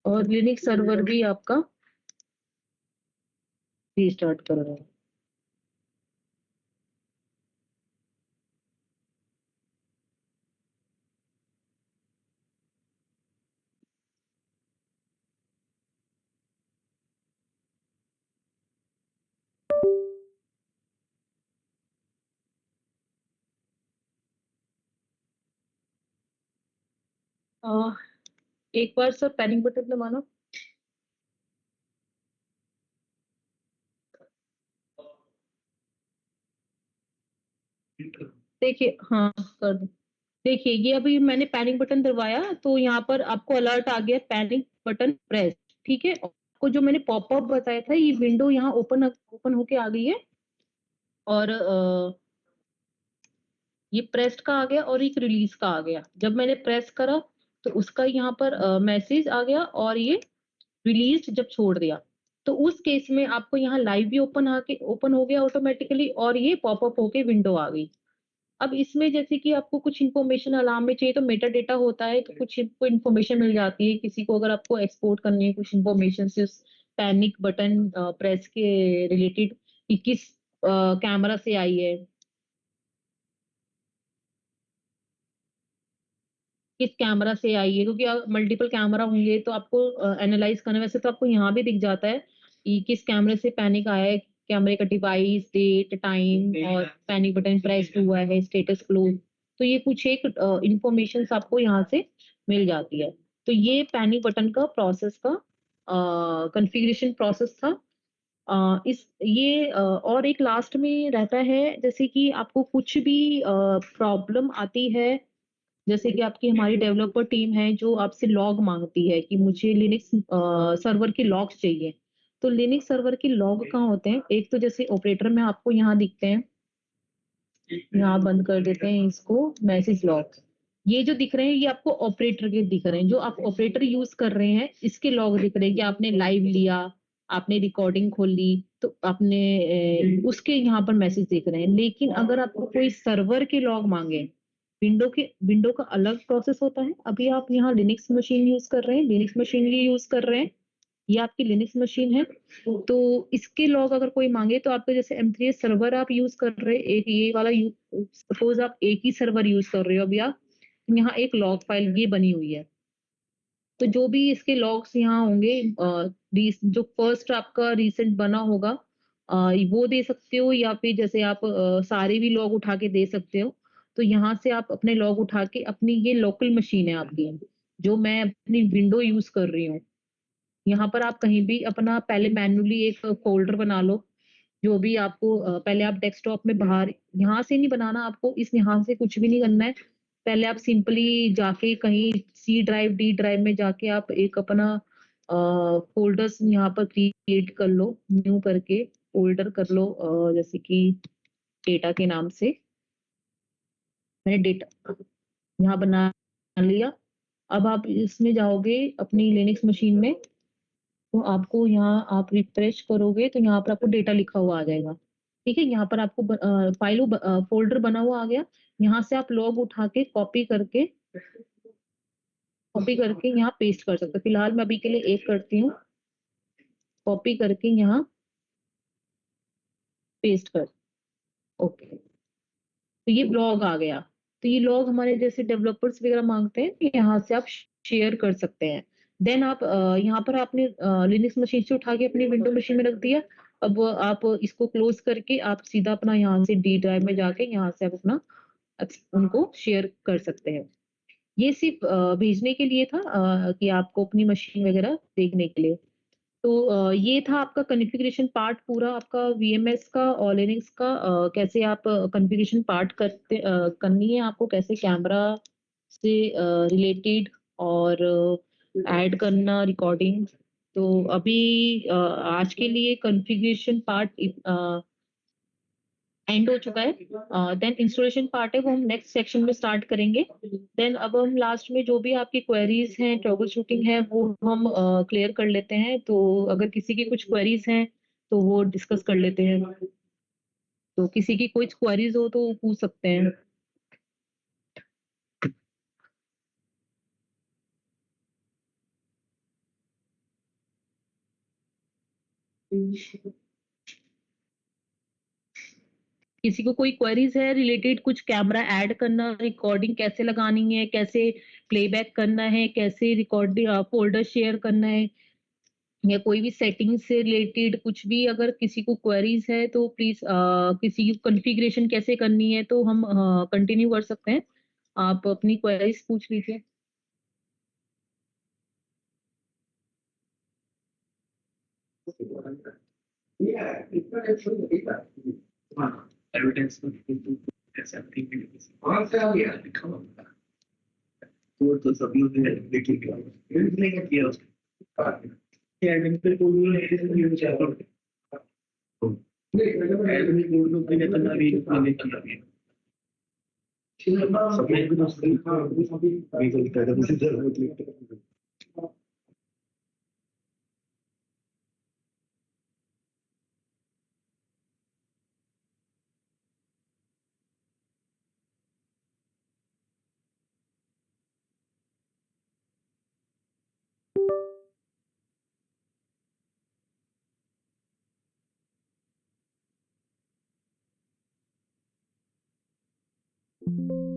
और लिनक्स सर्वर भी आपका रिस्टार्ट कर रहे हैं। एक बार सर पैनिक बटन दबाना। देखिए हाँ कर दो। देखिए ये अभी मैंने पैनिक बटन दबाया तो यहाँ पर आपको अलर्ट आ गया पैनिक बटन प्रेस। ठीक है, आपको जो मैंने पॉपअप बताया था ये विंडो यहाँ ओपन होके आ गई है और ये प्रेस्ड का आ गया और एक रिलीज का आ गया। जब मैंने प्रेस करा तो उसका यहाँ पर मैसेज आ गया और ये रिलीज जब छोड़ दिया तो उस केस में आपको यहाँ लाइव भी ओपन हो गया ऑटोमेटिकली और ये पॉपअप होके विंडो आ गई। अब इसमें जैसे कि आपको कुछ इन्फॉर्मेशन अलार्म में चाहिए तो मेटा डेटा होता है, तो कुछ को इन्फॉर्मेशन मिल जाती है किसी को, अगर आपको एक्सपोर्ट करनी है कुछ इन्फॉर्मेशन से उस पैनिक बटन प्रेस के रिलेटेड कि किस कैमरा से आई है, किस कैमरा से आई है, क्योंकि मल्टीपल कैमरा होंगे तो आपको एनालाइज करने वैसे तो आपको यहाँ भी दिख जाता है कि किस कैमरे से पैनिक आया है, कैमरे का डिवाइस, डेट, टाइम और पैनिक बटन प्रेस हुआ है, स्टेटस क्लोज। तो ये कुछ एक इंफॉर्मेशन आपको यहाँ से मिल जाती है। तो ये पैनिक बटन का प्रोसेस का कॉन्फ़िगरेशन प्रोसेस था। इस ये और एक लास्ट में रहता है जैसे कि आपको कुछ भी प्रॉब्लम आती है, जैसे कि आपकी हमारी डेवलपर टीम है जो आपसे लॉग मांगती है कि मुझे लिनक्स सर्वर के लॉग्स चाहिए। तो लिनक्स सर्वर के लॉग कहाँ होते हैं, एक तो जैसे ऑपरेटर में आपको यहाँ दिखते हैं, यहाँ बंद कर देते हैं इसको, मैसेज लॉग। ये जो दिख रहे हैं ये आपको ऑपरेटर के दिख रहे हैं, जो आप ऑपरेटर यूज कर रहे हैं इसके लॉग दिख रहे हैं कि आपने लाइव लिया, आपने रिकॉर्डिंग खोल ली तो आपने उसके यहाँ पर मैसेज दिख रहे हैं। लेकिन अगर आपको कोई सर्वर के लॉग मांगे, विंडो का अलग प्रोसेस होता है। अभी आप यहाँ लिनक्स मशीन यूज कर रहे हैं, लिनक्स मशीनरी यूज कर रहे हैं, ये आपकी लिनक्स मशीन है। तो इसके लॉग अगर कोई मांगे तो आपको जैसे M3 सर्वर आप यूज कर रहे हैं, एक ये वाला सपोज आप एक ही सर्वर यूज कर रहे हो अभी आप, यहाँ एक लॉग फाइल ये बनी हुई है। तो जो भी इसके लॉग्स यहाँ होंगे जो फर्स्ट आपका रिसेंट बना होगा वो दे सकते हो, या फिर जैसे आप सारे भी लॉग उठा के दे सकते हो। तो यहाँ से आप अपने लॉग उठा के, अपनी ये लोकल मशीन है आपकी जो मैं अपनी विंडो यूज कर रही हूँ, यहाँ पर आप कहीं भी अपना पहले मैन्युअली एक फ़ोल्डर बना लो, जो भी आपको पहले आप डेस्कटॉप में बाहर यहाँ से नहीं बनाना, आपको इस यहाँ से कुछ भी नहीं करना है। पहले आप सिंपली जाके कहीं सी ड्राइव, डी ड्राइव में जाके आप एक अपना फ़ोल्डर्स यहाँ पर क्रिएट कर लो, न्यू करके फ़ोल्डर कर लो जैसे कि डेटा के नाम से। मैंने डेटा यहाँ बना लिया। अब आप इसमें जाओगे अपनी लिनक्स मशीन में, तो आपको यहाँ आप रिफ्रेश करोगे तो यहाँ पर आपको डेटा लिखा हुआ आ जाएगा। ठीक है, यहाँ पर आपको फ़ोल्डर बना हुआ आ गया। यहाँ से आप लॉग उठा के कॉपी करके यहाँ पेस्ट कर सकते हो। फिलहाल मैं अभी के लिए एक करती हूँ, कॉपी करके यहाँ पेस्ट कर, ओके। तो ये लॉग आ गया। तो ये लॉग हमारे जैसे डेवलपर्स वगैरह मांगते हैं, तो यहाँ से आप शेयर कर सकते हैं। देन आप यहाँ पर आपने लिनक्स मशीन से उठा के अपनी विंडो मशीन में रख दिया। अब आप इसको क्लोज करके आप सीधा अपना यहाँ से डी ड्राइव में जाके यहाँ से आप अपना उनको शेयर कर सकते हैं। ये सिर्फ भेजने के लिए था कि आपको अपनी मशीन वगैरह देखने के लिए। तो ये था आपका कॉन्फ़िगरेशन पार्ट पूरा आपका वीएमएस का और लिनक्स का कैसे आप कॉन्फ़िगरेशन पार्ट करनी है आपको कैसे कैमरा से रिलेटेड और ऐड करना रिकॉर्डिंग। तो अभी आज के लिए कॉन्फ़िगरेशन पार्ट एंड हो चुका है। देन इंस्टॉलेशन पार्ट है वो हम नेक्स्ट सेक्शन में स्टार्ट करेंगे। देन अब हम लास्ट में जो भी आपकी क्वेरीज हैं, ट्रबल शूटिंग है वो हम क्लियर कर लेते हैं। तो अगर किसी की कुछ क्वेरीज हैं तो वो डिस्कस कर लेते हैं। तो किसी की कोई क्वेरीज हो तो वो पूछ सकते हैं। किसी को कोई क्वेरीज है रिलेटेड कुछ कैमरा ऐड करना, रिकॉर्डिंग कैसे लगानी है, कैसे प्लेबैक करना है, कैसे रिकॉर्डिंग फ़ोल्डर शेयर करना है या कोई भी सेटिंग से रिलेटेड कुछ भी अगर किसी को क्वेरीज है तो प्लीज किसी की कॉन्फ़िगरेशन कैसे करनी है तो हम कंटिन्यू कर सकते हैं। आप अपनी क्वेरीज पूछ लीजिए। एडवर्टाइजमेंट ऐसा तो सब लोग देखिए नहीं किया उसका एडमिन पे कोड नहीं चाहिए एडमिन कोड को मैंने पता भी नहीं किया सब लोग भी दोस्तों भी करता है मुझे जरूरत नहीं